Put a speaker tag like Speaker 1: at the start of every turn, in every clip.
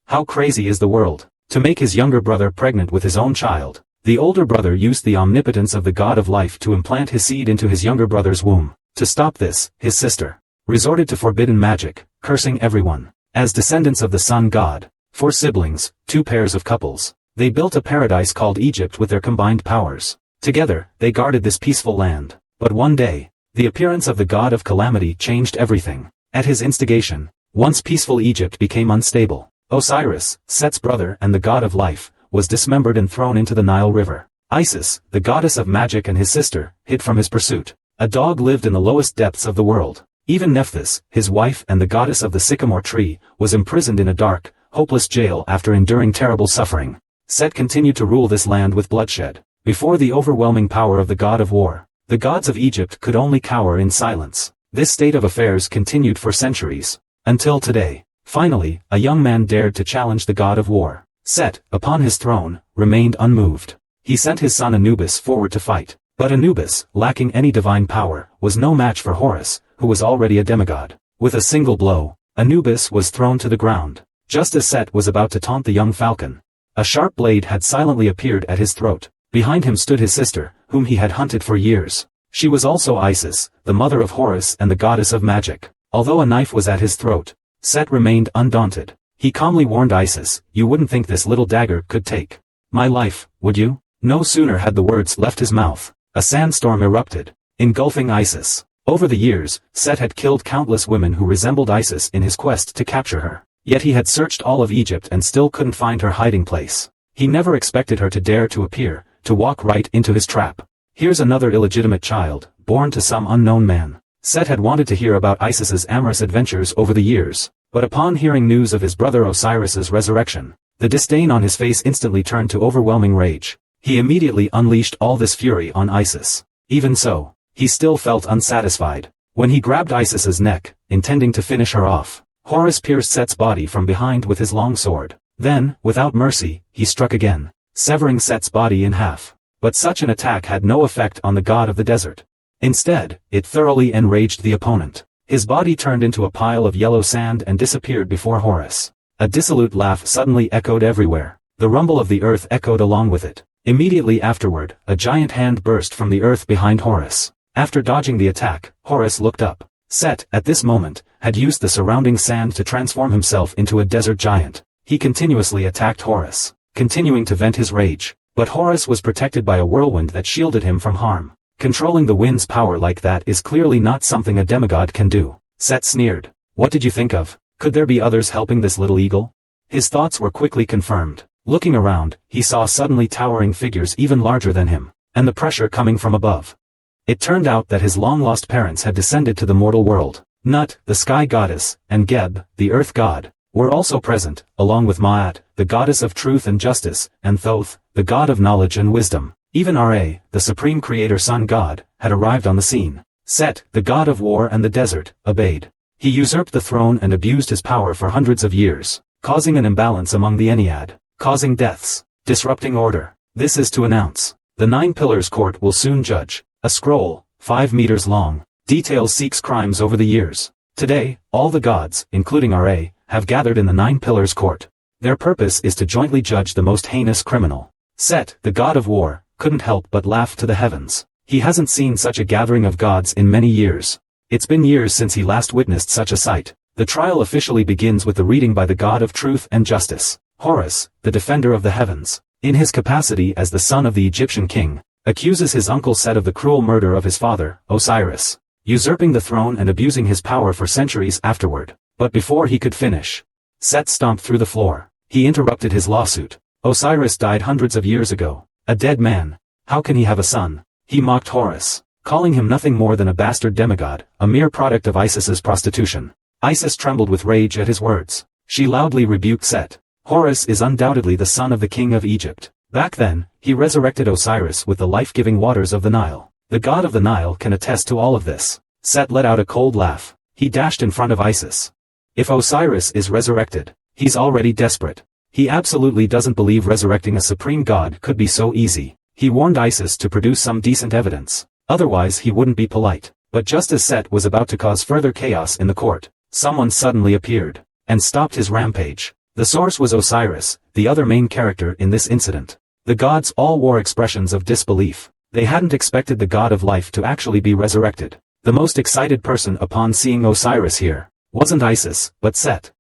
Speaker 1: How crazy is the world? To make his younger brother pregnant with his own child, the older brother used the omnipotence of the god of life to implant his seed into his younger brother's womb. To stop this, his sister resorted to forbidden magic, cursing everyone. As descendants of the sun god, 4 siblings, 2 pairs of couples, they built a paradise called Egypt with their combined powers. Together, they guarded this peaceful land. But one day, the appearance of the god of calamity changed everything. At his instigation, once peaceful Egypt became unstable. Osiris, Set's brother and the god of life, was dismembered and thrown into the Nile River. Isis, the goddess of magic and his sister, hid from his pursuit. A dog lived in the lowest depths of the world. Even Nephthys, his wife and the goddess of the sycamore tree, was imprisoned in a dark, hopeless jail after enduring terrible suffering. Set continued to rule this land with bloodshed. Before the overwhelming power of the god of war, the gods of Egypt could only cower in silence. This state of affairs continued for centuries. Until today. Finally, a young man dared to challenge the god of war. Set, upon his throne, remained unmoved. He sent his son Anubis forward to fight. But Anubis, lacking any divine power, was no match for Horus, who was already a demigod. With a single blow, Anubis was thrown to the ground. Just as Set was about to taunt the young falcon, a sharp blade had silently appeared at his throat. Behind him stood his sister, whom he had hunted for years. She was also Isis, the mother of Horus and the goddess of magic. Although a knife was at his throat, Set remained undaunted. He calmly warned Isis, "You wouldn't think this little dagger could take my life, would you?" No sooner had the words left his mouth, a sandstorm erupted, engulfing Isis. Over the years, Set had killed countless women who resembled Isis in his quest to capture her. Yet he had searched all of Egypt and still couldn't find her hiding place. He never expected her to dare to appear, to walk right into his trap. Here's another illegitimate child, born to some unknown man. Set had wanted to hear about Isis's amorous adventures over the years, but upon hearing news of his brother Osiris's resurrection, the disdain on his face instantly turned to overwhelming rage. He immediately unleashed all this fury on Isis. Even so, he still felt unsatisfied. When he grabbed Isis's neck, intending to finish her off, Horus pierced Set's body from behind with his long sword. Then, without mercy, he struck again, severing Set's body in half. But such an attack had no effect on the god of the desert. Instead, it thoroughly enraged the opponent. His body turned into a pile of yellow sand and disappeared before Horus. A dissolute laugh suddenly echoed everywhere. The rumble of the earth echoed along with it. Immediately afterward, a giant hand burst from the earth behind Horus. After dodging the attack, Horus looked up. Set, at this moment, had used the surrounding sand to transform himself into a desert giant. He continuously attacked Horus, continuing to vent his rage. But Horus was protected by a whirlwind that shielded him from harm. Controlling the wind's power like that is clearly not something a demigod can do. Set sneered. What did you think of? Could there be others helping this little eagle? His thoughts were quickly confirmed. Looking around, he saw suddenly towering figures even larger than him, and the pressure coming from above. It turned out that his long-lost parents had descended to the mortal world. Nut, the sky goddess, and Geb, the earth god, were also present, along with Ma'at, the goddess of truth and justice, and Thoth, the god of knowledge and wisdom. Even Ra, the supreme creator sun god, had arrived on the scene. Set, the god of war and the desert, obeyed. He usurped the throne and abused his power for hundreds of years, causing an imbalance among the Ennead, causing deaths, disrupting order. This is to announce, the 9 Pillars Court will soon judge. A scroll, 5 meters long, details Seek's crimes over the years. Today, all the gods, including Ra, have gathered in the 9 Pillars Court. Their purpose is to jointly judge the most heinous criminal. Set, the god of war, couldn't help but laugh to the heavens. He hasn't seen such a gathering of gods in many years. It's been years since he last witnessed such a sight. The trial officially begins with the reading by the god of truth and justice, Horus, the defender of the heavens, in his capacity as the son of the Egyptian king, accuses his uncle Set of the cruel murder of his father, Osiris, usurping the throne and abusing his power for centuries afterward. But before he could finish, Set stomped through the floor. He interrupted his lawsuit. Osiris died hundreds of years ago. A dead man. How can he have a son? He mocked Horus, calling him nothing more than a bastard demigod, a mere product of Isis's prostitution. Isis trembled with rage at his words. She loudly rebuked Set. Horus is undoubtedly the son of the king of Egypt. Back then, he resurrected Osiris with the life-giving waters of the Nile. The god of the Nile can attest to all of this. Set let out a cold laugh. He dashed in front of Isis. If Osiris is resurrected, he's already desperate. He absolutely doesn't believe resurrecting a supreme god could be so easy. He warned Isis to produce some decent evidence. Otherwise he wouldn't be polite. But just as Set was about to cause further chaos in the court, someone suddenly appeared, and stopped his rampage. The source was Osiris, the other main character in this incident. The gods all wore expressions of disbelief. They hadn't expected the god of life to actually be resurrected. The most excited person upon seeing Osiris here wasn't Isis, but Set.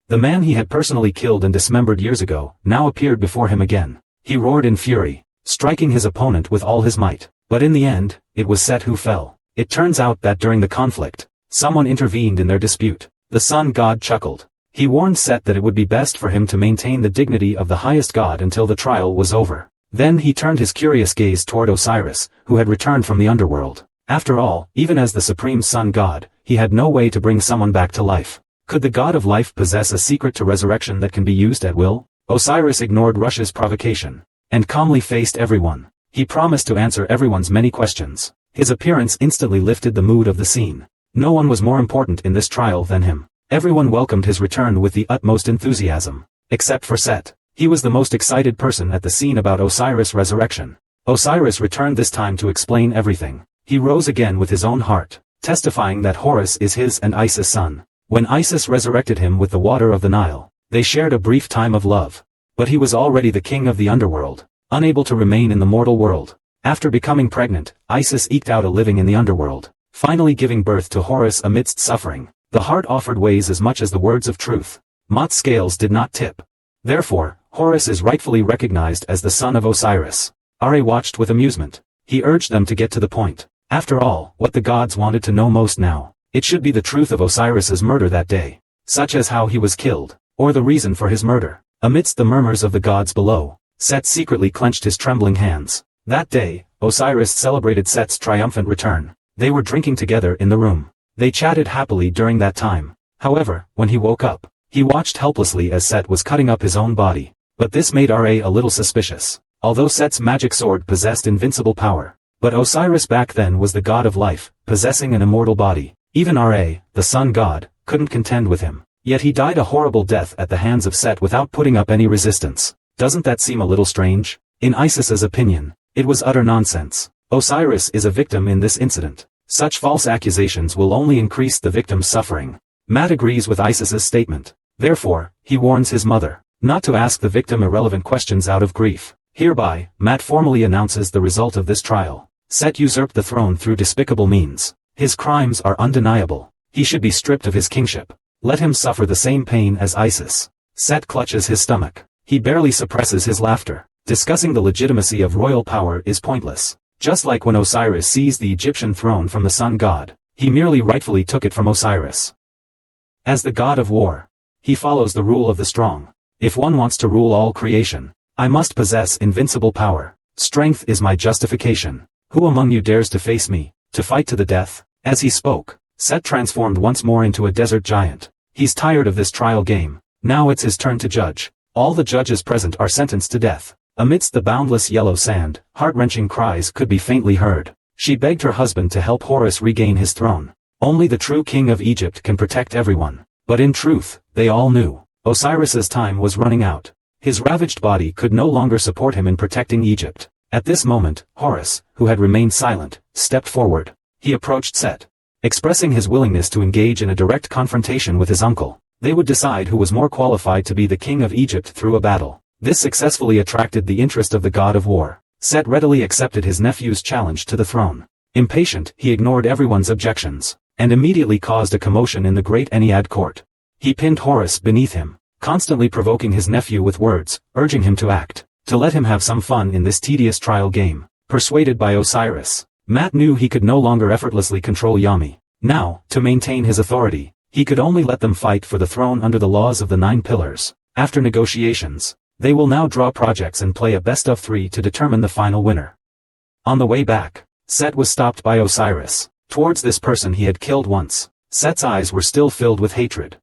Speaker 1: The man he had personally killed and dismembered years ago now appeared before him again. He roared in fury, striking his opponent with all his might. But in the end, it was Set who fell. It turns out that during the conflict, someone intervened in their dispute. The sun god chuckled. He warned Set that it would be best for him to maintain the dignity of the highest god until the trial was over. Then he turned his curious gaze toward Osiris, who had returned from the underworld. After all, even as the supreme sun god, he had no way to bring someone back to life. Could the god of life possess a secret to resurrection that can be used at will? Osiris ignored Rush's provocation, and calmly faced everyone. He promised to answer everyone's many questions. His appearance instantly lifted the mood of the scene. No one was more important in this trial than him. Everyone welcomed his return with the utmost enthusiasm. Except for Set. He was the most excited person at the scene about Osiris' resurrection. Osiris returned this time to explain everything. He rose again with his own heart, testifying that Horus is his and Isis' son. When Isis resurrected him with the water of the Nile, they shared a brief time of love. But he was already the king of the underworld, unable to remain in the mortal world. After becoming pregnant, Isis eked out a living in the underworld, finally giving birth to Horus amidst suffering. The heart offered weighs as much as the words of truth. Mot's scales did not tip. Therefore, Horus is rightfully recognized as the son of Osiris. Ra watched with amusement. He urged them to get to the point. After all, what the gods wanted to know most now, it should be the truth of Osiris's murder that day, such as how he was killed, or the reason for his murder. Amidst the murmurs of the gods below, Set secretly clenched his trembling hands. That day, Osiris celebrated Set's triumphant return. They were drinking together in the room. They chatted happily during that time. However, when he woke up, he watched helplessly as Set was cutting up his own body. But this made Ra a little suspicious. Although Set's magic sword possessed invincible power, but Osiris back then was the god of life, possessing an immortal body. Even Ra, the sun god, couldn't contend with him. Yet he died a horrible death at the hands of Set without putting up any resistance. Doesn't that seem a little strange? In Isis's opinion, it was utter nonsense. Osiris is a victim in this incident. Such false accusations will only increase the victim's suffering. Matt agrees with Isis's statement. Therefore, he warns his mother not to ask the victim irrelevant questions out of grief. Hereby, Matt formally announces the result of this trial. Set usurped the throne through despicable means. His crimes are undeniable. He should be stripped of his kingship. Let him suffer the same pain as Isis. Set clutches his stomach. He barely suppresses his laughter. Discussing the legitimacy of royal power is pointless. Just like when Osiris seized the Egyptian throne from the sun god, he merely rightfully took it from Osiris. As the god of war, he follows the rule of the strong. If one wants to rule all creation, I must possess invincible power. Strength is my justification. Who among you dares to face me, to fight to the death? As he spoke, Set transformed once more into a desert giant. He's tired of this trial game. Now it's his turn to judge. All the judges present are sentenced to death. Amidst the boundless yellow sand, heart-wrenching cries could be faintly heard. She begged her husband to help Horus regain his throne. Only the true king of Egypt can protect everyone. But in truth, they all knew, Osiris's time was running out. His ravaged body could no longer support him in protecting Egypt. At this moment, Horus, who had remained silent, stepped forward. He approached Set, expressing his willingness to engage in a direct confrontation with his uncle. They would decide who was more qualified to be the king of Egypt through a battle. This successfully attracted the interest of the god of war. Set readily accepted his nephew's challenge to the throne. Impatient, he ignored everyone's objections, and immediately caused a commotion in the great Ennead court. He pinned Horus beneath him, constantly provoking his nephew with words, urging him to act, to let him have some fun in this tedious trial game. Persuaded by Osiris, Matt knew he could no longer effortlessly control Yami. Now, to maintain his authority, he could only let them fight for the throne under the laws of the 9 pillars. After negotiations, they will now draw projects and play a best-of-3 to determine the final winner. On the way back, Set was stopped by Osiris. Towards this person he had killed once, Set's eyes were still filled with hatred.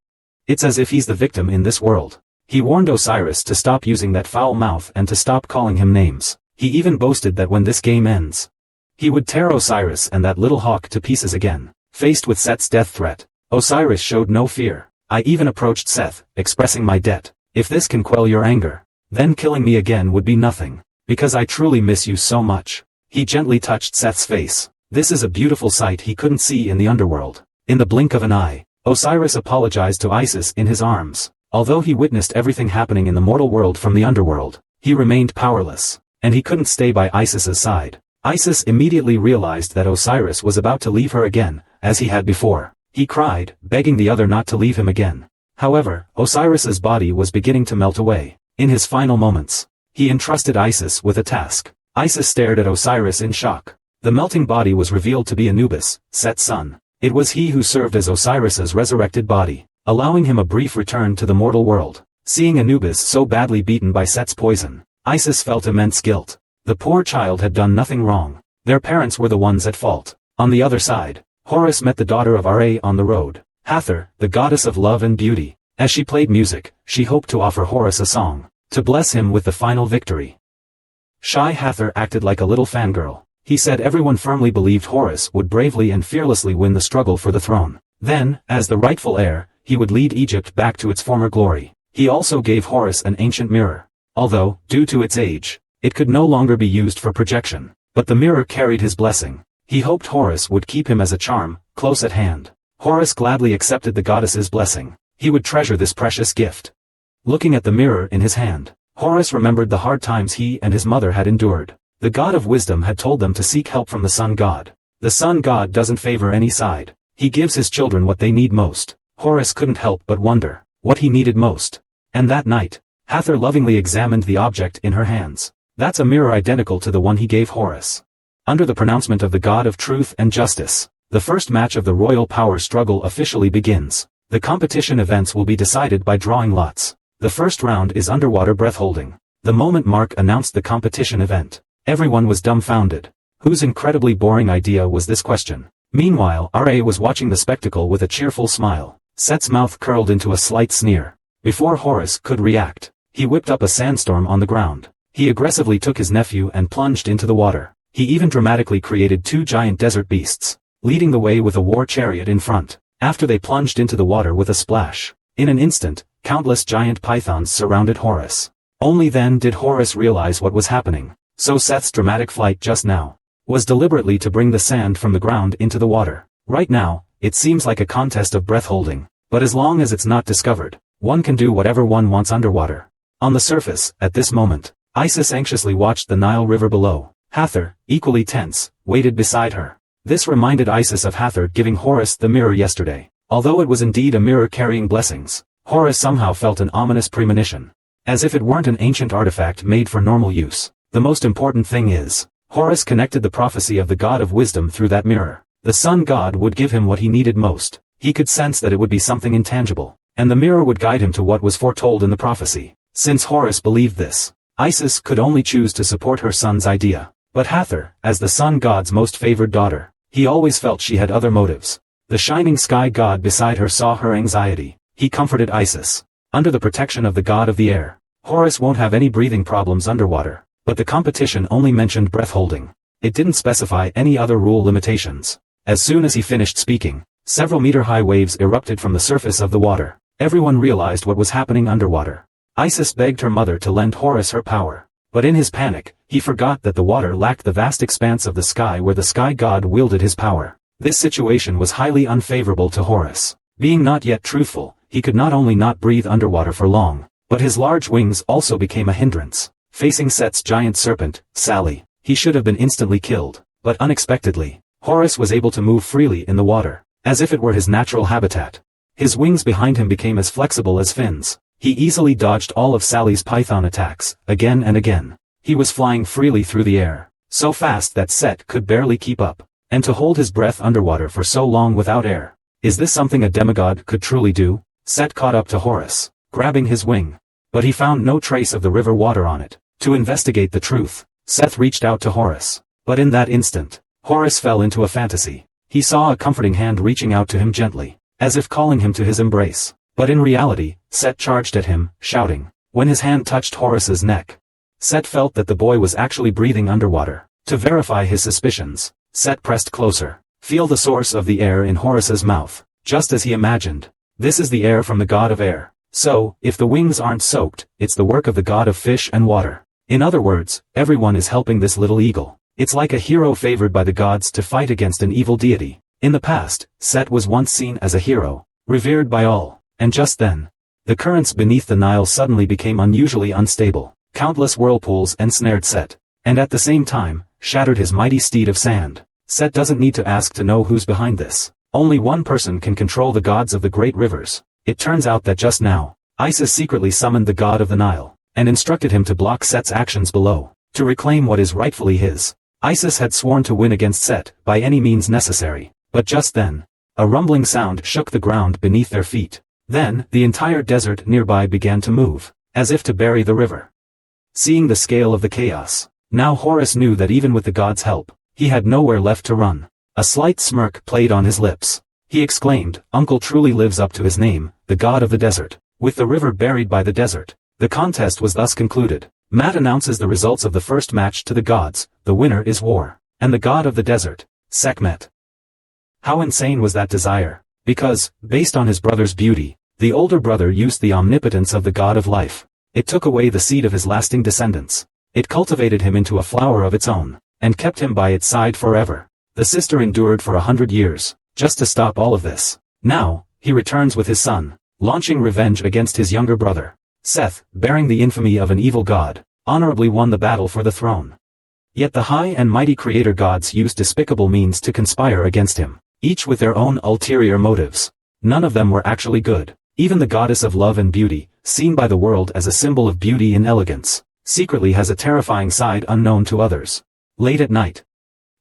Speaker 1: It's as if he's the victim in this world. He warned Osiris to stop using that foul mouth and to stop calling him names. He even boasted that when this game ends, he would tear Osiris and that little hawk to pieces again. Faced with Set's death threat, Osiris showed no fear. I even approached Seth, expressing my debt. If this can quell your anger, then killing me again would be nothing, because I truly miss you so much. He gently touched Seth's face. This is a beautiful sight he couldn't see in the underworld. In the blink of an eye, Osiris apologized to Isis in his arms. Although he witnessed everything happening in the mortal world from the underworld, he remained powerless, and he couldn't stay by Isis's side. Isis immediately realized that Osiris was about to leave her again, as he had before. He cried, begging the other not to leave him again. However, Osiris's body was beginning to melt away. In his final moments, he entrusted Isis with a task. Isis stared at Osiris in shock. The melting body was revealed to be Anubis, Set's son. It was he who served as Osiris's resurrected body, allowing him a brief return to the mortal world. Seeing Anubis so badly beaten by Set's poison, Isis felt immense guilt. The poor child had done nothing wrong. Their parents were the ones at fault. On the other side, Horus met the daughter of Ra on the road. Hathor, the goddess of love and beauty. As she played music, she hoped to offer Horus a song, to bless him with the final victory. Shy Hathor acted like a little fangirl. He said everyone firmly believed Horus would bravely and fearlessly win the struggle for the throne. Then, as the rightful heir, he would lead Egypt back to its former glory. He also gave Horus an ancient mirror. Although, due to its age, it could no longer be used for projection. But the mirror carried his blessing. He hoped Horus would keep him as a charm, close at hand. Horus gladly accepted the goddess's blessing. He would treasure this precious gift. Looking at the mirror in his hand, Horus remembered the hard times he and his mother had endured. The god of wisdom had told them to seek help from the sun god. The sun god doesn't favor any side. He gives his children what they need most. Horus couldn't help but wonder what he needed most. And that night, Hathor lovingly examined the object in her hands. That's a mirror identical to the one he gave Horus. Under the pronouncement of the god of truth and justice, the first match of the royal power struggle officially begins. The competition events will be decided by drawing lots. The first round is underwater breath-holding. The moment Mark announced the competition event, everyone was dumbfounded. Whose incredibly boring idea was this question? Meanwhile, Ra was watching the spectacle with a cheerful smile. Set's mouth curled into a slight sneer. Before Horus could react, he whipped up a sandstorm on the ground. He aggressively took his nephew and plunged into the water. He even dramatically created two giant desert beasts, leading the way with a war chariot in front. After they plunged into the water with a splash, in an instant, countless giant pythons surrounded Horus. Only then did Horus realize what was happening. So Seth's dramatic flight just now was deliberately to bring the sand from the ground into the water. Right now, it seems like a contest of breath holding, but as long as it's not discovered, one can do whatever one wants underwater. On the surface, at this moment, Isis anxiously watched the Nile River below. Hathor, equally tense, waited beside her. This reminded Isis of Hathor giving Horus the mirror yesterday. Although it was indeed a mirror carrying blessings, Horus somehow felt an ominous premonition. As if it weren't an ancient artifact made for normal use. The most important thing is, Horus connected the prophecy of the god of wisdom through that mirror. The sun god would give him what he needed most. He could sense that it would be something intangible, and the mirror would guide him to what was foretold in the prophecy. Since Horus believed this, Isis could only choose to support her son's idea. But Hathor, as the sun god's most favored daughter, he always felt she had other motives. The shining sky god beside her saw her anxiety. He comforted Isis. Under the protection of the god of the air, Horus won't have any breathing problems underwater. But the competition only mentioned breath holding. It didn't specify any other rule limitations. As soon as he finished speaking, several meter-high waves erupted from the surface of the water. Everyone realized what was happening underwater. Isis begged her mother to lend Horus her power. But in his panic, he forgot that the water lacked the vast expanse of the sky where the sky god wielded his power. This situation was highly unfavorable to Horus. Being not yet truthful, he could not only not breathe underwater for long, but his large wings also became a hindrance. Facing Set's giant serpent, Sally, he should have been instantly killed. But unexpectedly, Horus was able to move freely in the water, as if it were his natural habitat. His wings behind him became as flexible as fins. He easily dodged all of Sally's python attacks, again and again. He was flying freely through the air, so fast that Set could barely keep up. And to hold his breath underwater for so long without air. Is this something a demigod could truly do? Set caught up to Horus, grabbing his wing. But he found no trace of the river water on it. To investigate the truth, Seth reached out to Horus. But in that instant, Horus fell into a fantasy. He saw a comforting hand reaching out to him gently, as if calling him to his embrace. But in reality, Set charged at him, shouting. When his hand touched Horus's neck, Set felt that the boy was actually breathing underwater. To verify his suspicions, Set pressed closer. Feel the source of the air in Horus's mouth, just as he imagined. This is the air from the god of air. So, if the wings aren't soaked, it's the work of the god of fish and water. In other words, everyone is helping this little eagle. It's like a hero favored by the gods to fight against an evil deity. In the past, Set was once seen as a hero, revered by all. And just then, The currents beneath the Nile suddenly became unusually unstable. Countless whirlpools ensnared Set, and at the same time, shattered his mighty steed of sand. Set doesn't need to ask to know who's behind this. Only one person can control the gods of the great rivers. It turns out that just now, Isis secretly summoned the god of the Nile, and instructed him to block Set's actions below, to reclaim what is rightfully his. Isis had sworn to win against Set, by any means necessary, but just then, a rumbling sound shook the ground beneath their feet. Then, the entire desert nearby began to move, as if to bury the river. Seeing the scale of the chaos, now Horus knew that even with the god's help, he had nowhere left to run. A slight smirk played on his lips. He exclaimed, "Uncle truly lives up to his name, the god of the desert." With the river buried by the desert, the contest was thus concluded. Matt announces the results of the first match to the gods. The winner is War, and the god of the desert, Sekhmet. How insane was that desire? Because, based on his brother's beauty, the older brother used the omnipotence of the god of life. It took away the seed of his lasting descendants. It cultivated him into a flower of its own, and kept him by its side forever. The sister endured for 100 years, just to stop all of this. Now, he returns with his son, launching revenge against his younger brother. Seth, bearing the infamy of an evil god, honorably won the battle for the throne. Yet the high and mighty creator gods used despicable means to conspire against him, each with their own ulterior motives. None of them were actually good. Even the goddess of love and beauty, seen by the world as a symbol of beauty and elegance, secretly has a terrifying side unknown to others. Late at night,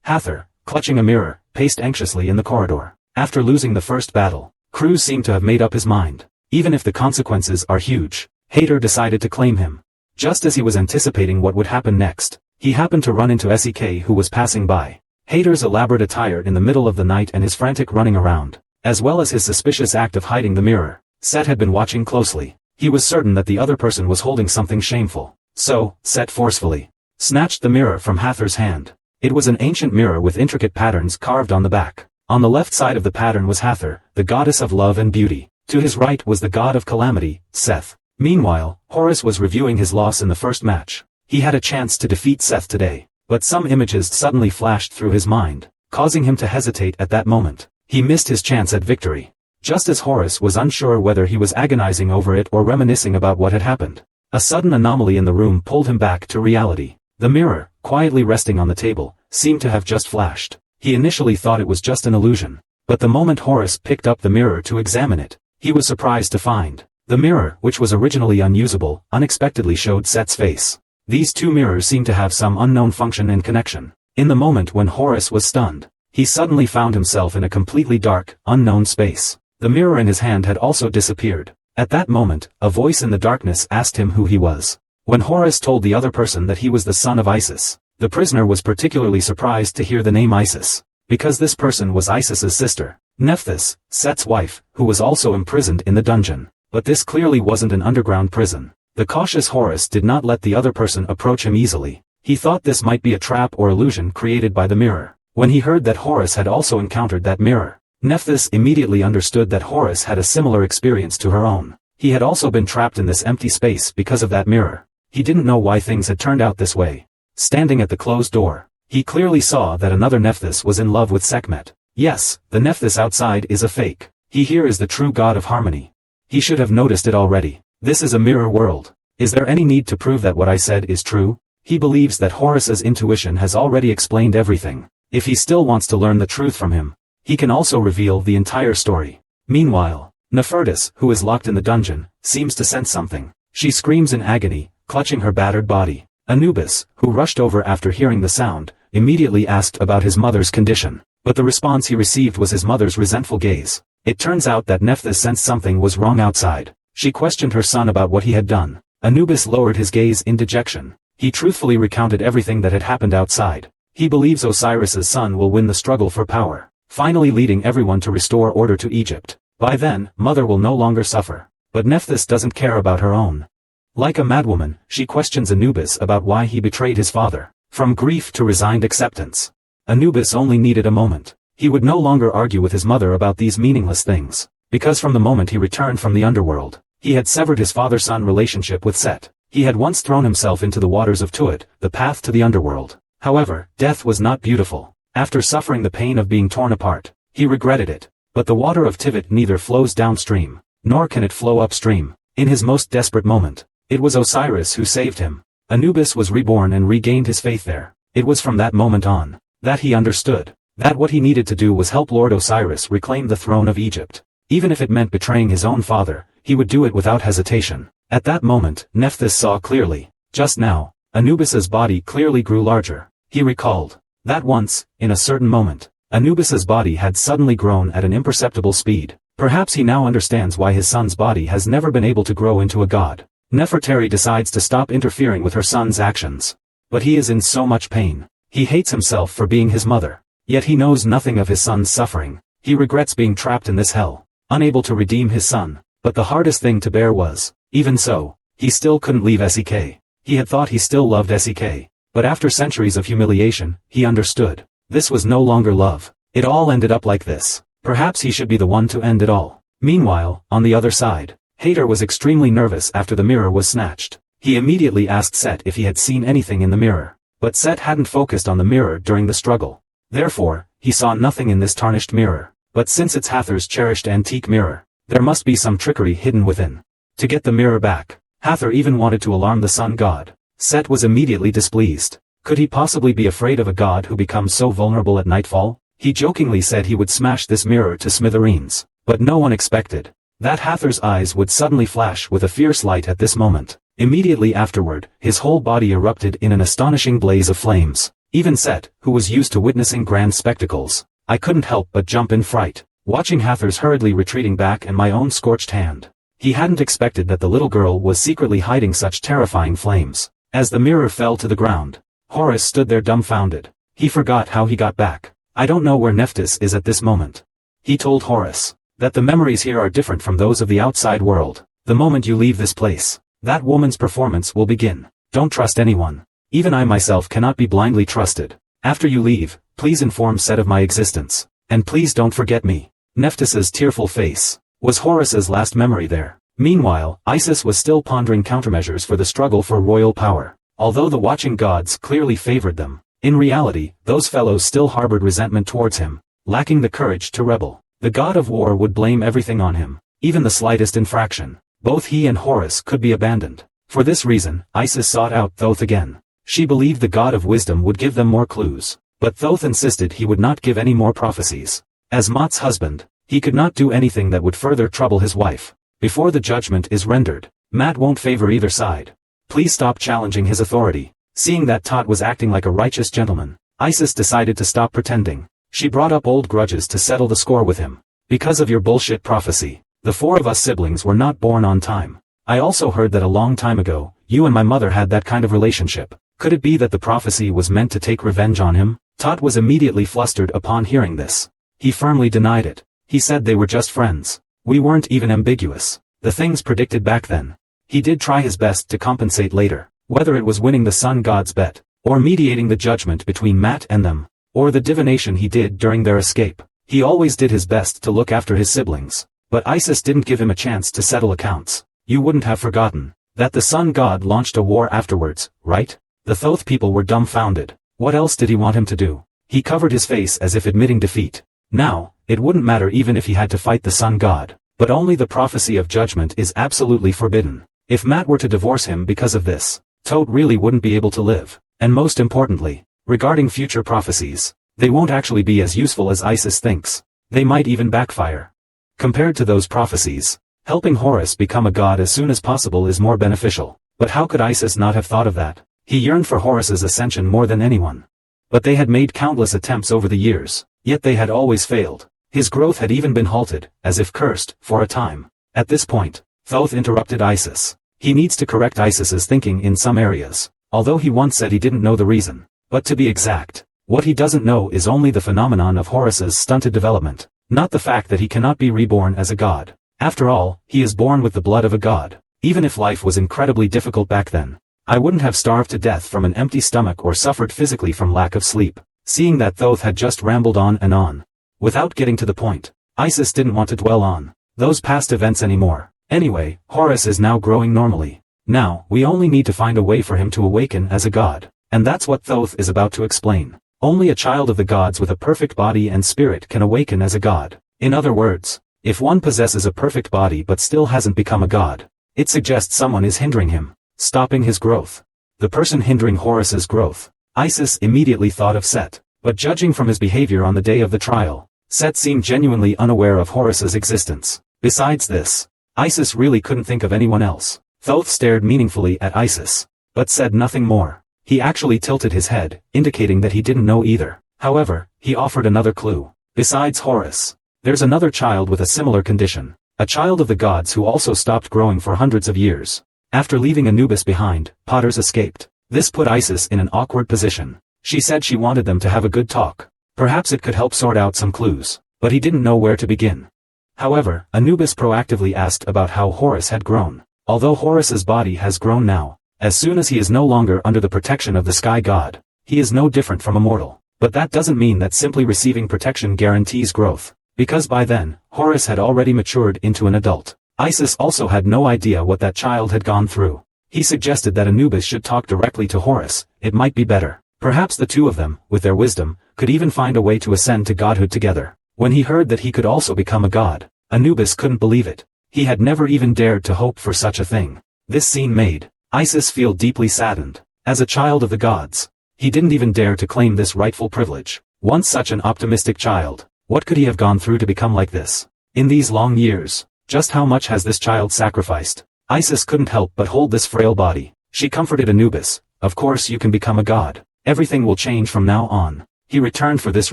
Speaker 1: Hathor, clutching a mirror, paced anxiously in the corridor. After losing the first battle, Cruz seemed to have made up his mind. Even if the consequences are huge, Hathor decided to claim him. Just as he was anticipating what would happen next, he happened to run into Sek, who was passing by. Hathor's elaborate attire in the middle of the night and his frantic running around, as well as his suspicious act of hiding the mirror, Set had been watching closely. He was certain that the other person was holding something shameful. So, Set forcefully snatched the mirror from Hathor's hand. It was an ancient mirror with intricate patterns carved on the back. On the left side of the pattern was Hathor, the goddess of love and beauty. To his right was the god of calamity, Seth. Meanwhile, Horus was reviewing his loss in the first match. He had a chance to defeat Seth today, but some images suddenly flashed through his mind, causing him to hesitate at that moment. He missed his chance at victory. Just as Horus was unsure whether he was agonizing over it or reminiscing about what had happened, a sudden anomaly in the room pulled him back to reality. The mirror, quietly resting on the table, seemed to have just flashed. He initially thought it was just an illusion, but the moment Horus picked up the mirror to examine it, he was surprised to find the mirror, which was originally unusable, unexpectedly showed Set's face. These two mirrors seemed to have some unknown function and connection. In the moment when Horus was stunned, he suddenly found himself in a completely dark, unknown space. The mirror in his hand had also disappeared. At that moment, a voice in the darkness asked him who he was. When Horus told the other person that he was the son of Isis, the prisoner was particularly surprised to hear the name Isis, because this person was Isis's sister, Nephthys, Set's wife, who was also imprisoned in the dungeon. But this clearly wasn't an underground prison. The cautious Horus did not let the other person approach him easily. He thought this might be a trap or illusion created by the mirror. When he heard that Horus had also encountered that mirror, Nephthys immediately understood that Horus had a similar experience to her own. He had also been trapped in this empty space because of that mirror. He didn't know why things had turned out this way. Standing at the closed door, he clearly saw that another Nephthys was in love with Sekhmet. Yes, the Nephthys outside is a fake. He here is the true god of harmony. He should have noticed it already. This is a mirror world. Is there any need to prove that what I said is true? He believes that Horus's intuition has already explained everything. If he still wants to learn the truth from him, he can also reveal the entire story. Meanwhile, Nefertiti, who is locked in the dungeon, seems to sense something. She screams in agony, clutching her battered body. Anubis, who rushed over after hearing the sound, immediately asked about his mother's condition, but the response he received was his mother's resentful gaze. It turns out that Nephthys sensed something was wrong outside. She questioned her son about what he had done. Anubis lowered his gaze in dejection. He truthfully recounted everything that had happened outside. He believes Osiris's son will win the struggle for power, finally leading everyone to restore order to Egypt. By then, Mother will no longer suffer. But Nephthys doesn't care about her own. Like a madwoman, she questions Anubis about why he betrayed his father. From grief to resigned acceptance, Anubis only needed a moment. He would no longer argue with his mother about these meaningless things, because from the moment he returned from the underworld, he had severed his father-son relationship with Set. He had once thrown himself into the waters of Tuat, the path to the underworld. However, death was not beautiful. After suffering the pain of being torn apart, he regretted it. But the water of Tivit neither flows downstream, nor can it flow upstream. in his most desperate moment. It was Osiris who saved him. Anubis was reborn and regained his faith there. It was from that moment on that he understood that what he needed to do was help Lord Osiris reclaim the throne of Egypt. Even if it meant betraying his own father, he would do it without hesitation. At that moment, Nephthys saw clearly. Just now, Anubis's body clearly grew larger. He recalled that once, in a certain moment, Anubis's body had suddenly grown at an imperceptible speed. Perhaps he now understands why his son's body has never been able to grow into a god. Nefertari decides to stop interfering with her son's actions. But he is in so much pain. He hates himself for being his mother. Yet he knows nothing of his son's suffering. He regrets being trapped in this hell, unable to redeem his son. But the hardest thing to bear was, even so, he still couldn't leave Sek. He had thought he still loved Sek. But after centuries of humiliation, he understood. This was no longer love. It all ended up like this. Perhaps he should be the one to end it all. Meanwhile, on the other side, Hathor was extremely nervous after the mirror was snatched. He immediately asked Set if he had seen anything in the mirror. But Set hadn't focused on the mirror during the struggle. Therefore, he saw nothing in this tarnished mirror. But since it's Hathor's cherished antique mirror, there must be some trickery hidden within. To get the mirror back, Hathor even wanted to alarm the sun god. Set was immediately displeased. Could he possibly be afraid of a god who becomes so vulnerable at nightfall? He jokingly said he would smash this mirror to smithereens. But no one expected that Hathor's eyes would suddenly flash with a fierce light at this moment. Immediately afterward, his whole body erupted in an astonishing blaze of flames. Even Set, who was used to witnessing grand spectacles, I couldn't help but jump in fright, watching Hathor's hurriedly retreating back and my own scorched hand. He hadn't expected that the little girl was secretly hiding such terrifying flames. As the mirror fell to the ground, Horus stood there dumbfounded. He forgot how he got back. I don't know where Nephthys is at this moment. He told Horus that the memories here are different from those of the outside world. The moment you leave this place, that woman's performance will begin. Don't trust anyone. Even I myself cannot be blindly trusted. After you leave, please inform Set of my existence. And please don't forget me. Nephthys's tearful face was Horus's last memory there. Meanwhile, Isis was still pondering countermeasures for the struggle for royal power. Although the watching gods clearly favored them, in reality, those fellows still harbored resentment towards him, lacking the courage to rebel. The god of war would blame everything on him, even the slightest infraction. Both he and Horus could be abandoned. For this reason, Isis sought out Thoth again. She believed the god of wisdom would give them more clues, but Thoth insisted he would not give any more prophecies. As Mot's husband, he could not do anything that would further trouble his wife. Before the judgment is rendered, Mat won't favor either side. Please stop challenging his authority. Seeing that Tot was acting like a righteous gentleman, Isis decided to stop pretending. She brought up old grudges to settle the score with him. Because of your bullshit prophecy, the four of us siblings were not born on time. I also heard that a long time ago, you and my mother had that kind of relationship. Could it be that the prophecy was meant to take revenge on him? Tot was immediately flustered upon hearing this. He firmly denied it. He said they were just friends. We weren't even ambiguous. The things predicted back then. He did try his best to compensate later, whether it was winning the sun god's bet, or mediating the judgment between Mat and them, or the divination he did during their escape. He always did his best to look after his siblings. But Isis didn't give him a chance to settle accounts. You wouldn't have forgotten that the sun god launched a war afterwards, right? The Thoth people were dumbfounded. What else did he want him to do? He covered his face as if admitting defeat. Now, it wouldn't matter even if he had to fight the sun god. But only the prophecy of judgment is absolutely forbidden. If Mat were to divorce him because of this, Thoth really wouldn't be able to live. And most importantly, regarding future prophecies, they won't actually be as useful as Isis thinks. They might even backfire. Compared to those prophecies, helping Horus become a god as soon as possible is more beneficial. But how could Isis not have thought of that? He yearned for Horus's ascension more than anyone. But they had made countless attempts over the years, yet they had always failed. His growth had even been halted, as if cursed, for a time. At this point, Thoth interrupted Isis. He needs to correct Isis's thinking in some areas, although he once said he didn't know the reason. But to be exact, what he doesn't know is only the phenomenon of Horus's stunted development, not the fact that he cannot be reborn as a god. After all, he is born with the blood of a god. Even if life was incredibly difficult back then, I wouldn't have starved to death from an empty stomach or suffered physically from lack of sleep. Seeing that Thoth had just rambled on and on, without getting to the point, Isis didn't want to dwell on those past events anymore. Anyway, Horus is now growing normally. Now, we only need to find a way for him to awaken as a god. And that's what Thoth is about to explain. Only a child of the gods with a perfect body and spirit can awaken as a god. In other words, if one possesses a perfect body but still hasn't become a god, It suggests someone is hindering him, stopping his growth. The person hindering Horus's growth. Isis immediately thought of Set, but judging from his behavior on the day of the trial, Set seemed genuinely unaware of Horus's existence. Besides this, Isis really couldn't think of anyone else. Thoth stared meaningfully at Isis, but said nothing more. He actually tilted his head, indicating that he didn't know either. However, he offered another clue. Besides Horus, there's another child with a similar condition. A child of the gods who also stopped growing for hundreds of years. After leaving Anubis behind, Potters escaped. This put Isis in an awkward position. She said she wanted them to have a good talk. Perhaps it could help sort out some clues, but he didn't know where to begin. However, Anubis proactively asked about how Horus had grown. Although Horus's body has grown now, as soon as he is no longer under the protection of the sky god, he is no different from a mortal. But that doesn't mean that simply receiving protection guarantees growth, because by then, Horus had already matured into an adult. Isis also had no idea what that child had gone through. He suggested that Anubis should talk directly to Horus, it might be better. Perhaps the two of them, with their wisdom, could even find a way to ascend to godhood together. When he heard that he could also become a god, Anubis couldn't believe it. He had never even dared to hope for such a thing. This scene made Isis feel deeply saddened. As a child of the gods, he didn't even dare to claim this rightful privilege. Once such an optimistic child, what could he have gone through to become like this? In these long years, just how much has this child sacrificed? Isis couldn't help but hold this frail body. She comforted Anubis. Of course you can become a god. Everything will change from now on. He returned for this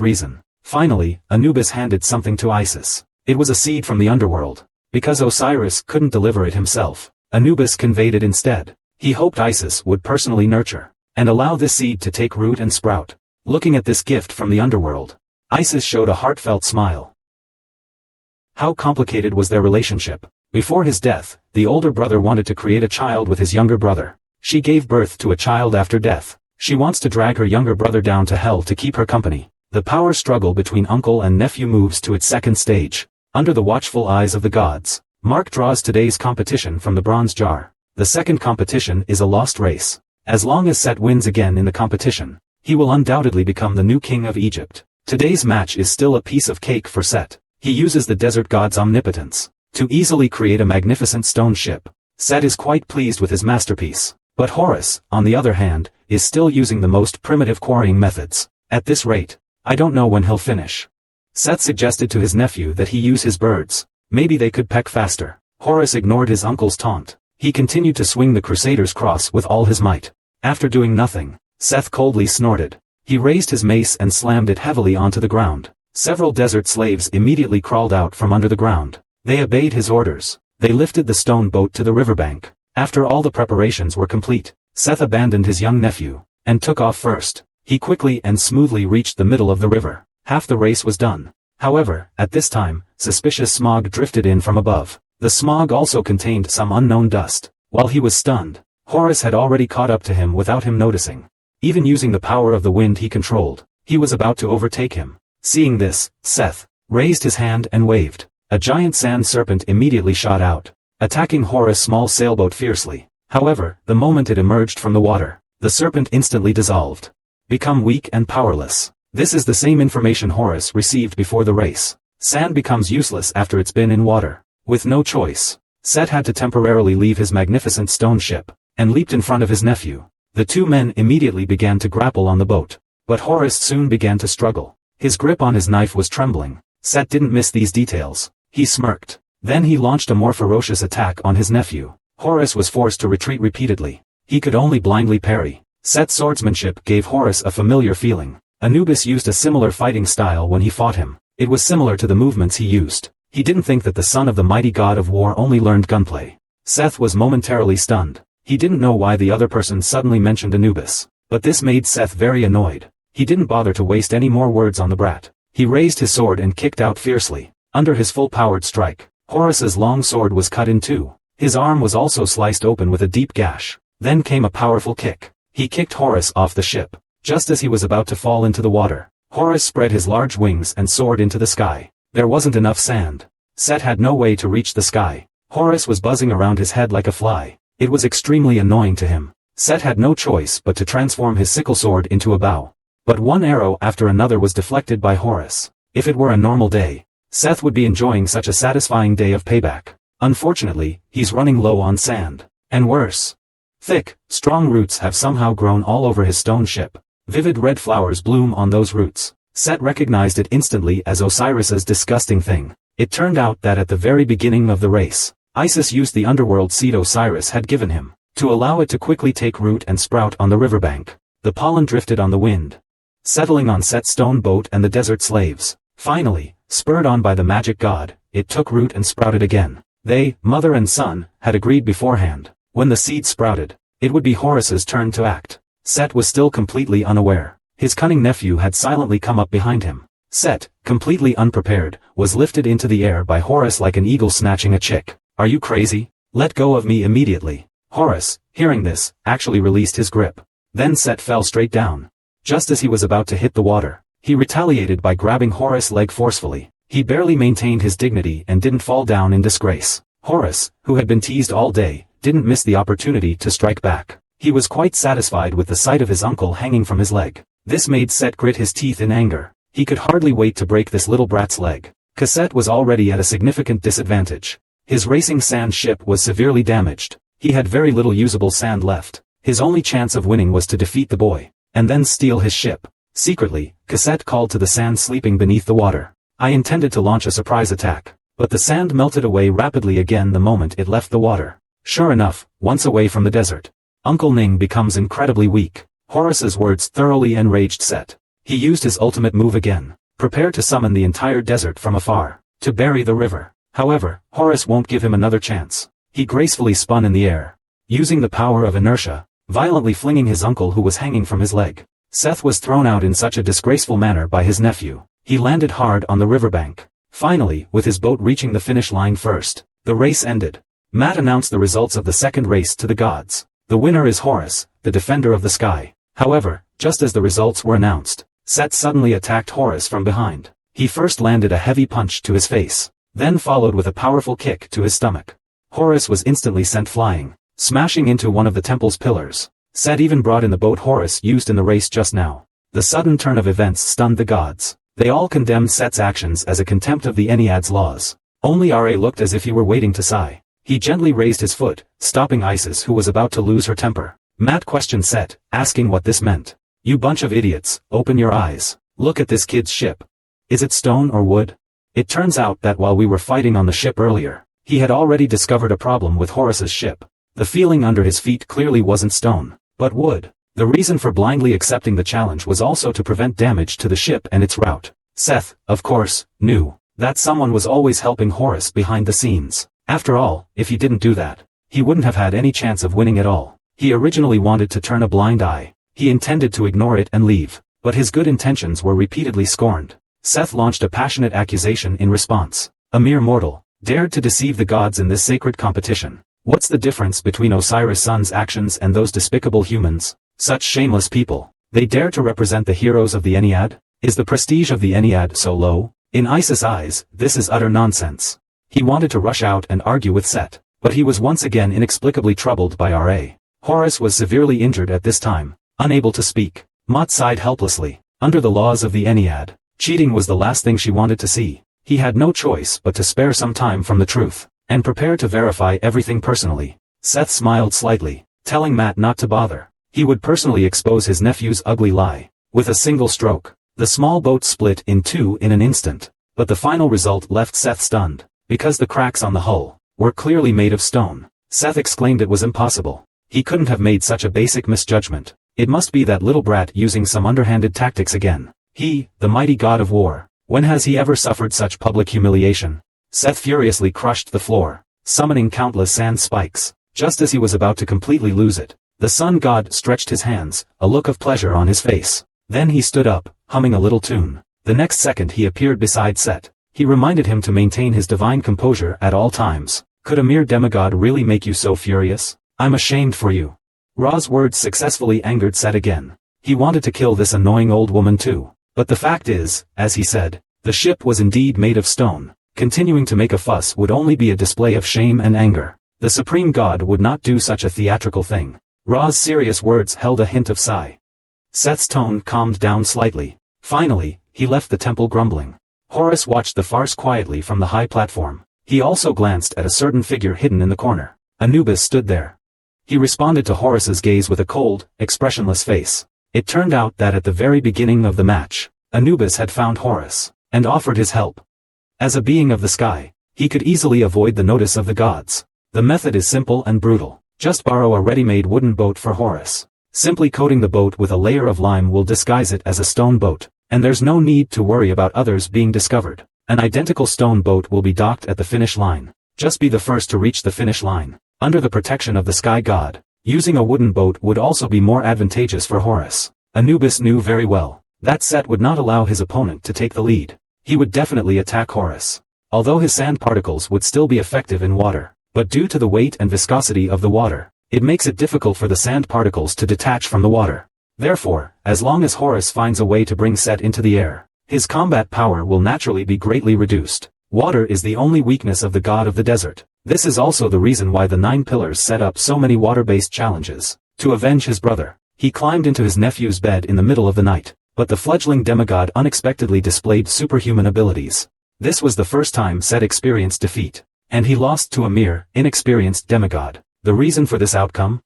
Speaker 1: reason. Finally, Anubis handed something to Isis. It was a seed from the underworld. Because Osiris couldn't deliver it himself, Anubis conveyed it instead. He hoped Isis would personally nurture and allow this seed to take root and sprout. Looking at this gift from the underworld, Isis showed a heartfelt smile. How complicated was their relationship? Before his death, the older brother wanted to create a child with his younger brother. She gave birth to a child after death. She wants to drag her younger brother down to hell to keep her company. The power struggle between uncle and nephew moves to its second stage. Under the watchful eyes of the gods, Mark draws today's competition from the bronze jar. The second competition is a lost race. As long as Set wins again in the competition, he will undoubtedly become the new king of Egypt. Today's match is still a piece of cake for Set. He uses the desert god's omnipotence to easily create a magnificent stone ship. Set is quite pleased with his masterpiece. But Horus, on the other hand, is still using the most primitive quarrying methods. At this rate, I don't know when he'll finish. Set suggested to his nephew that he use his birds. Maybe they could peck faster. Horus ignored his uncle's taunt. He continued to swing the Crusader's cross with all his might. After doing nothing, Seth coldly snorted. He raised his mace and slammed it heavily onto the ground. Several desert slaves immediately crawled out from under the ground. They obeyed his orders. They lifted the stone boat to the riverbank. After all the preparations were complete, Seth abandoned his young nephew and took off first. He quickly and smoothly reached the middle of the river. Half the race was done. However, at this time, suspicious smog drifted in from above. The smog also contained some unknown dust. While he was stunned, Horus had already caught up to him without him noticing. Even using the power of the wind he controlled, he was about to overtake him. Seeing this, Seth raised his hand and waved. A giant sand serpent immediately shot out, attacking Horus' small sailboat fiercely. However, the moment it emerged from the water, the serpent instantly dissolved. Become weak and powerless. This is the same information Horus received before the race. Sand becomes useless after it's been in water. With no choice, Set had to temporarily leave his magnificent stone ship, and leaped in front of his nephew. The two men immediately began to grapple on the boat. But Horus soon began to struggle. His grip on his knife was trembling. Set didn't miss these details. He smirked. Then he launched a more ferocious attack on his nephew. Horus was forced to retreat repeatedly. He could only blindly parry. Set's swordsmanship gave Horus a familiar feeling. Anubis used a similar fighting style when he fought him. It was similar to the movements he used. He didn't think that the son of the mighty god of war only learned gunplay. Seth was momentarily stunned. He didn't know why the other person suddenly mentioned Anubis. But this made Seth very annoyed. He didn't bother to waste any more words on the brat. He raised his sword and kicked out fiercely. Under his full-powered strike, Horus's long sword was cut in two. His arm was also sliced open with a deep gash. Then came a powerful kick. He kicked Horus off the ship. Just as he was about to fall into the water, Horus spread his large wings and soared into the sky. There wasn't enough sand. Set had no way to reach the sky. Horus was buzzing around his head like a fly. It was extremely annoying to him. Set had no choice but to transform his sickle sword into a bow. But one arrow after another was deflected by Horus. If it were a normal day, Seth would be enjoying such a satisfying day of payback. Unfortunately, he's running low on sand. And worse. Thick, strong roots have somehow grown all over his stone ship. Vivid red flowers bloom on those roots. Set recognized it instantly as Osiris's disgusting thing. It turned out that at the very beginning of the race, Isis used the underworld seed Osiris had given him, to allow it to quickly take root and sprout on the riverbank. The pollen drifted on the wind, settling on Set's stone boat and the desert slaves. Finally, spurred on by the magic god, it took root and sprouted again. They, mother and son, had agreed beforehand. When the seed sprouted, it would be Horus's turn to act. Set was still completely unaware. His cunning nephew had silently come up behind him. Set, completely unprepared, was lifted into the air by Horus like an eagle snatching a chick. Are you crazy? Let go of me immediately. Horus, hearing this, actually released his grip. Then Set fell straight down. Just as he was about to hit the water, he retaliated by grabbing Horus' leg forcefully. He barely maintained his dignity and didn't fall down in disgrace. Horus, who had been teased all day, didn't miss the opportunity to strike back. He was quite satisfied with the sight of his uncle hanging from his leg. This made Set grit his teeth in anger. He could hardly wait to break this little brat's leg. Set was already at a significant disadvantage. His racing sand ship was severely damaged. He had very little usable sand left. His only chance of winning was to defeat the boy, and then steal his ship. Secretly, Set called to the sand sleeping beneath the water. I intended to launch a surprise attack, but the sand melted away rapidly again the moment it left the water. Sure enough, once away from the desert, Uncle Ning becomes incredibly weak. Horus's words thoroughly enraged Set. He used his ultimate move again. Prepare to summon the entire desert from afar, to bury the river. However, Horus won't give him another chance. He gracefully spun in the air, using the power of inertia, violently flinging his uncle who was hanging from his leg. Seth was thrown out in such a disgraceful manner by his nephew. He landed hard on the riverbank. Finally, with his boat reaching the finish line first, the race ended. Matt announced the results of the second race to the gods. The winner is Horus, the defender of the sky. However, just as the results were announced, Set suddenly attacked Horus from behind. He first landed a heavy punch to his face, then followed with a powerful kick to his stomach. Horus was instantly sent flying, smashing into one of the temple's pillars. Set even brought in the boat Horus used in the race just now. The sudden turn of events stunned the gods. They all condemned Set's actions as a contempt of the Ennead's laws. Only Ra looked as if he were waiting to sigh. He gently raised his foot, stopping Isis who was about to lose her temper. Matt questioned Set, asking what this meant. You bunch of idiots, open your eyes. Look at this kid's ship. Is it stone or wood? It turns out that while we were fighting on the ship earlier, he had already discovered a problem with Horus's ship. The feeling under his feet clearly wasn't stone, but wood. The reason for blindly accepting the challenge was also to prevent damage to the ship and its route. Seth, of course, knew that someone was always helping Horus behind the scenes. After all, if he didn't do that, he wouldn't have had any chance of winning at all. He originally wanted to turn a blind eye. He intended to ignore it and leave, but his good intentions were repeatedly scorned. Seth launched a passionate accusation in response. A mere mortal dared to deceive the gods in this sacred competition. What's the difference between Osiris' son's actions and those despicable humans? Such shameless people. They dare to represent the heroes of the Ennead? Is the prestige of the Ennead so low? In Isis' eyes, this is utter nonsense. He wanted to rush out and argue with Set, but he was once again inexplicably troubled by Ra. Horus was severely injured at this time, unable to speak. Mott sighed helplessly. Under the laws of the Ennead, cheating was the last thing she wanted to see. He had no choice but to spare some time from the truth, and prepare to verify everything personally. Seth smiled slightly, telling Matt not to bother. He would personally expose his nephew's ugly lie. With a single stroke, the small boat split in two in an instant, but the final result left Seth stunned, because the cracks on the hull were clearly made of stone. Seth exclaimed it was impossible. He couldn't have made such a basic misjudgment. It must be that little brat using some underhanded tactics again. He, the mighty god of war, when has he ever suffered such public humiliation? Seth furiously crushed the floor, summoning countless sand spikes. Just as he was about to completely lose it, the sun god stretched his hands, a look of pleasure on his face. Then he stood up, humming a little tune. The next second he appeared beside Set. He reminded him to maintain his divine composure at all times. Could a mere demigod really make you so furious? I'm ashamed for you. Ra's words successfully angered Set again. He wanted to kill this annoying old woman too. But the fact is, as he said, the ship was indeed made of stone. Continuing to make a fuss would only be a display of shame and anger. The supreme god would not do such a theatrical thing. Ra's serious words held a hint of sigh. Seth's tone calmed down slightly. Finally, he left the temple grumbling. Horus watched the farce quietly from the high platform. He also glanced at a certain figure hidden in the corner. Anubis stood there. He responded to Horus's gaze with a cold, expressionless face. It turned out that at the very beginning of the match, Anubis had found Horus, and offered his help. As a being of the sky, he could easily avoid the notice of the gods. The method is simple and brutal. Just borrow a ready-made wooden boat for Horus. Simply coating the boat with a layer of lime will disguise it as a stone boat, and there's no need to worry about others being discovered. An identical stone boat will be docked at the finish line. Just be the first to reach the finish line. Under the protection of the sky god, using a wooden boat would also be more advantageous for Horus. Anubis knew very well that Set would not allow his opponent to take the lead. He would definitely attack Horus. Although his sand particles would still be effective in water, but due to the weight and viscosity of the water, it makes it difficult for the sand particles to detach from the water. Therefore, as long as Horus finds a way to bring Set into the air, his combat power will naturally be greatly reduced. Water is the only weakness of the god of the desert. This is also the reason why the 9 pillars set up so many water-based challenges. To avenge his brother, he climbed into his nephew's bed in the middle of the night, but the fledgling demigod unexpectedly displayed superhuman abilities. This was the first time Set experienced defeat, and he lost to a mere, inexperienced demigod. The reason for this outcome?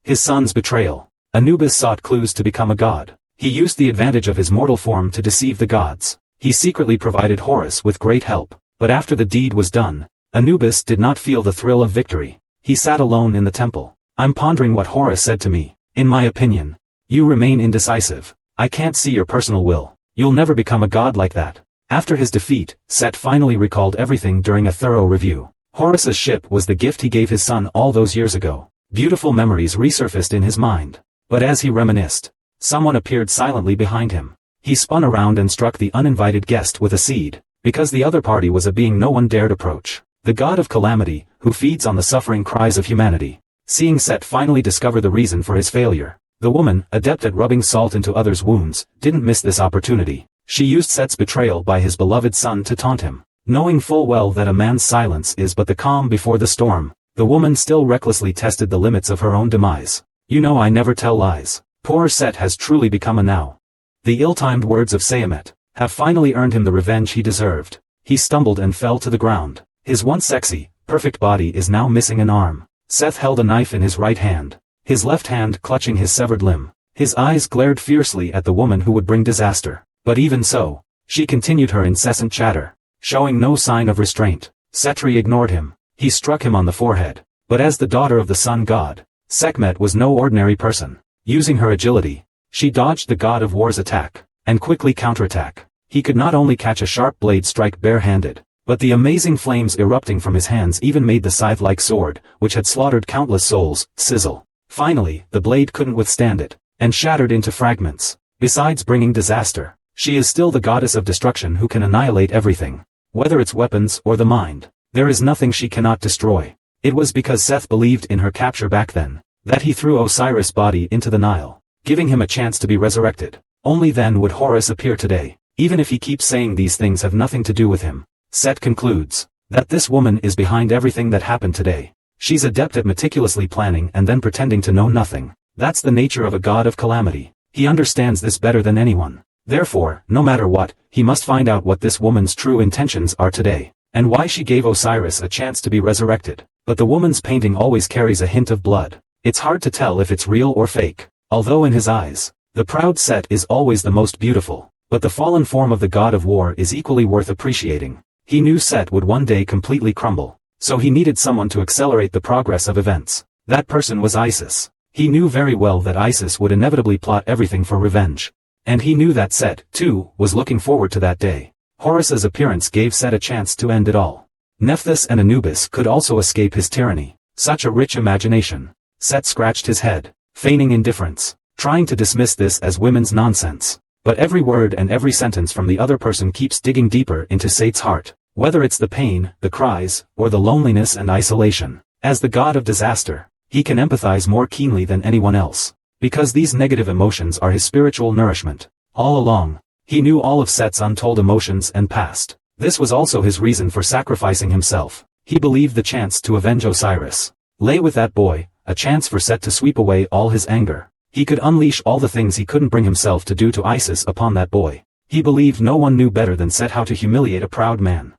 Speaker 1: His son's betrayal. Anubis sought clues to become a god. He used the advantage of his mortal form to deceive the gods. He secretly provided Horus with great help, but after the deed was done, Anubis did not feel the thrill of victory. He sat alone in the temple. I'm pondering what Horus said to me. In my opinion, you remain indecisive. I can't see your personal will. You'll never become a god like that. After his defeat, Set finally recalled everything during a thorough review. Horus's ship was the gift he gave his son all those years ago. Beautiful memories resurfaced in his mind. But as he reminisced, someone appeared silently behind him. He spun around and struck the uninvited guest with a seed, because the other party was a being no one dared approach. The god of calamity, who feeds on the suffering cries of humanity. Seeing Set finally discover the reason for his failure, the woman, adept at rubbing salt into others' wounds, didn't miss this opportunity. She used Set's betrayal by his beloved son to taunt him. Knowing full well that a man's silence is but the calm before the storm, the woman still recklessly tested the limits of her own demise. You know I never tell lies. Poor Set has truly become a now. The ill-timed words of Seamet have finally earned him the revenge he deserved. He stumbled and fell to the ground. His once sexy, perfect body is now missing an arm. Seth held a knife in his right hand, his left hand clutching his severed limb. His eyes glared fiercely at the woman who would bring disaster. But even so, she continued her incessant chatter, showing no sign of restraint. Setri ignored him. He struck him on the forehead. But as the daughter of the sun god, Sekhmet was no ordinary person. Using her agility, she dodged the god of war's attack, and quickly counterattack. He could not only catch a sharp blade strike bare-handed, but the amazing flames erupting from his hands even made the scythe-like sword, which had slaughtered countless souls, sizzle. Finally, the blade couldn't withstand it, and shattered into fragments. Besides bringing disaster, she is still the goddess of destruction who can annihilate everything. Whether it's weapons or the mind, there is nothing she cannot destroy. It was because Seth believed in her capture back then, that he threw Osiris' body into the Nile, giving him a chance to be resurrected. Only then would Horus appear today. Even if he keeps saying these things have nothing to do with him, Set concludes that this woman is behind everything that happened today. She's adept at meticulously planning and then pretending to know nothing. That's the nature of a god of calamity. He understands this better than anyone. Therefore, no matter what, he must find out what this woman's true intentions are today, and why she gave Osiris a chance to be resurrected. But the woman's painting always carries a hint of blood. It's hard to tell if it's real or fake. Although in his eyes, the proud Set is always the most beautiful, but the fallen form of the god of war is equally worth appreciating. He knew Set would one day completely crumble, so he needed someone to accelerate the progress of events. That person was Isis. He knew very well that Isis would inevitably plot everything for revenge. And he knew that Set, too, was looking forward to that day. Horus's appearance gave Set a chance to end it all. Nephthys and Anubis could also escape his tyranny. Such a rich imagination. Set scratched his head, feigning indifference, trying to dismiss this as women's nonsense. But every word and every sentence from the other person keeps digging deeper into Set's heart, whether it's the pain, the cries, or the loneliness and isolation. As the god of disaster, he can empathize more keenly than anyone else, because these negative emotions are his spiritual nourishment. All along, he knew all of Set's untold emotions and past. This was also his reason for sacrificing himself. He believed the chance to avenge Osiris lay with that boy, a chance for Set to sweep away all his anger. He could unleash all the things he couldn't bring himself to do to Isis upon that boy. He believed no one knew better than Set how to humiliate a proud man.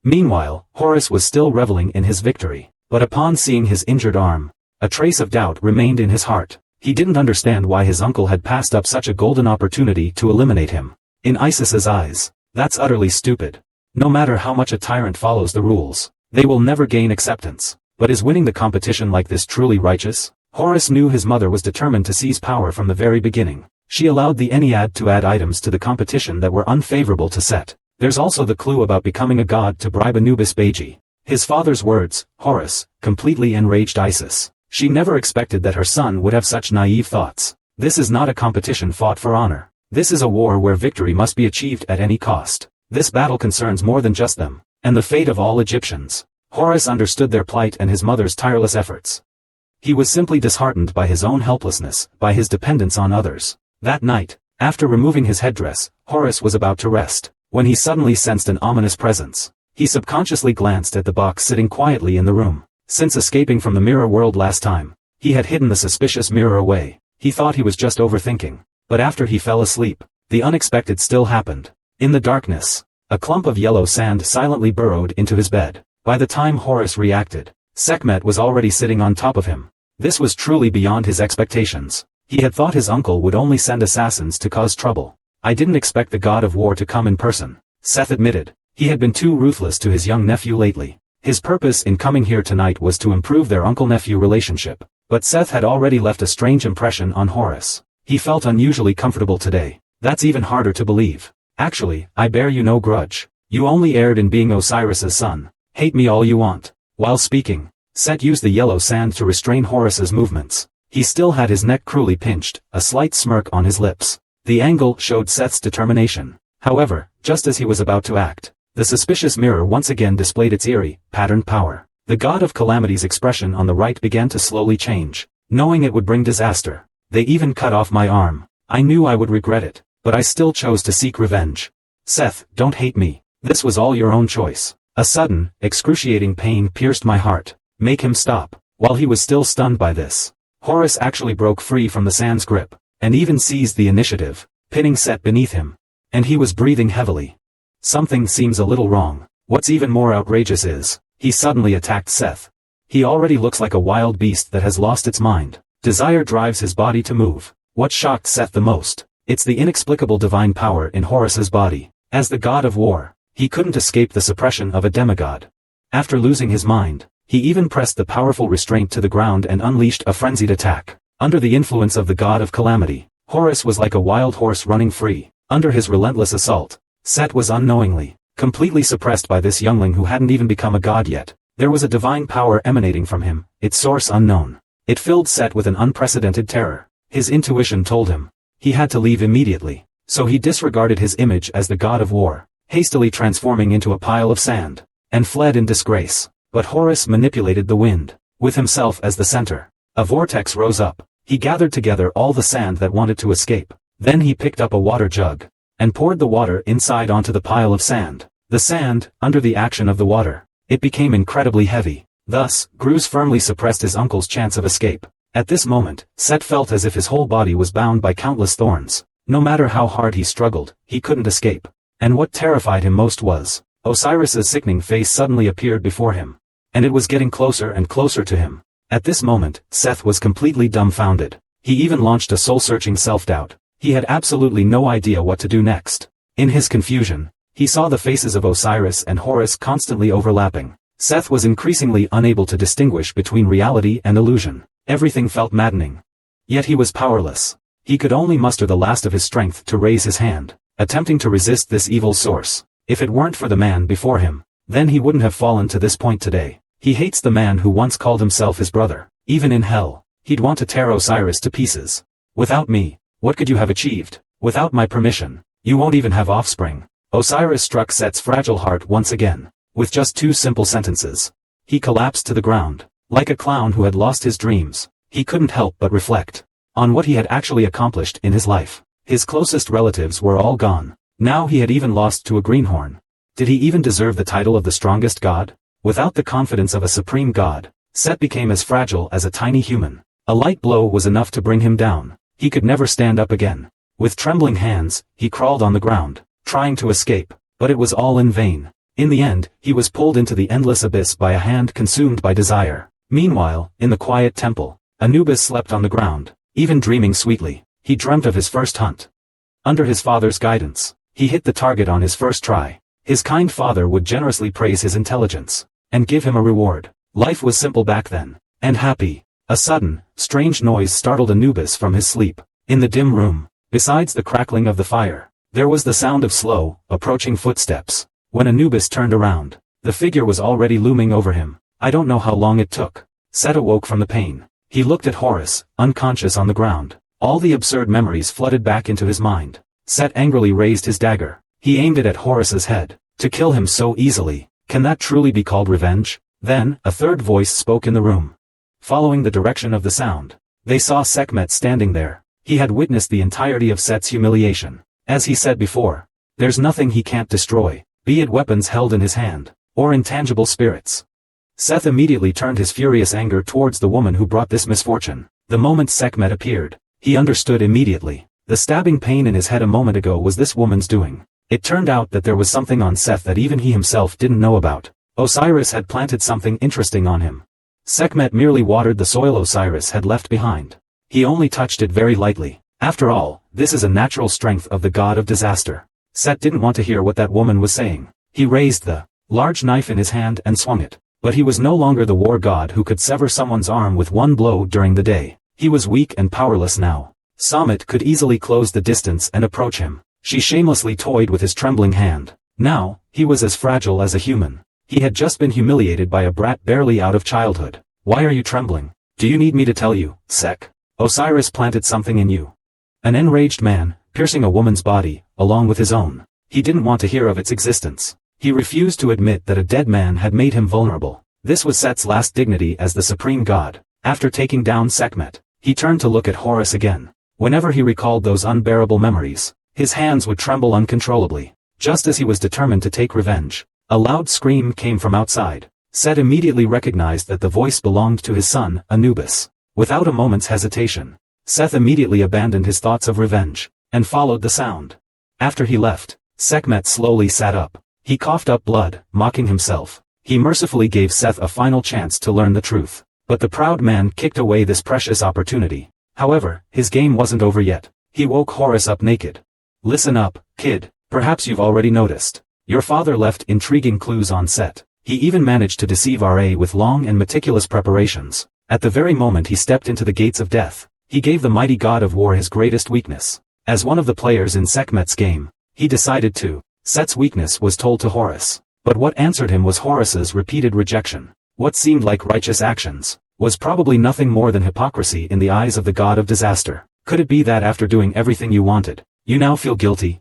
Speaker 1: Meanwhile, Horus was still reveling in his victory, but upon seeing his injured arm, a trace of doubt remained in his heart. He didn't understand why his uncle had passed up such a golden opportunity to eliminate him. In Isis's eyes, that's utterly stupid. No matter how much a tyrant follows the rules, they will never gain acceptance. But is winning the competition like this truly righteous? Horus knew his mother was determined to seize power from the very beginning. She allowed the Ennead to add items to the competition that were unfavorable to Set. There's also the clue about becoming a god to bribe Anubis Beji. His father's words, Horus, completely enraged Isis. She never expected that her son would have such naive thoughts. This is not a competition fought for honor. This is a war where victory must be achieved at any cost. This battle concerns more than just them, and the fate of all Egyptians. Horus understood their plight and his mother's tireless efforts. He was simply disheartened by his own helplessness, by his dependence on others. That night, after removing his headdress, Horus was about to rest, when he suddenly sensed an ominous presence. He subconsciously glanced at the box sitting quietly in the room. Since escaping from the mirror world last time, he had hidden the suspicious mirror away. He thought he was just overthinking. But after he fell asleep, the unexpected still happened. In the darkness, a clump of yellow sand silently burrowed into his bed. By the time Horus reacted, Sekhmet was already sitting on top of him. This was truly beyond his expectations. He had thought his uncle would only send assassins to cause trouble. I didn't expect the god of war to come in person, Seth admitted. He had been too ruthless to his young nephew lately. His purpose in coming here tonight was to improve their uncle-nephew relationship. But Seth had already left a strange impression on Horus. He felt unusually comfortable today. That's even harder to believe. Actually, I bear you no grudge. You only erred in being Osiris's son. Hate me all you want. While speaking, Set used the yellow sand to restrain Horus's movements. He still had his neck cruelly pinched, a slight smirk on his lips. The angle showed Seth's determination. However, just as he was about to act, the suspicious mirror once again displayed its eerie, patterned power. The god of calamity's expression on the right began to slowly change, knowing it would bring disaster. They even cut off my arm. I knew I would regret it, but I still chose to seek revenge. Seth, don't hate me. This was all your own choice. A sudden, excruciating pain pierced my heart. Make him stop. While he was still stunned by this, Horus actually broke free from the sand's grip, and even seized the initiative, pinning Set beneath him. And he was breathing heavily. Something seems a little wrong. What's even more outrageous is, he suddenly attacked Seth. He already looks like a wild beast that has lost its mind. Desire drives his body to move. What shocked Seth the most? It's the inexplicable divine power in Horus's body. As the god of war, he couldn't escape the suppression of a demigod. After losing his mind, he even pressed the powerful restraint to the ground and unleashed a frenzied attack. Under the influence of the god of calamity, Horus was like a wild horse running free. Under his relentless assault, Set was unknowingly, completely suppressed by this youngling who hadn't even become a god yet. There was a divine power emanating from him, its source unknown. It filled Set with an unprecedented terror. His intuition told him he had to leave immediately, so he disregarded his image as the god of war, hastily transforming into a pile of sand, and fled in disgrace. But Horus manipulated the wind, with himself as the center. A vortex rose up. He gathered together all the sand that wanted to escape. Then he picked up a water jug, and poured the water inside onto the pile of sand. The sand, under the action of the water, it became incredibly heavy. Thus, Gruz firmly suppressed his uncle's chance of escape. At this moment, Set felt as if his whole body was bound by countless thorns. No matter how hard he struggled, he couldn't escape. And what terrified him most was, Osiris's sickening face suddenly appeared before him. And it was getting closer and closer to him. At this moment, Seth was completely dumbfounded. He even launched a soul-searching self-doubt. He had absolutely no idea what to do next. In his confusion, he saw the faces of Osiris and Horus constantly overlapping. Seth was increasingly unable to distinguish between reality and illusion. Everything felt maddening. Yet he was powerless. He could only muster the last of his strength to raise his hand, attempting to resist this evil source. If it weren't for the man before him, then he wouldn't have fallen to this point today. He hates the man who once called himself his brother. Even in hell, he'd want to tear Osiris to pieces. Without me, what could you have achieved? Without my permission, you won't even have offspring. Osiris struck Set's fragile heart once again, with just 2 simple sentences. He collapsed to the ground. Like a clown who had lost his dreams, he couldn't help but reflect on what he had actually accomplished in his life. His closest relatives were all gone. Now he had even lost to a greenhorn. Did he even deserve the title of the strongest god? Without the confidence of a supreme god, Set became as fragile as a tiny human. A light blow was enough to bring him down. He could never stand up again. With trembling hands, he crawled on the ground, trying to escape, but it was all in vain. In the end, he was pulled into the endless abyss by a hand consumed by desire. Meanwhile, in the quiet temple, Anubis slept on the ground, even dreaming sweetly. He dreamt of his first hunt. Under his father's guidance, he hit the target on his first try. His kind father would generously praise his intelligence, and give him a reward. Life was simple back then, and happy. A sudden, strange noise startled Anubis from his sleep. In the dim room, besides the crackling of the fire, there was the sound of slow, approaching footsteps. When Anubis turned around, the figure was already looming over him. I don't know how long it took. Set awoke from the pain. He looked at Horus, unconscious on the ground. All the absurd memories flooded back into his mind. Set angrily raised his dagger. He aimed it at Horus's head. To kill him so easily, can that truly be called revenge? Then, a third voice spoke in the room. Following the direction of the sound, they saw Sekhmet standing there. He had witnessed the entirety of Set's humiliation. As he said before, there's nothing he can't destroy, be it weapons held in his hand, or intangible spirits. Seth immediately turned his furious anger towards the woman who brought this misfortune. The moment Sekhmet appeared, he understood immediately. The stabbing pain in his head a moment ago was this woman's doing. It turned out that there was something on Seth that even he himself didn't know about. Osiris had planted something interesting on him. Sekhmet merely watered the soil Osiris had left behind. He only touched it very lightly. After all, this is a natural strength of the god of disaster. Set didn't want to hear what that woman was saying. He raised the large knife in his hand and swung it. But he was no longer the war god who could sever someone's arm with one blow during the day. He was weak and powerless now. Samet could easily close the distance and approach him. She shamelessly toyed with his trembling hand. Now, he was as fragile as a human. He had just been humiliated by a brat barely out of childhood. Why are you trembling? Do you need me to tell you, Sek? Osiris planted something in you. An enraged man, piercing a woman's body, along with his own. He didn't want to hear of its existence. He refused to admit that a dead man had made him vulnerable. This was Set's last dignity as the supreme god. After taking down Sekhmet, he turned to look at Horus again. Whenever he recalled those unbearable memories, his hands would tremble uncontrollably. Just as he was determined to take revenge, a loud scream came from outside. Set immediately recognized that the voice belonged to his son, Anubis. Without a moment's hesitation, Seth immediately abandoned his thoughts of revenge, and followed the sound. After he left, Sekhmet slowly sat up. He coughed up blood, mocking himself. He mercifully gave Seth a final chance to learn the truth. But the proud man kicked away this precious opportunity. However, his game wasn't over yet. He woke Horus up naked. Listen up, kid, perhaps you've already noticed. Your father left intriguing clues on Set. He even managed to deceive Ra with long and meticulous preparations. At the very moment he stepped into the gates of death, he gave the mighty god of war his greatest weakness. As one of the players in Sekhmet's game, he decided to. Set's weakness was told to Horus. But what answered him was Horus's repeated rejection. What seemed like righteous actions was probably nothing more than hypocrisy in the eyes of the god of disaster. Could it be that after doing everything you wanted, you now feel guilty?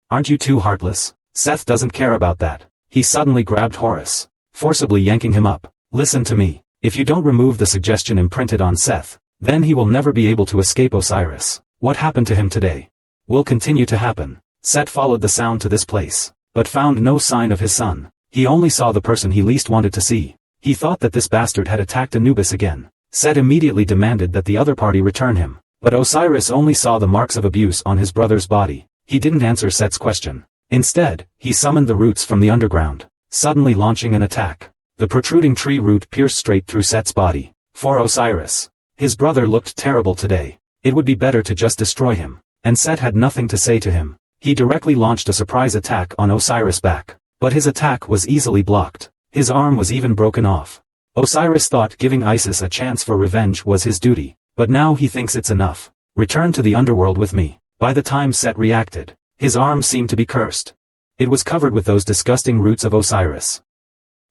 Speaker 1: Aren't you too heartless? Seth doesn't care about that. He suddenly grabbed Horus, forcibly yanking him up. Listen to me. If you don't remove the suggestion imprinted on Seth, then he will never be able to escape Osiris. What happened to him today will continue to happen. Set followed the sound to this place, but found no sign of his son. He only saw the person he least wanted to see. He thought that this bastard had attacked Anubis again. Set immediately demanded that the other party return him. But Osiris only saw the marks of abuse on his brother's body. He didn't answer Set's question. Instead, he summoned the roots from the underground, suddenly launching an attack. The protruding tree root pierced straight through Set's body. For Osiris, his brother looked terrible today. It would be better to just destroy him. And Set had nothing to say to him. He directly launched a surprise attack on Osiris' back. But his attack was easily blocked. His arm was even broken off. Osiris thought giving Isis a chance for revenge was his duty. But now he thinks it's enough. Return to the underworld with me. By the time Set reacted, his arm seemed to be cursed. It was covered with those disgusting roots of Osiris.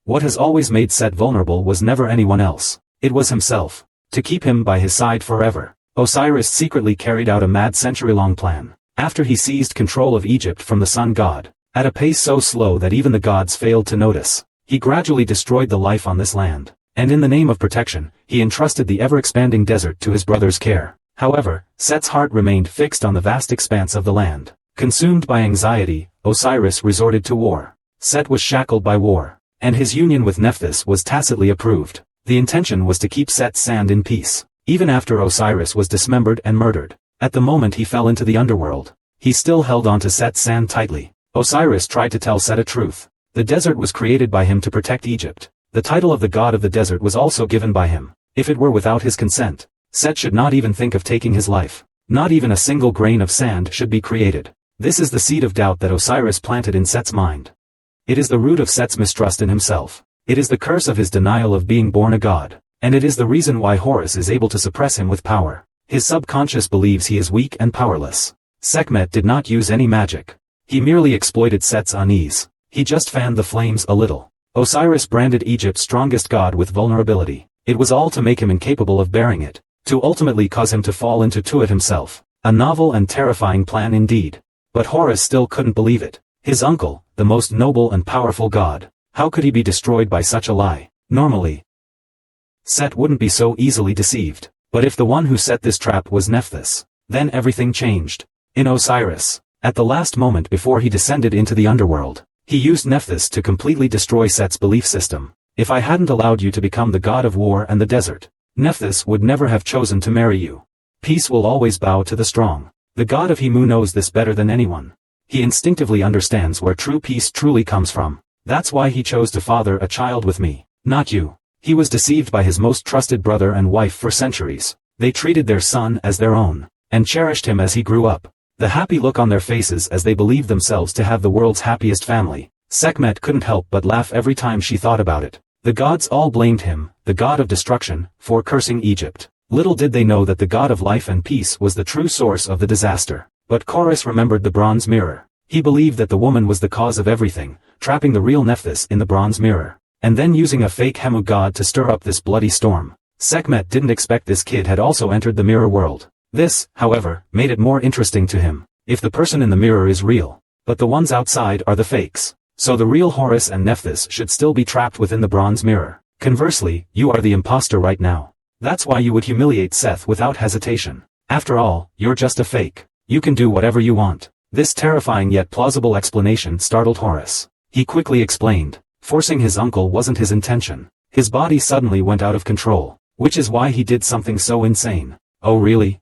Speaker 1: What has always made Set vulnerable was never anyone else. It was himself. To keep him by his side forever, Osiris secretly carried out a mad century-long plan. After he seized control of Egypt from the sun god, at a pace so slow that even the gods failed to notice, he gradually destroyed the life on this land. And in the name of protection, he entrusted the ever-expanding desert to his brother's care. However, Set's heart remained fixed on the vast expanse of the land. Consumed by anxiety, Osiris resorted to war. Set was shackled by war, and his union with Nephthys was tacitly approved. The intention was to keep Set's sand in peace, even after Osiris was dismembered and murdered. At the moment he fell into the underworld, he still held on to Set's sand tightly. Osiris tried to tell Set a truth. The desert was created by him to protect Egypt. The title of the god of the desert was also given by him. If it were without his consent, Set should not even think of taking his life. Not even a single grain of sand should be created. This is the seed of doubt that Osiris planted in Set's mind. It is the root of Set's mistrust in himself. It is the curse of his denial of being born a god. And it is the reason why Horus is able to suppress him with power. His subconscious believes he is weak and powerless. Sekhmet did not use any magic. He merely exploited Set's unease. He just fanned the flames a little. Osiris branded Egypt's strongest god with vulnerability. It was all to make him incapable of bearing it, to ultimately cause him to fall into it himself. A novel and terrifying plan indeed. But Horus still couldn't believe it. His uncle, the most noble and powerful god, how could he be destroyed by such a lie? Normally, Set wouldn't be so easily deceived. But if the one who set this trap was Nephthys, then everything changed. In Osiris, at the last moment before he descended into the underworld, he used Nephthys to completely destroy Set's belief system. If I hadn't allowed you to become the god of war and the desert, Nephthys would never have chosen to marry you. Peace will always bow to the strong. The god of Himu knows this better than anyone. He instinctively understands where true peace truly comes from. That's why he chose to father a child with me, not you. He was deceived by his most trusted brother and wife for centuries. They treated their son as their own, and cherished him as he grew up. The happy look on their faces as they believed themselves to have the world's happiest family. Sekhmet couldn't help but laugh every time she thought about it. The gods all blamed him, the god of destruction, for cursing Egypt. Little did they know that the god of life and peace was the true source of the disaster. But Chorus remembered the bronze mirror. He believed that the woman was the cause of everything, trapping the real Nephthys in the bronze mirror, and then using a fake Hemu god to stir up this bloody storm. Sekhmet didn't expect this kid had also entered the mirror world. This, however, made it more interesting to him. If the person in the mirror is real, but the ones outside are the fakes, so the real Horus and Nephthys should still be trapped within the bronze mirror. Conversely, you are the imposter right now. That's why you would humiliate Seth without hesitation. After all, you're just a fake. You can do whatever you want. This terrifying yet plausible explanation startled Horus. He quickly explained. Forcing his uncle wasn't his intention. His body suddenly went out of control, which is why he did something so insane. Oh really?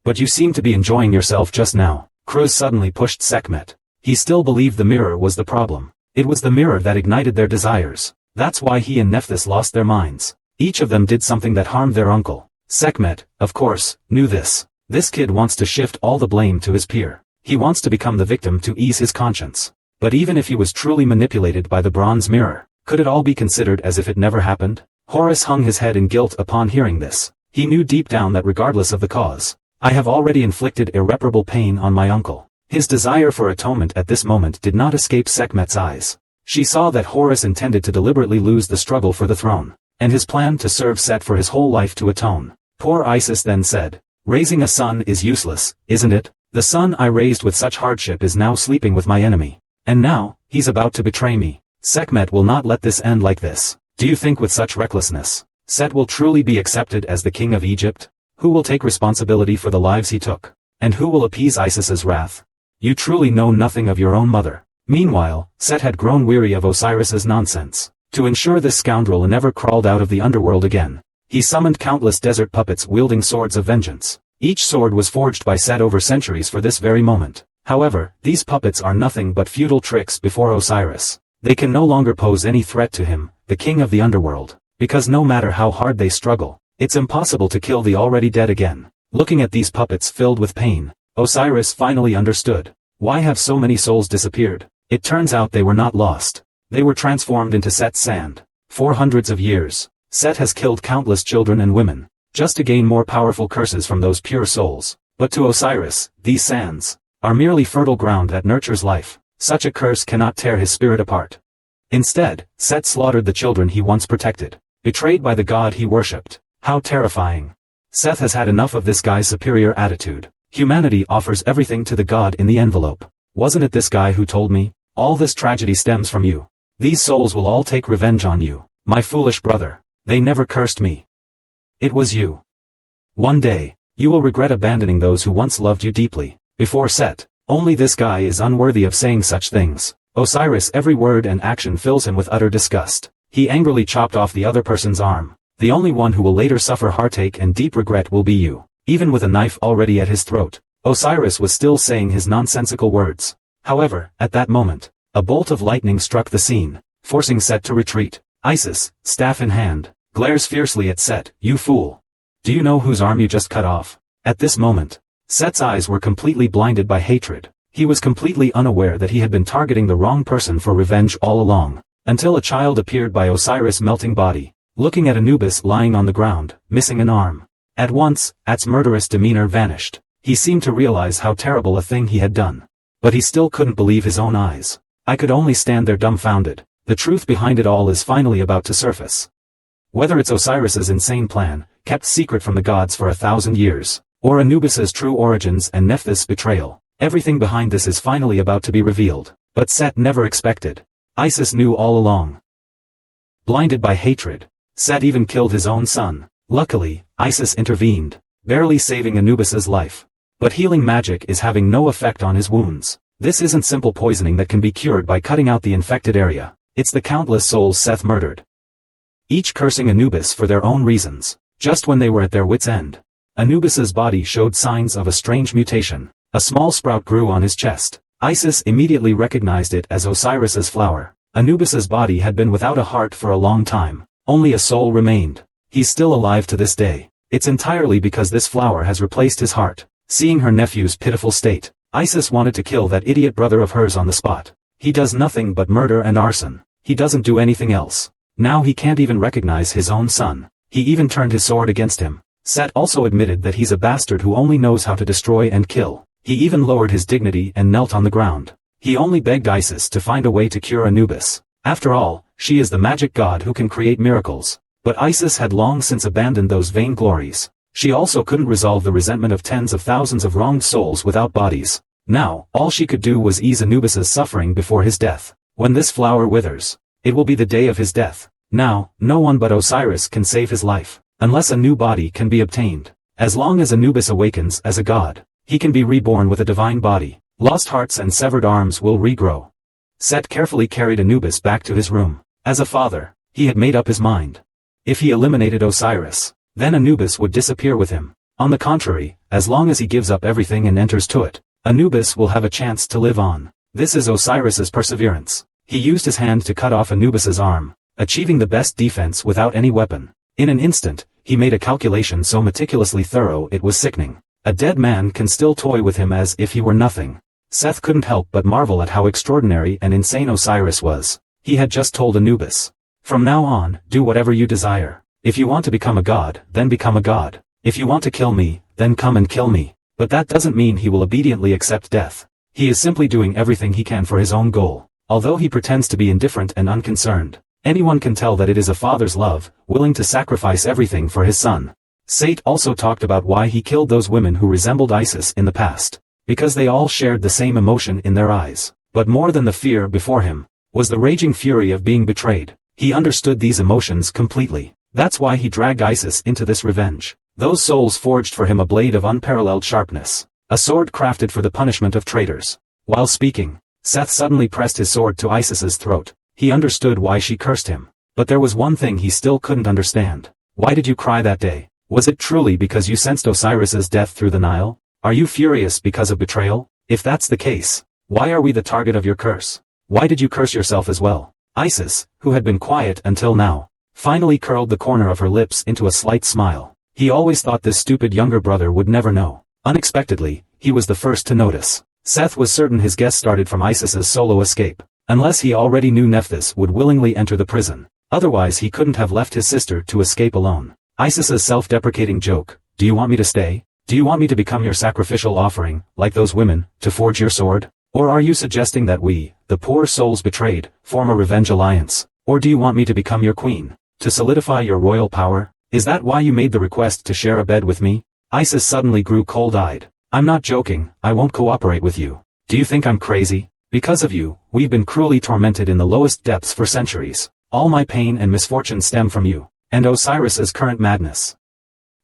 Speaker 1: But you seem to be enjoying yourself just now. Cruz suddenly pushed Sekhmet. He still believed the mirror was the problem. It was the mirror that ignited their desires. That's why he and Nephthys lost their minds. Each of them did something that harmed their uncle. Sekhmet, of course, knew this. This kid wants to shift all the blame to his peer. He wants to become the victim to ease his conscience. But even if he was truly manipulated by the bronze mirror, could it all be considered as if it never happened? Horus hung his head in guilt upon hearing this. He knew deep down that regardless of the cause, I have already inflicted irreparable pain on my uncle. His desire for atonement at this moment did not escape Sekhmet's eyes. She saw that Horus intended to deliberately lose the struggle for the throne, and his plan to serve Set for his whole life to atone. Poor Isis then said, raising a son is useless, isn't it? The son I raised with such hardship is now sleeping with my enemy. And now, he's about to betray me. Sekhmet will not let this end like this. Do you think with such recklessness, Set will truly be accepted as the king of Egypt? Who will take responsibility for the lives he took? And who will appease Isis's wrath? You truly know nothing of your own mother. Meanwhile, Set had grown weary of Osiris's nonsense. To ensure this scoundrel never crawled out of the underworld again, he summoned countless desert puppets wielding swords of vengeance. Each sword was forged by Set over centuries for this very moment. However, these puppets are nothing but futile tricks before Osiris. They can no longer pose any threat to him, the king of the underworld, because no matter how hard they struggle, it's impossible to kill the already dead again. Looking at these puppets filled with pain, Osiris finally understood. Why have so many souls disappeared? It turns out they were not lost. They were transformed into Set's sand. For hundreds of years, Set has killed countless children and women, just to gain more powerful curses from those pure souls. But to Osiris, these sands are merely fertile ground that nurtures life. Such a curse cannot tear his spirit apart. Instead, Set slaughtered the children he once protected, betrayed by the god he worshipped. How terrifying. Seth has had enough of this guy's superior attitude. Humanity offers everything to the god in the envelope. Wasn't it this guy who told me? All this tragedy stems from you. These souls will all take revenge on you. My foolish brother. They never cursed me. It was you. One day, you will regret abandoning those who once loved you deeply. Before Set, only this guy is unworthy of saying such things. Osiris, every word and action fills him with utter disgust. He angrily chopped off the other person's arm. The only one who will later suffer heartache and deep regret will be you. Even with a knife already at his throat, Osiris was still saying his nonsensical words. However, at that moment, A bolt of lightning struck the scene, forcing Set to retreat. Isis, staff in hand, glares fiercely at Set. You fool! Do you know whose arm you just cut off? At this moment, Set's eyes were completely blinded by hatred. He was completely unaware that he had been targeting the wrong person for revenge all along, until a child appeared by Osiris' melting body, looking at Anubis lying on the ground, missing an arm. At once, At's murderous demeanor vanished. He seemed to realize how terrible a thing he had done. But he still couldn't believe his own eyes. I could only stand there dumbfounded. The truth behind it all is finally about to surface. Whether it's Osiris's insane plan, kept secret from the gods for 1,000 years, or Anubis's true origins and Nephthys' betrayal, everything behind this is finally about to be revealed. But Set never expected. Isis knew all along. Blinded by hatred, Set even killed his own son. Luckily, Isis intervened, barely saving Anubis's life. But healing magic is having no effect on his wounds. This isn't simple poisoning that can be cured by cutting out the infected area. It's the countless souls Seth murdered, each cursing Anubis for their own reasons. Just when they were at their wits' end, Anubis's body showed signs of a strange mutation. A small sprout grew on his chest. Isis immediately recognized it as Osiris's flower. Anubis's body had been without a heart for a long time. Only a soul remained. He's still alive to this day. It's entirely because this flower has replaced his heart. Seeing her nephew's pitiful state, Isis wanted to kill that idiot brother of hers on the spot. He does nothing but murder and arson. He doesn't do anything else. Now he can't even recognize his own son. He even turned his sword against him. Set also admitted that he's a bastard who only knows how to destroy and kill. He even lowered his dignity and knelt on the ground. He only begged Isis to find a way to cure Anubis. After all, she is the magic god who can create miracles. But Isis had long since abandoned those vain glories. She also couldn't resolve the resentment of tens of thousands of wronged souls without bodies. Now, all she could do was ease Anubis's suffering before his death. When this flower withers, it will be the day of his death. Now, no one but Osiris can save his life, unless a new body can be obtained. As long as Anubis awakens as a god, he can be reborn with a divine body. Lost hearts and severed arms will regrow. Set carefully carried Anubis back to his room. As a father, he had made up his mind. If he eliminated Osiris, then Anubis would disappear with him. On the contrary, as long as he gives up everything and enters Tuat, Anubis will have a chance to live on. This is Osiris's perseverance. He used his hand to cut off Anubis's arm, achieving the best defense without any weapon. In an instant, he made a calculation so meticulously thorough it was sickening. A dead man can still toy with him as if he were nothing. Seth couldn't help but marvel at how extraordinary and insane Osiris was. He had just told Anubis, "From now on, do whatever you desire. If you want to become a god, then become a god. If you want to kill me, then come and kill me." But that doesn't mean he will obediently accept death. He is simply doing everything he can for his own goal. Although he pretends to be indifferent and unconcerned, anyone can tell that it is a father's love, willing to sacrifice everything for his son. Sate also talked about why he killed those women who resembled Isis in the past. Because they all shared the same emotion in their eyes. But more than the fear before him, was the raging fury of being betrayed. He understood these emotions completely. That's why he dragged Isis into this revenge. Those souls forged for him a blade of unparalleled sharpness. A sword crafted for the punishment of traitors. While speaking, Seth suddenly pressed his sword to Isis's throat. He understood why she cursed him. But there was one thing he still couldn't understand. Why did you cry that day? Was it truly because you sensed Osiris's death through the Nile? Are you furious because of betrayal? If that's the case, why are we the target of your curse? Why did you curse yourself as well? Isis, who had been quiet until now, finally curled the corner of her lips into a slight smile. He always thought this stupid younger brother would never know. Unexpectedly, he was the first to notice. Seth was certain his guess started from Isis's solo escape. Unless he already knew Nephthys would willingly enter the prison. Otherwise he couldn't have left his sister to escape alone. Isis's self-deprecating joke, "Do you want me to stay? Do you want me to become your sacrificial offering, like those women, to forge your sword? Or are you suggesting that we, the poor souls betrayed, form a revenge alliance? Or do you want me to become your queen, to solidify your royal power? Is that why you made the request to share a bed with me?" Isis suddenly grew cold-eyed. "I'm not joking, I won't cooperate with you. Do you think I'm crazy? Because of you, we've been cruelly tormented in the lowest depths for centuries. All my pain and misfortune stem from you. And Osiris's current madness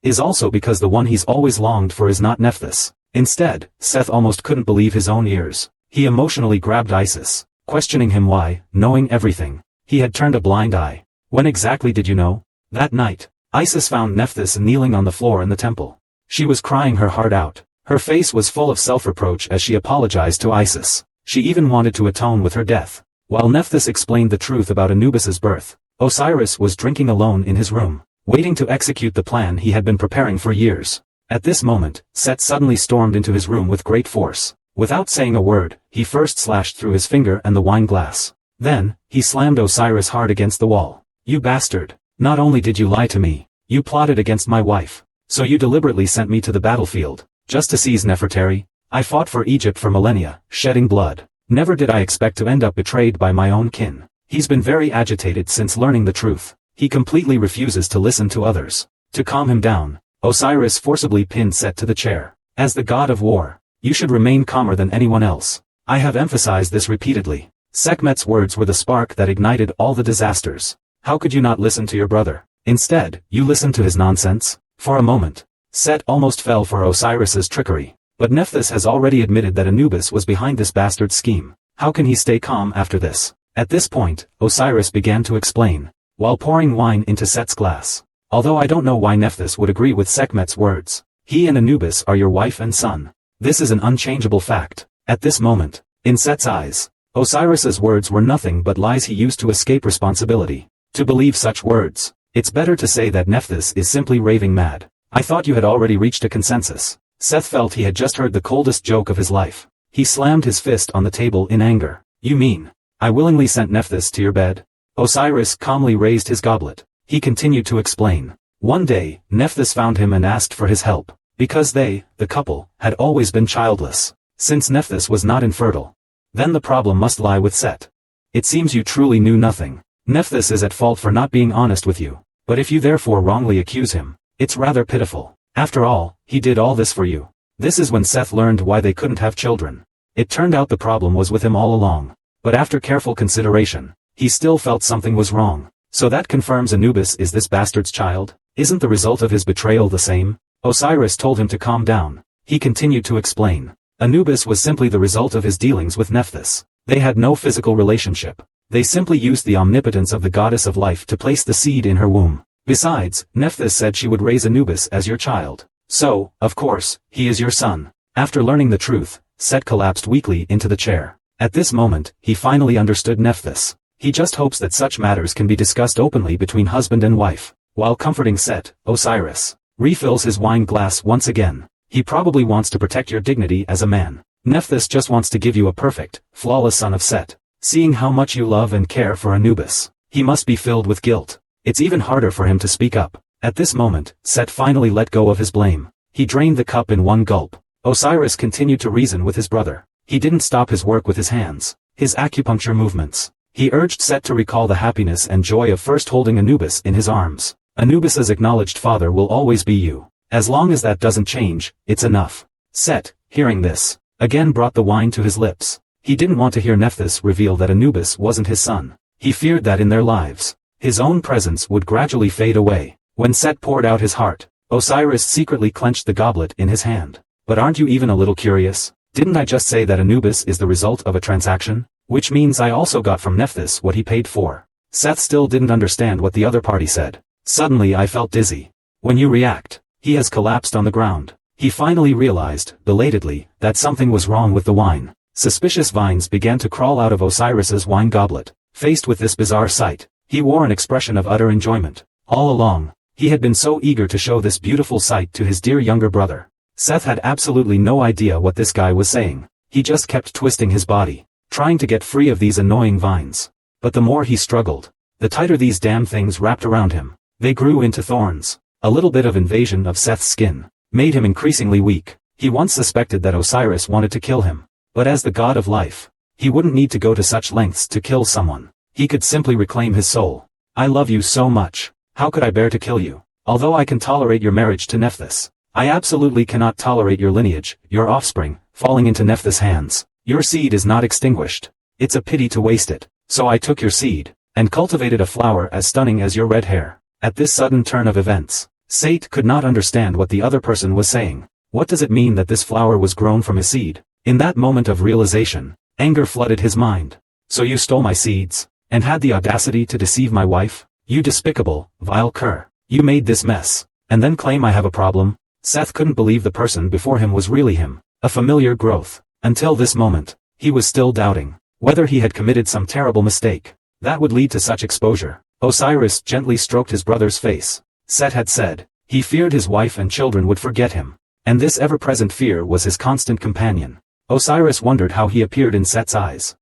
Speaker 1: is also because the one he's always longed for is not Nephthys." Instead, Seth almost couldn't believe his own ears. He emotionally grabbed Isis, questioning him why, knowing everything, he had turned a blind eye. "When exactly did you know?" That night, Isis found Nephthys kneeling on the floor in the temple. She was crying her heart out. Her face was full of self-reproach as she apologized to Isis. She even wanted to atone with her death. While Nephthys explained the truth about Anubis's birth, Osiris was drinking alone in his room, waiting to execute the plan he had been preparing for years. At this moment, Set suddenly stormed into his room with great force. Without saying a word, he first slashed through his finger and the wine glass. Then, he slammed Osiris hard against the wall. "You bastard! Not only did you lie to me, you plotted against my wife. So you deliberately sent me to the battlefield, just to seize Nefertari? I fought for Egypt for millennia, shedding blood. Never did I expect to end up betrayed by my own kin." He's been very agitated since learning the truth. He completely refuses to listen to others. To calm him down, Osiris forcibly pinned Set to the chair. "As the god of war, you should remain calmer than anyone else. I have emphasized this repeatedly." Sekhmet's words were the spark that ignited all the disasters. "How could you not listen to your brother? Instead, you listened to his nonsense?" For a moment, Set almost fell for Osiris's trickery. But Nephthys has already admitted that Anubis was behind this bastard scheme. How can he stay calm after this? At this point, Osiris began to explain, while pouring wine into Set's glass. "Although I don't know why Nephthys would agree with Sekhmet's words. He and Anubis are your wife and son. This is an unchangeable fact." At this moment, in Set's eyes, Osiris's words were nothing but lies he used to escape responsibility. To believe such words, it's better to say that Nephthys is simply raving mad. "I thought you had already reached a consensus." Seth felt he had just heard the coldest joke of his life. He slammed his fist on the table in anger. "You mean, I willingly sent Nephthys to your bed?" Osiris calmly raised his goblet. He continued to explain. "One day, Nephthys found him and asked for his help, because they, the couple, had always been childless, since Nephthys was not infertile. Then the problem must lie with Set. It seems you truly knew nothing. Nephthys is at fault for not being honest with you, but if you therefore wrongly accuse him, it's rather pitiful. After all, he did all this for you." This is when Seth learned why they couldn't have children. It turned out the problem was with him all along. But after careful consideration, he still felt something was wrong. "So that confirms Anubis is this bastard's child? Isn't the result of his betrayal the same?" Osiris told him to calm down. He continued to explain. Anubis was simply the result of his dealings with Nephthys. They had no physical relationship. They simply used the omnipotence of the goddess of life to place the seed in her womb. Besides, Nephthys said she would raise Anubis as your child. So, of course, he is your son. After learning the truth, Set collapsed weakly into the chair. At this moment, he finally understood Nephthys. He just hopes that such matters can be discussed openly between husband and wife. While comforting Set, Osiris refills his wine glass once again. "He probably wants to protect your dignity as a man. Nephthys just wants to give you a perfect, flawless son of Set. Seeing how much you love and care for Anubis, he must be filled with guilt." It's even harder for him to speak up. At this moment, Set finally let go of his blame. He drained the cup in one gulp. Osiris continued to reason with his brother. He didn't stop his work with his hands, his acupuncture movements. He urged Set to recall the happiness and joy of first holding Anubis in his arms. "Anubis's acknowledged father will always be you. As long as that doesn't change, it's enough." Set, hearing this, again brought the wine to his lips. He didn't want to hear Nephthys reveal that Anubis wasn't his son. He feared that in their lives, his own presence would gradually fade away. When Set poured out his heart, Osiris secretly clenched the goblet in his hand. "But aren't you even a little curious? Didn't I just say that Anubis is the result of a transaction? Which means I also got from Nephthys what he paid for." Seth still didn't understand what the other party said. "Suddenly I felt dizzy." When you react, he has collapsed on the ground. He finally realized, belatedly, that something was wrong with the wine. Suspicious vines began to crawl out of Osiris's wine goblet. Faced with this bizarre sight, he wore an expression of utter enjoyment. All along, he had been so eager to show this beautiful sight to his dear younger brother. Seth had absolutely no idea what this guy was saying. He just kept twisting his body, trying to get free of these annoying vines. But the more he struggled, the tighter these damn things wrapped around him. They grew into thorns. A little bit of invasion of Seth's skin made him increasingly weak. He once suspected that Osiris wanted to kill him. But as the god of life, he wouldn't need to go to such lengths to kill someone. He could simply reclaim his soul. "I love you so much. How could I bear to kill you? Although I can tolerate your marriage to Nephthys, I absolutely cannot tolerate your lineage, your offspring, falling into Nephthys' hands. Your seed is not extinguished. It's a pity to waste it. So I took your seed, and cultivated a flower as stunning as your red hair." At this sudden turn of events, Sate could not understand what the other person was saying. What does it mean that this flower was grown from his seed? In that moment of realization, anger flooded his mind. "So you stole my seeds, and had the audacity to deceive my wife? You despicable, vile cur. You made this mess, and then claim I have a problem?" Seth couldn't believe the person before him was really him, a familiar growth. Until this moment, He was still doubting whether he had committed some terrible mistake that would lead to such exposure. Osiris gently stroked his brother's face. Set had said he feared his wife and children would forget him, and this ever-present fear was his constant companion. Osiris wondered how he appeared in Set's eyes.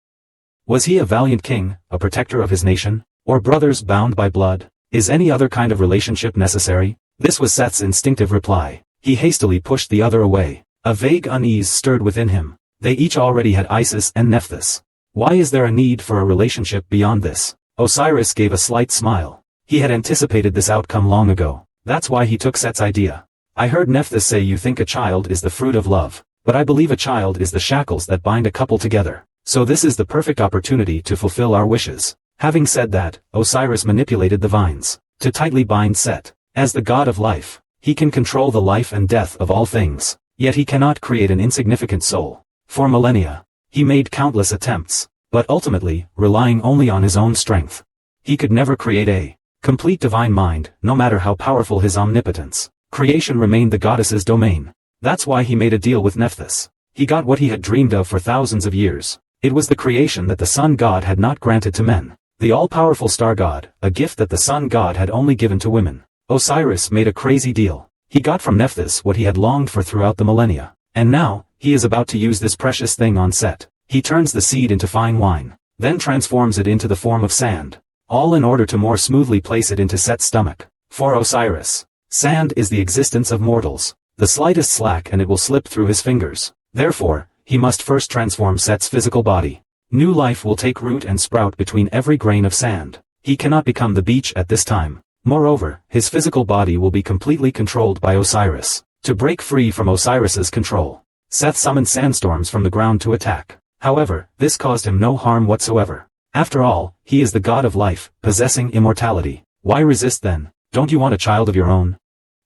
Speaker 1: Was he a valiant king, a protector of his nation, or brothers bound by blood? Is any other kind of relationship necessary? This was Set's instinctive reply. He hastily pushed the other away. A vague unease stirred within him. They each already had Isis and Nephthys. Why is there a need for a relationship beyond this? Osiris gave a slight smile. He had anticipated this outcome long ago. That's why he took Set's idea. I heard Nephthys say you think a child is the fruit of love, but I believe a child is the shackles that bind a couple together. So this is the perfect opportunity to fulfill our wishes. Having said that, Osiris manipulated the vines to tightly bind Set. As the god of life, he can control the life and death of all things, yet he cannot create an insignificant soul. For millennia, he made countless attempts, but ultimately, relying only on his own strength. He could never create a complete divine mind, no matter how powerful his omnipotence. Creation remained the goddess's domain. That's why he made a deal with Nephthys. He got what he had dreamed of for thousands of years. It was the creation that the sun god had not granted to men. The all-powerful star god, a gift that the sun god had only given to women. Osiris made a crazy deal. He got from Nephthys what he had longed for throughout the millennia. And now, he is about to use this precious thing on Set. He turns the seed into fine wine, then transforms it into the form of sand, all in order to more smoothly place it into Set's stomach. For Osiris, sand is the existence of mortals. The slightest slack and it will slip through his fingers. Therefore, he must first transform Set's physical body. New life will take root and sprout between every grain of sand. He cannot become the beach at this time. Moreover, his physical body will be completely controlled by Osiris. To break free from Osiris's control, Seth summoned sandstorms from the ground to attack. However, this caused him no harm whatsoever. After all, he is the god of life, possessing immortality. Why resist then? Don't you want a child of your own?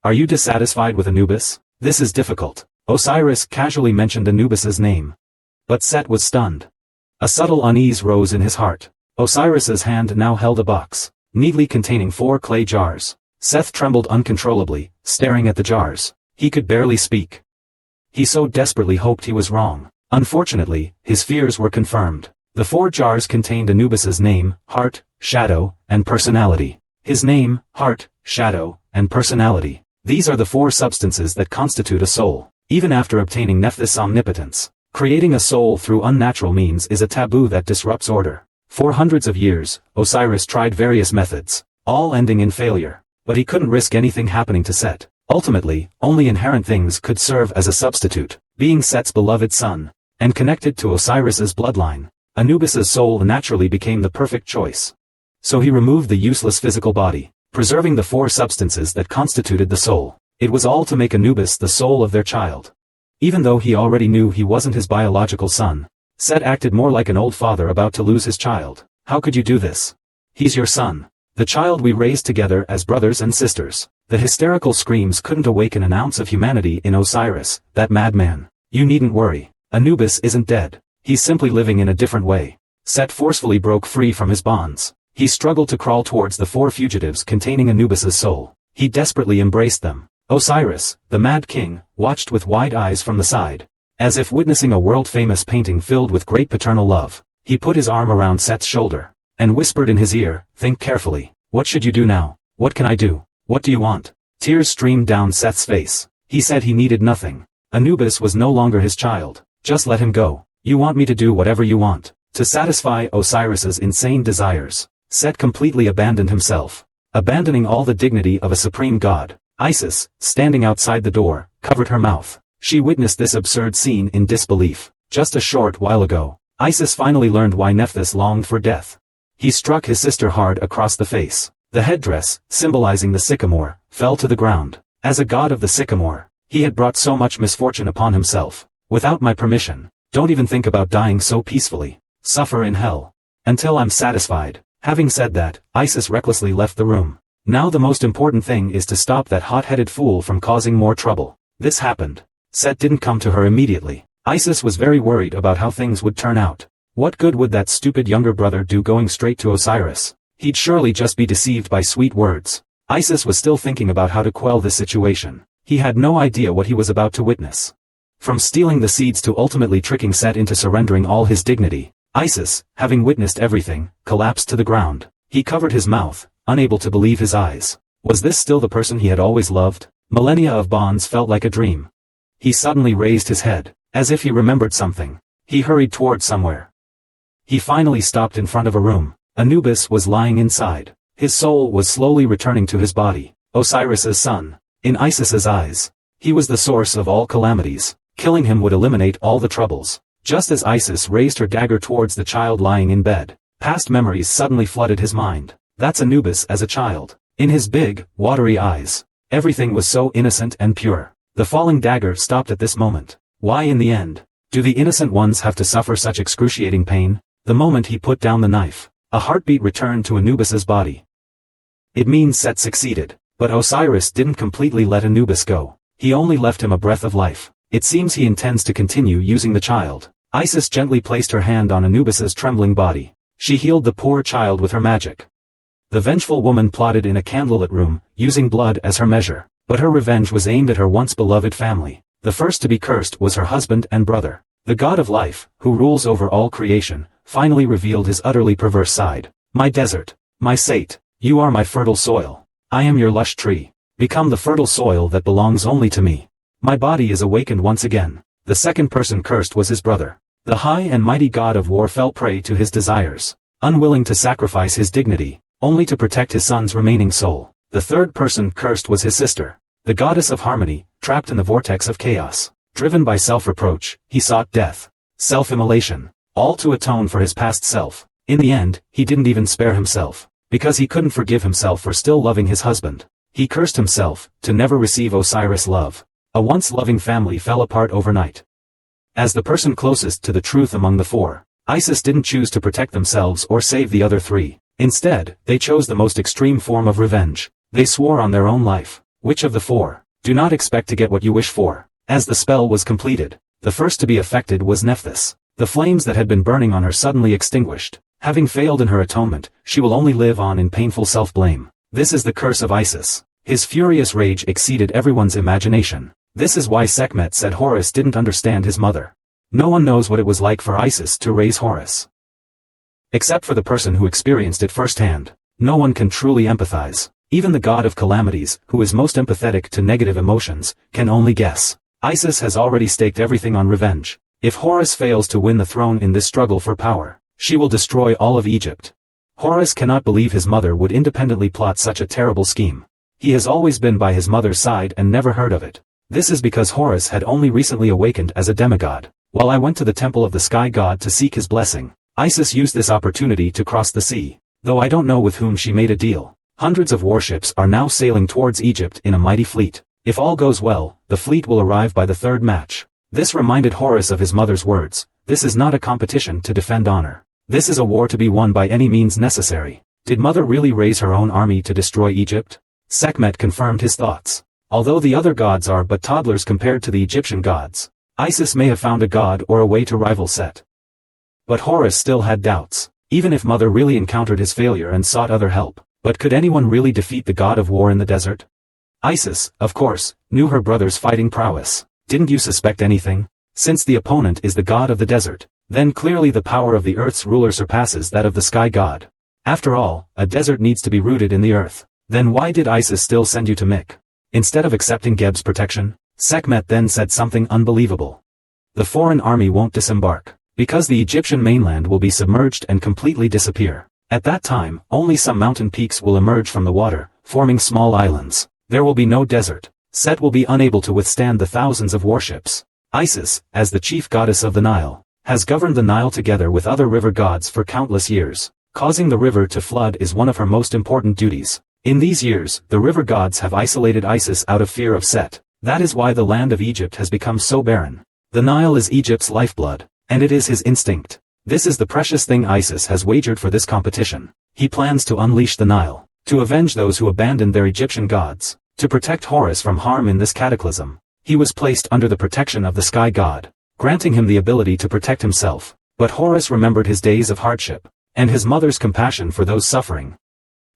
Speaker 1: Are you dissatisfied with Anubis? This is difficult. Osiris casually mentioned Anubis's name. But Set was stunned. A subtle unease rose in his heart. Osiris's hand now held a box, neatly containing 4 clay jars. Seth trembled uncontrollably, staring at the jars. He could barely speak. He so desperately hoped he was wrong. Unfortunately, his fears were confirmed. The 4 jars contained Anubis's name, heart, shadow, and personality. His name, heart, shadow, and personality. These are the 4 substances that constitute a soul. Even after obtaining Nephthys' omnipotence, creating a soul through unnatural means is a taboo that disrupts order. For hundreds of years, Osiris tried various methods, all ending in failure. But he couldn't risk anything happening to Set. Ultimately, only inherent things could serve as a substitute. Being Set's beloved son, and connected to Osiris's bloodline, Anubis's soul naturally became the perfect choice. So he removed the useless physical body, preserving the 4 substances that constituted the soul. It was all to make Anubis the soul of their child. Even though he already knew he wasn't his biological son, Set acted more like an old father about to lose his child. How could you do this? He's your son. The child we raised together as brothers and sisters. The hysterical screams couldn't awaken an ounce of humanity in Osiris, that madman. You needn't worry. Anubis isn't dead. He's simply living in a different way. Set forcefully broke free from his bonds. He struggled to crawl towards the 4 fugitives containing Anubis's soul. He desperately embraced them. Osiris, the Mad King, watched with wide eyes from the side. As if witnessing a world-famous painting filled with great paternal love, he put his arm around Set's shoulder, and whispered in his ear, "Think carefully. What should you do now? What can I do? What do you want?" Tears streamed down Seth's face. He said he needed nothing. Anubis was no longer his child. Just let him go. You want me to do whatever you want. To satisfy Osiris's insane desires, Set completely abandoned himself, abandoning all the dignity of a supreme god. Isis, standing outside the door, covered her mouth. She witnessed this absurd scene in disbelief. Just a short while ago, Isis finally learned why Nephthys longed for death. He struck his sister hard across the face. The headdress, symbolizing the sycamore, fell to the ground. As a god of the sycamore, he had brought so much misfortune upon himself. Without my permission, don't even think about dying so peacefully. Suffer in hell. Until I'm satisfied. Having said that, Isis recklessly left the room. Now the most important thing is to stop that hot-headed fool from causing more trouble. This happened. Set didn't come to her immediately. Isis was very worried about how things would turn out. What good would that stupid younger brother do going straight to Osiris? He'd surely just be deceived by sweet words. Isis was still thinking about how to quell this situation. He had no idea what he was about to witness. From stealing the seeds to ultimately tricking Set into surrendering all his dignity, Isis, having witnessed everything, collapsed to the ground. He covered his mouth, unable to believe his eyes. Was this still the person he had always loved? Millennia of bonds felt like a dream. He suddenly raised his head, as if he remembered something. He hurried toward somewhere. He finally stopped in front of a room. Anubis was lying inside. His soul was slowly returning to his body. Osiris's son. In Isis's eyes, he was the source of all calamities. Killing him would eliminate all the troubles. Just as Isis raised her dagger towards the child lying in bed, past memories suddenly flooded his mind. That's Anubis as a child. In his big, watery eyes, everything was so innocent and pure. The falling dagger stopped at this moment. Why in the end? Do the innocent ones have to suffer such excruciating pain? The moment he put down the knife, a heartbeat returned to Anubis's body. It means Set succeeded. But Osiris didn't completely let Anubis go. He only left him a breath of life. It seems he intends to continue using the child. Isis gently placed her hand on Anubis's trembling body. She healed the poor child with her magic. The vengeful woman plotted in a candlelit room, using blood as her measure. But her revenge was aimed at her once beloved family. The first to be cursed was her husband and brother. The god of life, who rules over all creation, finally revealed his utterly perverse side. My desert, my sate, you are my fertile soil. I am your lush tree. Become the fertile soil that belongs only to me. My body is awakened once again. The second person cursed was his brother. The high and mighty god of war fell prey to his desires, unwilling to sacrifice his dignity, only to protect his son's remaining soul. The third person cursed was his sister, the goddess of harmony, trapped in the vortex of chaos. Driven by self-reproach, he sought death, self-immolation, all to atone for his past self. In the end, he didn't even spare himself, because he couldn't forgive himself for still loving his husband. He cursed himself, to never receive Osiris' love. A once loving family fell apart overnight. As the person closest to the truth among the four, Isis didn't choose to protect themselves or save the other three. Instead, they chose the most extreme form of revenge. They swore on their own life. Which of the four? Do not expect to get what you wish for. As the spell was completed, the first to be affected was Nephthys. The flames that had been burning on her suddenly extinguished. Having failed in her atonement, she will only live on in painful self-blame. This is the curse of Isis. His furious rage exceeded everyone's imagination. This is why Sekhmet said Horus didn't understand his mother. No one knows what it was like for Isis to raise Horus. Except for the person who experienced it firsthand. No one can truly empathize. Even the god of calamities, who is most empathetic to negative emotions, can only guess. Isis has already staked everything on revenge. If Horus fails to win the throne in this struggle for power, she will destroy all of Egypt. Horus cannot believe his mother would independently plot such a terrible scheme. He has always been by his mother's side and never heard of it. This is because Horus had only recently awakened as a demigod. While I went to the temple of the sky god to seek his blessing, Isis used this opportunity to cross the sea. Though I don't know with whom she made a deal. Hundreds of warships are now sailing towards Egypt in a mighty fleet. If all goes well, the fleet will arrive by the third match. This reminded Horus of his mother's words. This is not a competition to defend honor. This is a war to be won by any means necessary. Did mother really raise her own army to destroy Egypt? Sekhmet confirmed his thoughts. Although the other gods are but toddlers compared to the Egyptian gods, Isis may have found a god or a way to rival Set. But Horus still had doubts. Even if mother really encountered his failure and sought other help, but could anyone really defeat the god of war in the desert? Isis, of course, knew her brother's fighting prowess. Didn't you suspect anything? Since the opponent is the god of the desert, then clearly the power of the earth's ruler surpasses that of the sky god. After all, a desert needs to be rooted in the earth. Then why did Isis still send you to Mik? Instead of accepting Geb's protection? Sekhmet then said something unbelievable. The foreign army won't disembark, because the Egyptian mainland will be submerged and completely disappear. At that time, only some mountain peaks will emerge from the water, forming small islands. There will be no desert. Set will be unable to withstand the thousands of warships. Isis, as the chief goddess of the Nile, has governed the Nile together with other river gods for countless years. Causing the river to flood is one of her most important duties. In these years, the river gods have isolated Isis out of fear of Set. That is why the land of Egypt has become so barren. The Nile is Egypt's lifeblood, and it is his instinct. This is the precious thing Isis has wagered for this competition. He plans to unleash the Nile, to avenge those who abandoned their Egyptian gods, to protect Horus from harm in this cataclysm. He was placed under the protection of the sky god, granting him the ability to protect himself. But Horus remembered his days of hardship, and his mother's compassion for those suffering.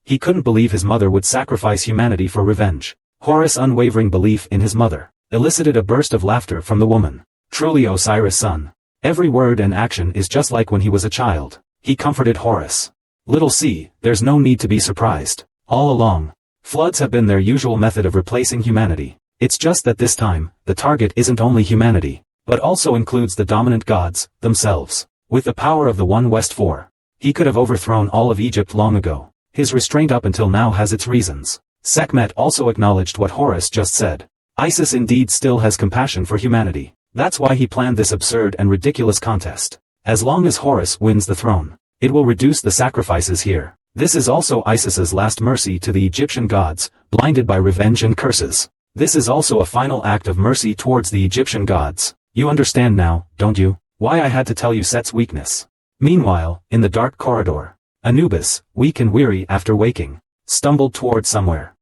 Speaker 1: He couldn't believe his mother would sacrifice humanity for revenge. Horus' unwavering belief in his mother elicited a burst of laughter from the woman. Truly Osiris' son. Every word and action is just like when he was a child. He comforted Horus. Little C, there's no need to be surprised. All along, floods have been their usual method of replacing humanity. It's just that this time, the target isn't only humanity, but also includes the dominant gods, themselves. With the power of the One West 4, he could have overthrown all of Egypt long ago. His restraint up until now has its reasons. Sekhmet also acknowledged what Horus just said. Isis indeed still has compassion for humanity. That's why he planned this absurd and ridiculous contest. As long as Horus wins the throne, it will reduce the sacrifices here. This is also Isis's last mercy to the Egyptian gods, blinded by revenge and curses. This is also a final act of mercy towards the Egyptian gods. You understand now, don't you? Why I had to tell you Set's weakness. Meanwhile, in the dark corridor, Anubis, weak and weary after waking, stumbled toward somewhere.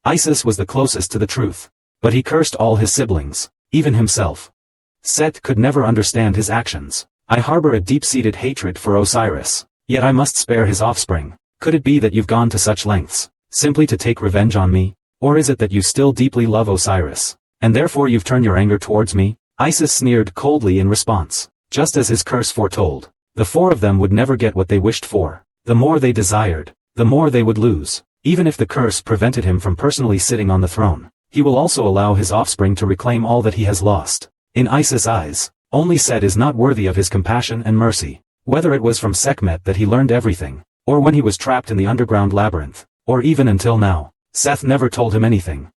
Speaker 1: Isis was the closest to the truth, but he cursed all his siblings, even himself. Set could never understand his actions. I harbor a deep-seated hatred for Osiris, yet I must spare his offspring. Could it be that you've gone to such lengths, simply to take revenge on me? Or is it that you still deeply love Osiris, and therefore you've turned your anger towards me? Isis sneered coldly in response, just as his curse foretold. The four of them would never get what they wished for. The more they desired, the more they would lose. Even if the curse prevented him from personally sitting on the throne, he will also allow his offspring to reclaim all that he has lost. In Isis' eyes, only Set is not worthy of his compassion and mercy. Whether it was from Sekhmet that he learned everything, or when he was trapped in the underground labyrinth, or even until now, Seth never told him anything.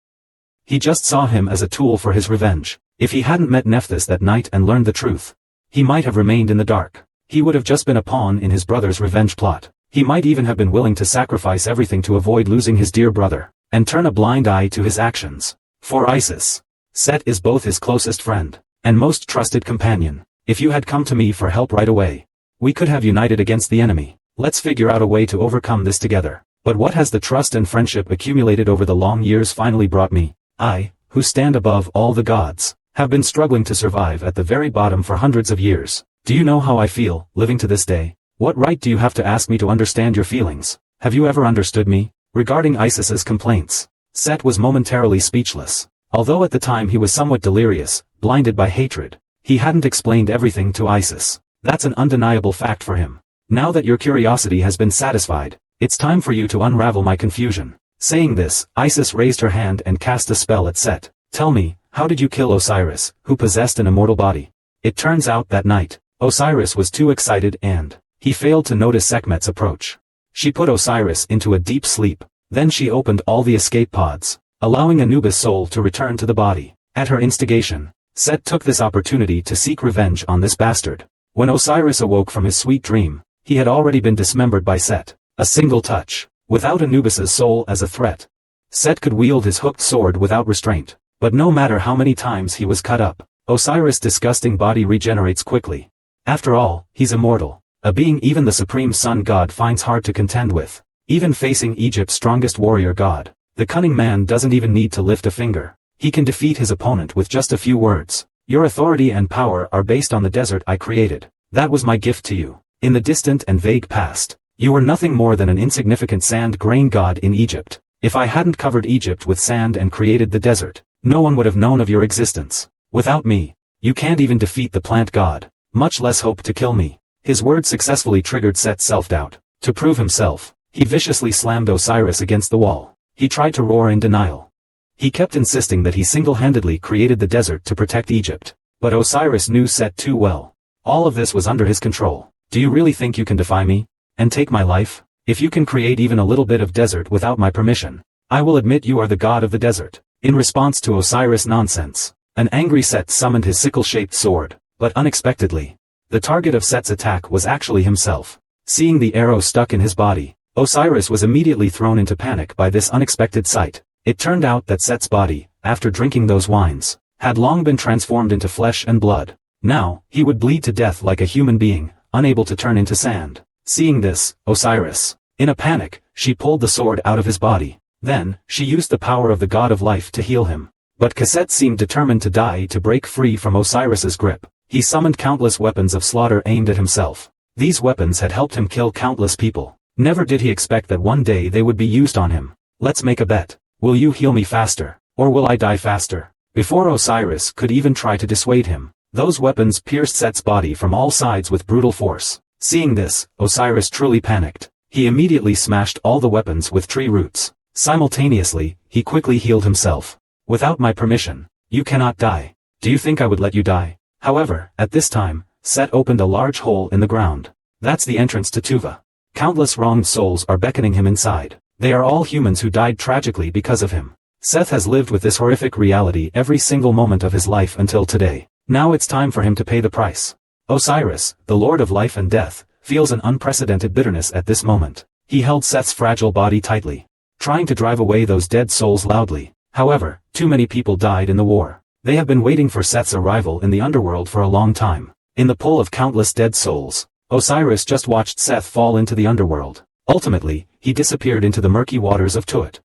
Speaker 1: He just saw him as a tool for his revenge. If he hadn't met Nephthys that night and learned the truth, he might have remained in the dark. He would have just been a pawn in his brother's revenge plot. He might even have been willing to sacrifice everything to avoid losing his dear brother, and turn a blind eye to his actions. For Isis, Set is both his closest friend, and most trusted companion. If you had come to me for help right away, we could have united against the enemy. Let's figure out a way to overcome this together. But what has the trust and friendship accumulated over the long years finally brought me? I, who stand above all the gods, have been struggling to survive at the very bottom for hundreds of years. Do you know how I feel, living to this day? What right do you have to ask me to understand your feelings? Have you ever understood me? Regarding Isis's complaints, Set was momentarily speechless. Although at the time he was somewhat delirious, blinded by hatred, he hadn't explained everything to Isis. That's an undeniable fact for him. Now that your curiosity has been satisfied, it's time for you to unravel my confusion. Saying this, Isis raised her hand and cast a spell at Set. Tell me, how did you kill Osiris, who possessed an immortal body? It turns out that night, Osiris was too excited and he failed to notice Sekhmet's approach. She put Osiris into a deep sleep, then she opened all the escape pods, allowing Anubis' soul to return to the body. At her instigation, Set took this opportunity to seek revenge on this bastard. When Osiris awoke from his sweet dream, he had already been dismembered by Set. A single touch, without Anubis' soul as a threat. Set could wield his hooked sword without restraint, but no matter how many times he was cut up, Osiris' disgusting body regenerates quickly. After all, he's immortal, a being even the supreme sun god finds hard to contend with. Even facing Egypt's strongest warrior god, the cunning man doesn't even need to lift a finger. He can defeat his opponent with just a few words. Your authority and power are based on the desert I created. That was my gift to you. In the distant and vague past, you were nothing more than an insignificant sand grain god in Egypt. If I hadn't covered Egypt with sand and created the desert, no one would have known of your existence. Without me, you can't even defeat the plant god, much less hope to kill me. His words successfully triggered Set's self-doubt. To prove himself, he viciously slammed Osiris against the wall. He tried to roar in denial. He kept insisting that he single-handedly created the desert to protect Egypt. But Osiris knew Set too well. All of this was under his control. Do you really think you can defy me? And take my life? If you can create even a little bit of desert without my permission, I will admit you are the god of the desert. In response to Osiris' nonsense, an angry Set summoned his sickle-shaped sword, but unexpectedly, the target of Set's attack was actually himself. Seeing the arrow stuck in his body, Osiris was immediately thrown into panic by this unexpected sight. It turned out that Set's body, after drinking those wines, had long been transformed into flesh and blood. Now, he would bleed to death like a human being, unable to turn into sand. Seeing this, Osiris, in a panic, she pulled the sword out of his body. Then, she used the power of the god of life to heal him. But Cassette seemed determined to die to break free from Osiris's grip. He summoned countless weapons of slaughter aimed at himself. These weapons had helped him kill countless people. Never did he expect that one day they would be used on him. Let's make a bet. Will you heal me faster, or will I die faster? Before Osiris could even try to dissuade him, those weapons pierced Set's body from all sides with brutal force. Seeing this, Osiris truly panicked. He immediately smashed all the weapons with tree roots. Simultaneously, he quickly healed himself. Without my permission, you cannot die. Do you think I would let you die? However, at this time, Set opened a large hole in the ground. That's the entrance to Tuva. Countless wronged souls are beckoning him inside. They are all humans who died tragically because of him. Seth has lived with this horrific reality every single moment of his life until today. Now it's time for him to pay the price. Osiris, the Lord of Life and Death, feels an unprecedented bitterness at this moment. He held Seth's fragile body tightly, trying to drive away those dead souls loudly. However, too many people died in the war. They have been waiting for Seth's arrival in the underworld for a long time. In the pull of countless dead souls, Osiris just watched Seth fall into the underworld. Ultimately, he disappeared into the murky waters of Tuat.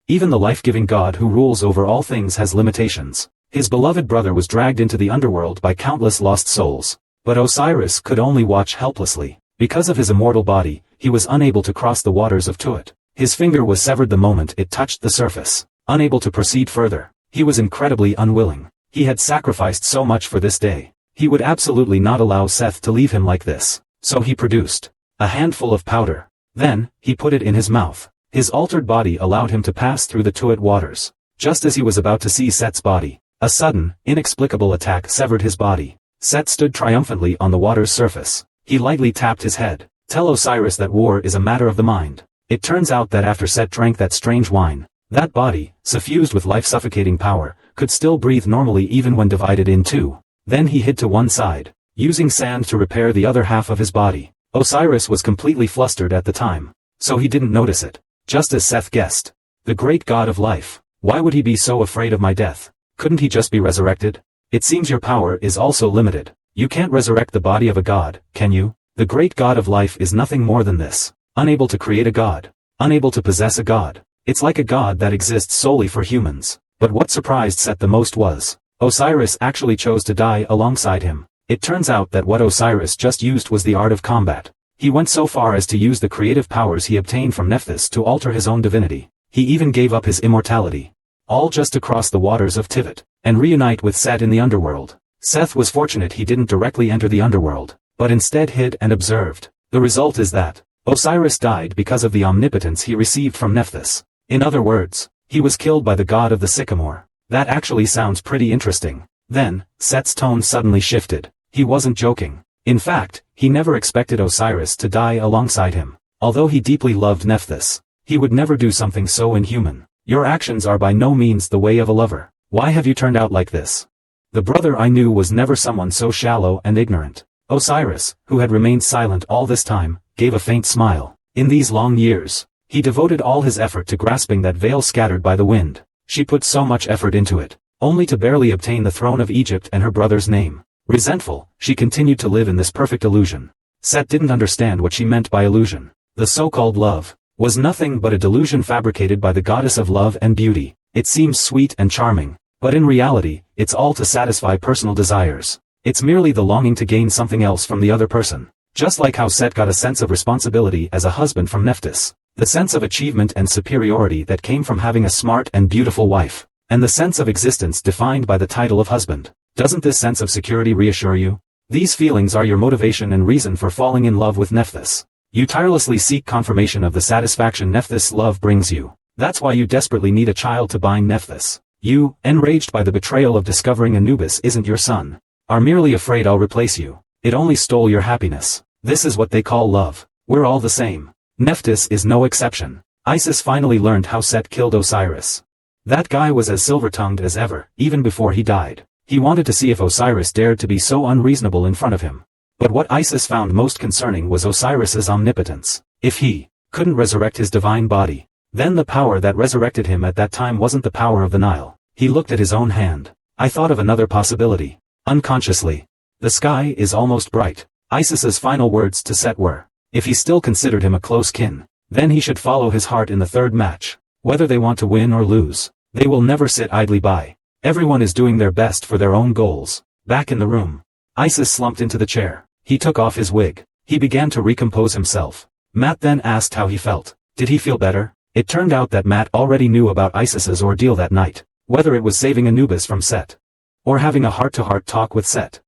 Speaker 1: Even the life-giving God who rules over all things has limitations. His beloved brother was dragged into the underworld by countless lost souls. But Osiris could only watch helplessly. Because of his immortal body, he was unable to cross the waters of Tuat. His finger was severed the moment it touched the surface. Unable to proceed further, he was incredibly unwilling. He had sacrificed so much for this day. He would absolutely not allow Seth to leave him like this. So he produced a handful of powder. Then, he put it in his mouth. His altered body allowed him to pass through the Tuat waters. Just as he was about to see Set's body, a sudden, inexplicable attack severed his body. Set stood triumphantly on the water's surface. He lightly tapped his head. Tell Osiris that war is a matter of the mind. It turns out that after Set drank that strange wine, that body, suffused with life-suffocating power, could still breathe normally even when divided in two. Then he hid to one side, using sand to repair the other half of his body. Osiris was completely flustered at the time, so he didn't notice it. Just as Seth guessed. The great god of life. Why would he be so afraid of my death? Couldn't he just be resurrected? It seems your power is also limited. You can't resurrect the body of a god, can you? The great god of life is nothing more than this. Unable to create a god. Unable to possess a god. It's like a god that exists solely for humans. But what surprised Seth the most was, Osiris actually chose to die alongside him. It turns out that what Osiris just used was the art of combat. He went so far as to use the creative powers he obtained from Nephthys to alter his own divinity. He even gave up his immortality. All just to cross the waters of Tivat, and reunite with Set in the underworld. Seth was fortunate he didn't directly enter the underworld, but instead hid and observed. The result is that Osiris died because of the omnipotence he received from Nephthys. In other words, he was killed by the god of the sycamore. That actually sounds pretty interesting. Then, Set's tone suddenly shifted. He wasn't joking. In fact, he never expected Osiris to die alongside him. Although he deeply loved Nephthys, he would never do something so inhuman. Your actions are by no means the way of a lover. Why have you turned out like this? The brother I knew was never someone so shallow and ignorant. Osiris, who had remained silent all this time, gave a faint smile. In these long years, he devoted all his effort to grasping that veil scattered by the wind. She put so much effort into it, only to barely obtain the throne of Egypt and her brother's name. Resentful, she continued to live in this perfect illusion. Set didn't understand what she meant by illusion. The so-called love was nothing but a delusion fabricated by the goddess of love and beauty. It seems sweet and charming, but in reality, it's all to satisfy personal desires. It's merely the longing to gain something else from the other person. Just like how Set got a sense of responsibility as a husband from Nephthys, the sense of achievement and superiority that came from having a smart and beautiful wife, and the sense of existence defined by the title of husband. Doesn't this sense of security reassure you? These feelings are your motivation and reason for falling in love with Nephthys. You tirelessly seek confirmation of the satisfaction Nephthys' love brings you. That's why you desperately need a child to bind Nephthys. You, enraged by the betrayal of discovering Anubis isn't your son, are merely afraid I'll replace you. It only stole your happiness. This is what they call love. We're all the same. Nephthys is no exception. Isis finally learned how Set killed Osiris. That guy was as silver-tongued as ever, even before he died. He wanted to see if Osiris dared to be so unreasonable in front of him. But what Isis found most concerning was Osiris's omnipotence. If he couldn't resurrect his divine body, then the power that resurrected him at that time wasn't the power of the Nile. He looked at his own hand. I thought of another possibility. Unconsciously. The sky is almost bright. Isis's final words to Set were, if he still considered him a close kin, then he should follow his heart in the third match. Whether they want to win or lose, they will never sit idly by. Everyone is doing their best for their own goals. Back in the room, Isis slumped into the chair. He took off his wig. He began to recompose himself. Matt then asked how he felt. Did he feel better? It turned out that Matt already knew about Isis's ordeal that night. whether it was saving Anubis from Set, or having a heart-to-heart talk with Set.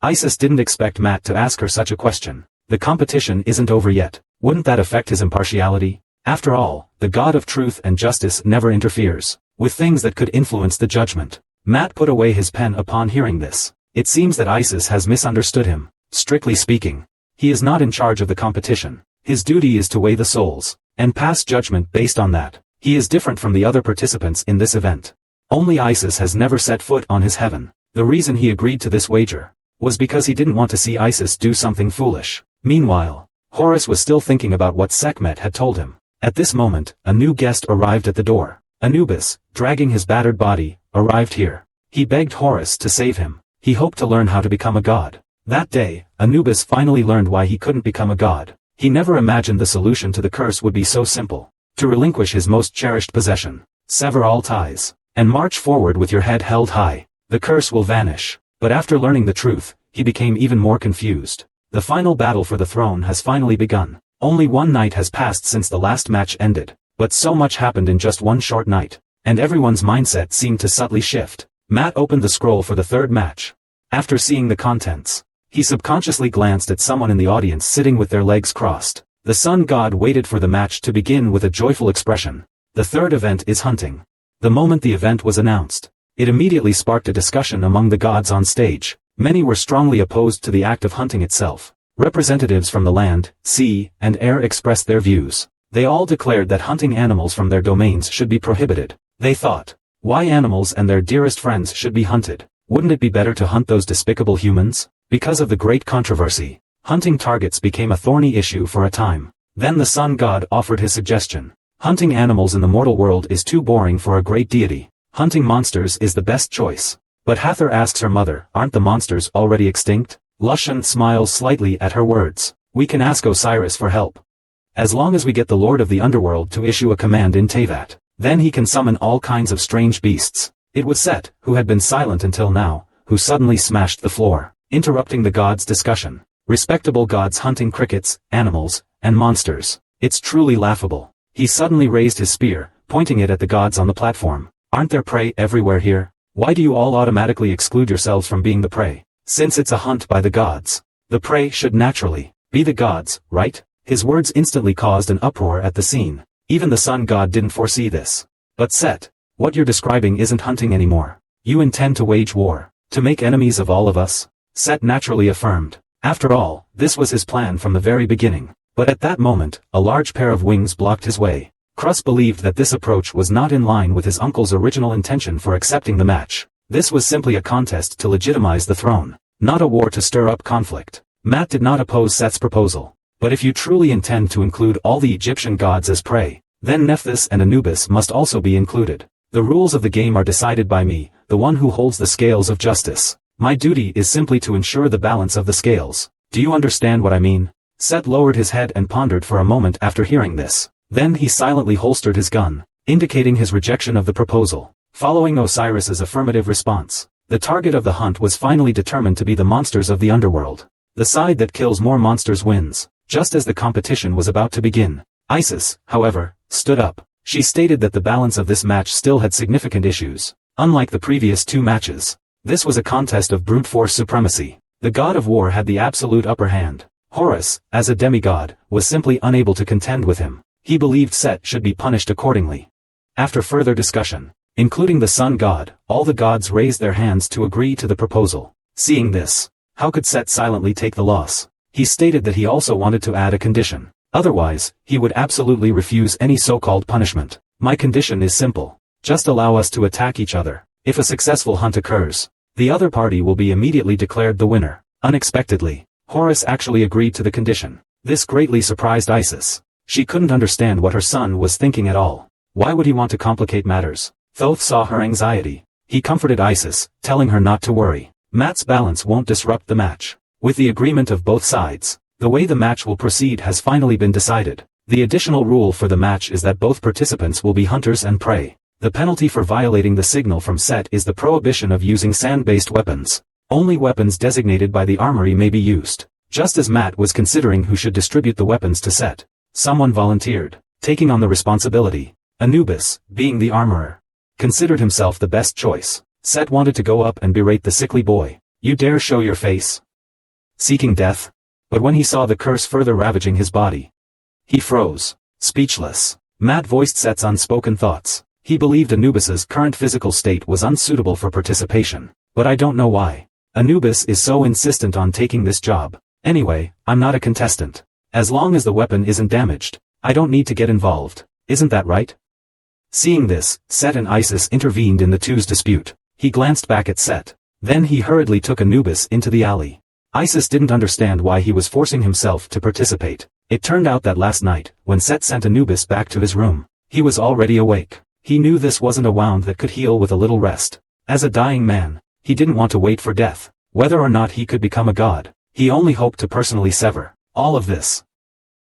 Speaker 1: Isis didn't expect Matt to ask her such a question. The competition isn't over yet. Wouldn't that affect his impartiality? After all, the God of truth and justice never interferes with things that could influence the judgment. Matt put away his pen upon hearing this. It seems that Isis has misunderstood him. Strictly speaking, he is not in charge of the competition. His duty is to weigh the souls, and pass judgment based on that. He is different from the other participants in this event. Only Isis has never set foot on his heaven. The reason he agreed to this wager was because he didn't want to see Isis do something foolish. Meanwhile, Horus was still thinking about what Sekhmet had told him. At this moment, a new guest arrived at the door. Anubis, dragging his battered body, arrived here. He begged Horus to save him. He hoped to learn how to become a god. That day, Anubis finally learned why he couldn't become a god. He never imagined the solution to the curse would be so simple. To relinquish his most cherished possession, sever all ties, and march forward with your head held high. The curse will vanish. But after learning the truth, he became even more confused. The final battle for the throne has finally begun. Only one night has passed since the last match ended, but so much happened in just one short night, and everyone's mindset seemed to subtly shift. Matt opened the scroll for the third match. After seeing the contents, he subconsciously glanced at someone in the audience sitting with their legs crossed. The sun god waited for the match to begin with a joyful expression. The third event is hunting. The moment the event was announced, it immediately sparked a discussion among the gods on stage. Many were strongly opposed to the act of hunting itself. Representatives from the land, sea, and air expressed their views. They all declared that hunting animals from their domains should be prohibited. They thought, why animals and their dearest friends should be hunted? Wouldn't it be better to hunt those despicable humans? Because of the great controversy, hunting targets became a thorny issue for a time. Then the sun god offered his suggestion. Hunting animals in the mortal world is too boring for a great deity. Hunting monsters is the best choice. But Hathor asks her mother, aren't the monsters already extinct? Lushan smiles slightly at her words. We can ask Osiris for help. As long as we get the Lord of the Underworld to issue a command in Tevat, then he can summon all kinds of strange beasts. It was Set, who had been silent until now, who suddenly smashed the floor, interrupting the gods' discussion. Respectable gods hunting crickets, animals, and monsters. It's truly laughable. He suddenly raised his spear, pointing it at the gods on the platform. Aren't there prey everywhere here? Why do you all automatically exclude yourselves from being the prey? Since it's a hunt by the gods, the prey should naturally be the gods, right? His words instantly caused an uproar at the scene. Even the sun god didn't foresee this. But Set, what you're describing isn't hunting anymore. You intend to wage war, to make enemies of all of us? Set naturally affirmed. After all, this was his plan from the very beginning. But at that moment, a large pair of wings blocked his way. Crus believed that this approach was not in line with his uncle's original intention for accepting the match. This was simply a contest to legitimize the throne, not a war to stir up conflict. Matt did not oppose Set's proposal. But if you truly intend to include all the Egyptian gods as prey, then Nephthys and Anubis must also be included. The rules of the game are decided by me, the one who holds the scales of justice. My duty is simply to ensure the balance of the scales. Do you understand what I mean? Set lowered his head and pondered for a moment after hearing this. Then he silently holstered his gun, indicating his rejection of the proposal. Following Osiris's affirmative response, the target of the hunt was finally determined to be the monsters of the underworld. The side that kills more monsters wins. Just as the competition was about to begin, Isis, however, stood up. She stated that the balance of this match still had significant issues. Unlike the previous two matches, this was a contest of brute force supremacy. The god of war had the absolute upper hand. Horus, as a demigod, was simply unable to contend with him. He believed Set should be punished accordingly. After further discussion, including the sun god, all the gods raised their hands to agree to the proposal. Seeing this, how could Set silently take the loss? He stated that he also wanted to add a condition. Otherwise, he would absolutely refuse any so-called punishment. My condition is simple. Just allow us to attack each other. If a successful hunt occurs, the other party will be immediately declared the winner. Unexpectedly, Horus actually agreed to the condition. This greatly surprised Isis. She couldn't understand what her son was thinking at all. Why would he want to complicate matters? Thoth saw her anxiety. He comforted Isis, telling her not to worry. Matt's balance won't disrupt the match. With the agreement of both sides, the way the match will proceed has finally been decided. The additional rule for the match is that both participants will be hunters and prey. The penalty for violating the signal from Set is the prohibition of using sand-based weapons. Only weapons designated by the armory may be used. Just as Matt was considering who should distribute the weapons to Set, someone volunteered, taking on the responsibility. Anubis, being the armorer. considered himself the best choice. Set wanted to go up and berate the sickly boy. You dare show your face? Seeking death? But when he saw the curse further ravaging his body, he froze, speechless. Matt voiced Set's unspoken thoughts. He believed Anubis's current physical state was unsuitable for participation. But I don't know why. Anubis is so insistent on taking this job. Anyway, I'm not a contestant. As long as the weapon isn't damaged, I don't need to get involved. Isn't that right? Seeing this, Set and Isis intervened in the two's dispute. He glanced back at Set. Then he hurriedly took Anubis into the alley. Isis didn't understand why he was forcing himself to participate. It turned out that last night, when Set sent Anubis back to his room, he was already awake. He knew this wasn't a wound that could heal with a little rest. As a dying man, he didn't want to wait for death. Whether or not he could become a god, he only hoped to personally sever all of this.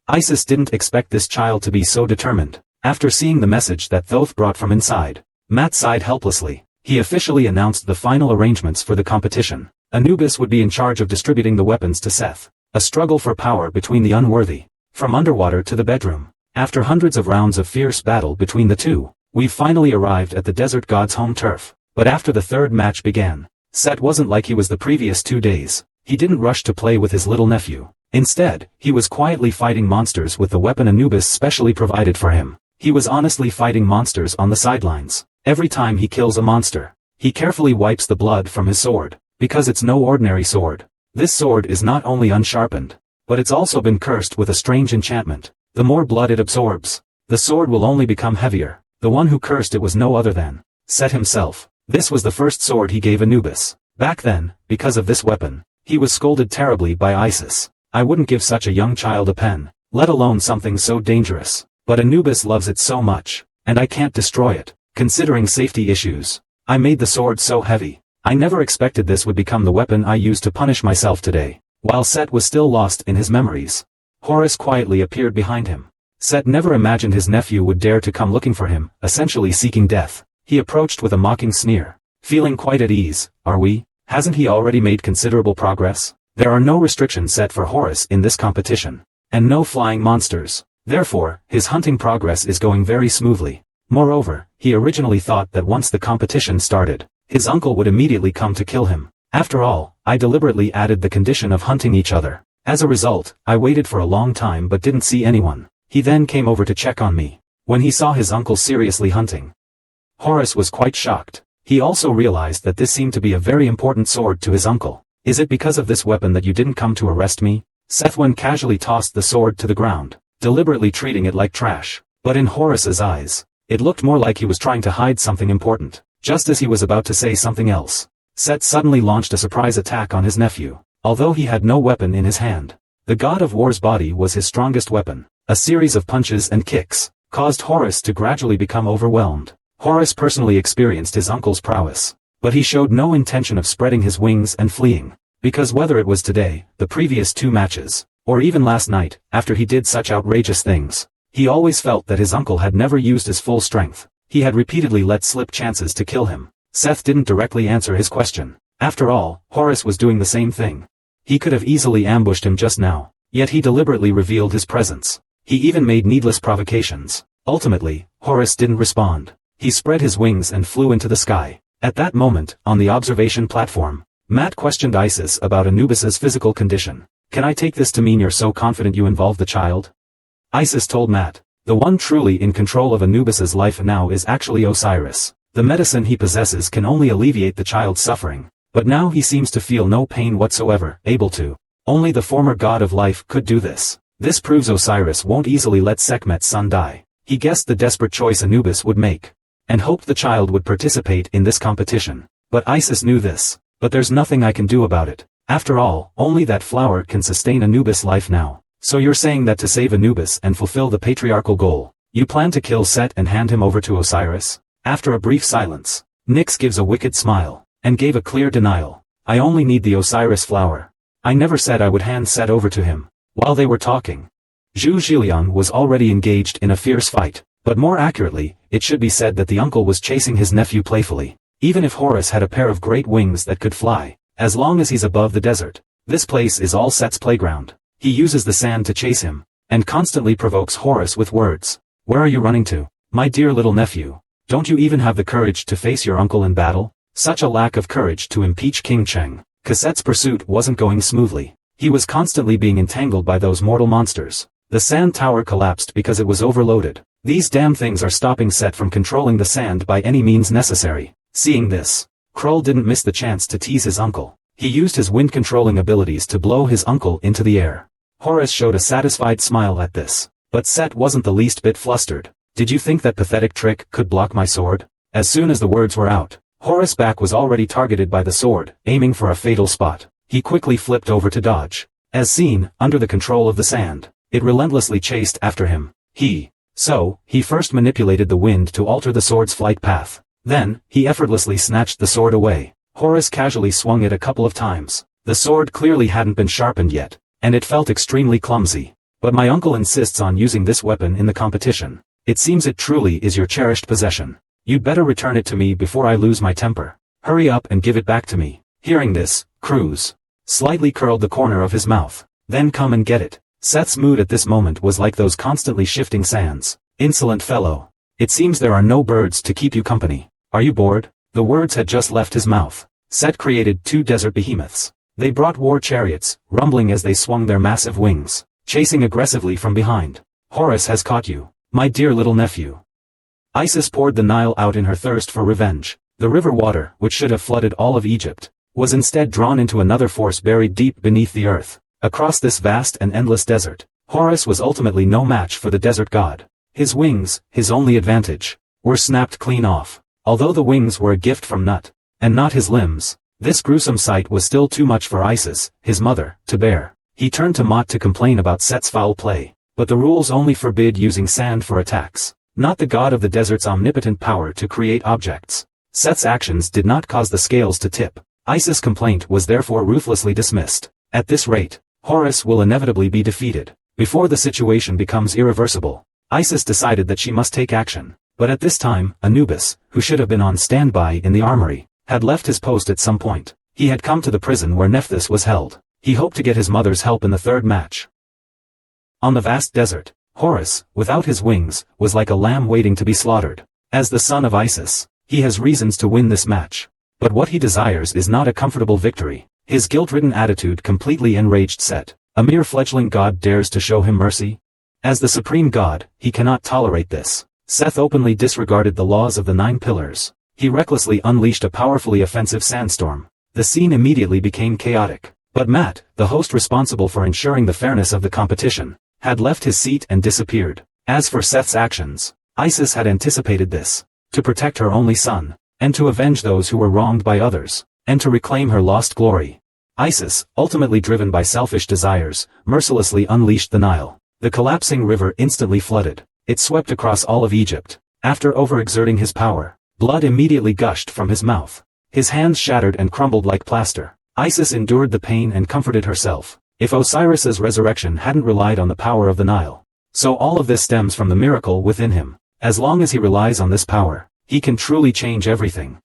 Speaker 1: Isis didn't expect this child to be so determined. After seeing the message that Thoth brought from inside, Matt sighed helplessly. He officially announced the final arrangements for the competition. Anubis would be in charge of distributing the weapons to Seth. A struggle for power between the unworthy. From underwater to the bedroom. After hundreds of rounds of fierce battle between the two, we finally arrived at the desert god's home turf. But after the third match began, Set wasn't like he was the previous 2 days. He didn't rush to play with his little nephew. Instead, he was quietly fighting monsters with the weapon Anubis specially provided for him. He was honestly fighting monsters on the sidelines. Every time he kills a monster, he carefully wipes the blood from his sword. Because it's no ordinary sword. This sword is not only unsharpened, but it's also been cursed with a strange enchantment. The more blood it absorbs, the sword will only become heavier. The one who cursed it was no other than Set himself. This was the first sword he gave Anubis. Back then, because of this weapon, he was scolded terribly by Isis. I wouldn't give such a young child a pen, let alone something so dangerous. But Anubis loves it so much, and I can't destroy it. Considering safety issues, I made the sword so heavy. I never expected this would become the weapon I used to punish myself today. While Set was still lost in his memories, Horus quietly appeared behind him. Set never imagined his nephew would dare to come looking for him, essentially seeking death. He approached with a mocking sneer. Feeling quite at ease, are we? Hasn't he already made considerable progress? There are no restrictions set for Horus in this competition, and no flying monsters. Therefore, his hunting progress is going very smoothly. Moreover, he originally thought that once the competition started, his uncle would immediately come to kill him. After all, I deliberately added the condition of hunting each other. As a result, I waited for a long time but didn't see anyone. He then came over to check on me. When he saw his uncle seriously hunting, Horus was quite shocked. He also realized that this seemed to be a very important sword to his uncle. Is it because of this weapon that you didn't come to arrest me? Sethwen casually tossed the sword to the ground, deliberately treating it like trash. But in Horus's eyes, it looked more like he was trying to hide something important. Just as he was about to say something else, Set suddenly launched a surprise attack on his nephew. Although he had no weapon in his hand, the god of war's body was his strongest weapon. A series of punches and kicks caused Horus to gradually become overwhelmed. Horus personally experienced his uncle's prowess, but he showed no intention of spreading his wings and fleeing. Because whether it was today, the previous 2 matches, or even last night, after he did such outrageous things, he always felt that his uncle had never used his full strength. He had repeatedly let slip chances to kill him. Seth didn't directly answer his question. After all, Horus was doing the same thing. He could have easily ambushed him just now, yet he deliberately revealed his presence. He even made needless provocations. Ultimately, Horus didn't respond. He spread his wings and flew into the sky. At that moment, on the observation platform, Matt questioned Isis about Anubis's physical condition. Can I take this to mean you're so confident you involved the child? Isis told Matt. The one truly in control of Anubis's life now is actually Osiris. The medicine he possesses can only alleviate the child's suffering, but now he seems to feel no pain whatsoever, able to. Only the former god of life could do this. This proves Osiris won't easily let Sekhmet's son die. He guessed the desperate choice Anubis would make, and hoped the child would participate in this competition. But Isis knew this. But there's nothing I can do about it. After all, only that flower can sustain Anubis' life now. So you're saying that to save Anubis and fulfill the patriarchal goal, you plan to kill Set and hand him over to Osiris? After a brief silence, Nyx gives a wicked smile, and gave a clear denial. I only need the Osiris flower. I never said I would hand Set over to him. While they were talking, Zhu Zhiliang was already engaged in a fierce fight, but more accurately, it should be said that the uncle was chasing his nephew playfully. Even if Horus had a pair of great wings that could fly, as long as he's above the desert, this place is all Set's playground. He uses the sand to chase him, and constantly provokes Horus with words. Where are you running to, my dear little nephew? Don't you even have the courage to face your uncle in battle? Such a lack of courage to impeach King Cheng. Cassette's pursuit wasn't going smoothly. He was constantly being entangled by those mortal monsters. The sand tower collapsed because it was overloaded. These damn things are stopping Set from controlling the sand by any means necessary. Seeing this, Krull didn't miss the chance to tease his uncle. He used his wind-controlling abilities to blow his uncle into the air. Horace showed a satisfied smile at this. But Set wasn't the least bit flustered. Did you think that pathetic trick could block my sword? As soon as the words were out, Horace's back was already targeted by the sword, aiming for a fatal spot. He quickly flipped over to dodge. As seen, under the control of the sand, it relentlessly chased after him. He first manipulated the wind to alter the sword's flight path. Then, he effortlessly snatched the sword away. Horace casually swung it a couple of times. The sword clearly hadn't been sharpened yet, and it felt extremely clumsy. But my uncle insists on using this weapon in the competition. It seems it truly is your cherished possession. You'd better return it to me before I lose my temper. Hurry up and give it back to me. Hearing this, Cruz slightly curled the corner of his mouth. Then come and get it. Seth's mood at this moment was like those constantly shifting sands. Insolent fellow. It seems there are no birds to keep you company. Are you bored? The words had just left his mouth. Seth created 2 desert behemoths. They brought war chariots, rumbling as they swung their massive wings, chasing aggressively from behind. Horace has caught you, my dear little nephew. Isis poured the Nile out in her thirst for revenge. The river water, which should have flooded all of Egypt, was instead drawn into another force buried deep beneath the earth. Across this vast and endless desert, Horace was ultimately no match for the desert god. His wings, his only advantage, were snapped clean off. Although the wings were a gift from Nut, and not his limbs, this gruesome sight was still too much for Isis, his mother, to bear. He turned to Mott to complain about Set's foul play, but the rules only forbid using sand for attacks, not the god of the desert's omnipotent power to create objects. Set's actions did not cause the scales to tip. Isis' complaint was therefore ruthlessly dismissed. At this rate, Horace will inevitably be defeated. Before the situation becomes irreversible, Isis decided that she must take action. But at this time, Anubis, who should have been on standby in the armory, had left his post at some point. He had come to the prison where Nephthys was held. He hoped to get his mother's help in the third match. On the vast desert, Horace, without his wings, was like a lamb waiting to be slaughtered. As the son of Isis, he has reasons to win this match. But what he desires is not a comfortable victory. His guilt-ridden attitude completely enraged Set. A mere fledgling god dares to show him mercy? As the supreme god, he cannot tolerate this. Seth openly disregarded the laws of the 9 pillars. He recklessly unleashed a powerfully offensive sandstorm. The scene immediately became chaotic. But Matt, the host responsible for ensuring the fairness of the competition, had left his seat and disappeared. As for Seth's actions, Isis had anticipated this. To protect her only son, and to avenge those who were wronged by others, and to reclaim her lost glory. Isis, ultimately driven by selfish desires, mercilessly unleashed the Nile. The collapsing river instantly flooded. It swept across all of Egypt. After overexerting his power, blood immediately gushed from his mouth. His hands shattered and crumbled like plaster. Isis endured the pain and comforted herself. If Osiris's resurrection hadn't relied on the power of the Nile. So all of this stems from the miracle within him. As long as he relies on this power, he can truly change everything.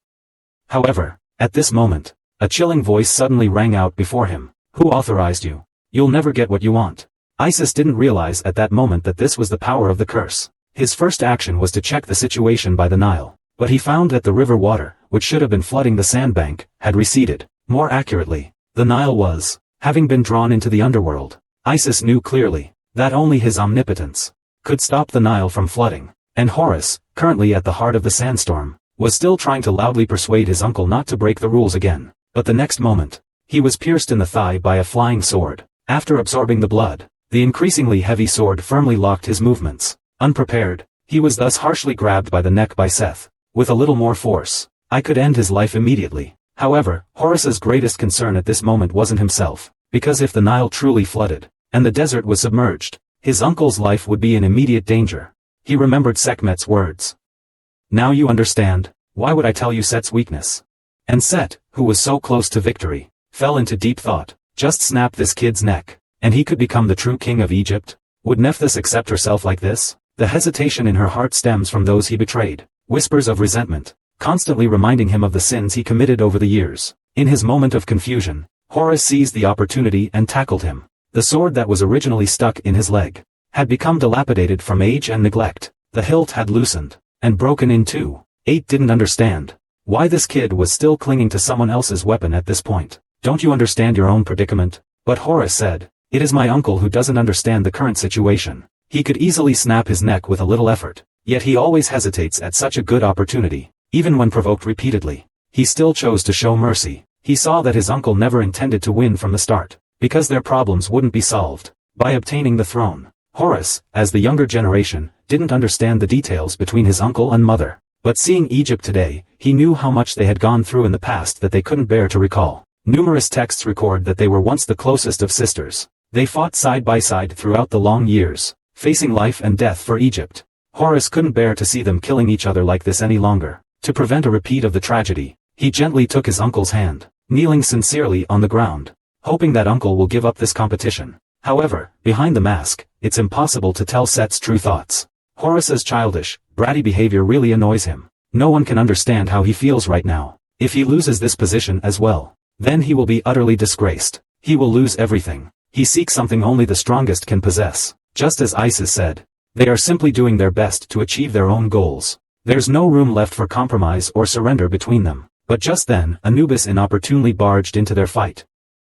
Speaker 1: However, at this moment, a chilling voice suddenly rang out before him. Who authorized you? You'll never get what you want. Isis didn't realize at that moment that this was the power of the curse. His first action was to check the situation by the Nile, but he found that the river water, which should have been flooding the sandbank, had receded. More accurately, the Nile was, having been drawn into the underworld. Isis knew clearly that only his omnipotence could stop the Nile from flooding, and Horus, currently at the heart of the sandstorm, was still trying to loudly persuade his uncle not to break the rules again. But the next moment, he was pierced in the thigh by a flying sword. After absorbing the blood, the increasingly heavy sword firmly locked his movements. Unprepared, he was thus harshly grabbed by the neck by Seth. With a little more force, I could end his life immediately. However, Horus's greatest concern at this moment wasn't himself, because if the Nile truly flooded, and the desert was submerged, his uncle's life would be in immediate danger. He remembered Sekhmet's words. Now you understand, why would I tell you Set's weakness? And Set, who was so close to victory, fell into deep thought. Just snap this kid's neck, and he could become the true king of Egypt? Would Nephthys accept herself like this? The hesitation in her heart stems from those he betrayed. Whispers of resentment, constantly reminding him of the sins he committed over the years. In his moment of confusion, Horus seized the opportunity and tackled him. The sword that was originally stuck in his leg had become dilapidated from age and neglect. The hilt had loosened, and broken in two. 8 didn't understand why this kid was still clinging to someone else's weapon at this point. Don't you understand your own predicament? But Horace said, it is my uncle who doesn't understand the current situation. He could easily snap his neck with a little effort, yet he always hesitates at such a good opportunity. Even when provoked repeatedly, he still chose to show mercy. He saw that his uncle never intended to win from the start, because their problems wouldn't be solved by obtaining the throne. Horace, as the younger generation, didn't understand the details between his uncle and mother. But seeing Egypt today, he knew how much they had gone through in the past that they couldn't bear to recall. Numerous texts record that they were once the closest of sisters. They fought side by side throughout the long years, facing life and death for Egypt. Horace couldn't bear to see them killing each other like this any longer. To prevent a repeat of the tragedy, he gently took his uncle's hand, kneeling sincerely on the ground, hoping that uncle will give up this competition. However, behind the mask, it's impossible to tell Set's true thoughts. Horace's childish, bratty behavior really annoys him. No one can understand how he feels right now. If he loses this position as well, then he will be utterly disgraced. He will lose everything. He seeks something only the strongest can possess. Just as Isis said, they are simply doing their best to achieve their own goals. There's no room left for compromise or surrender between them. But just then, Anubis inopportunely barged into their fight.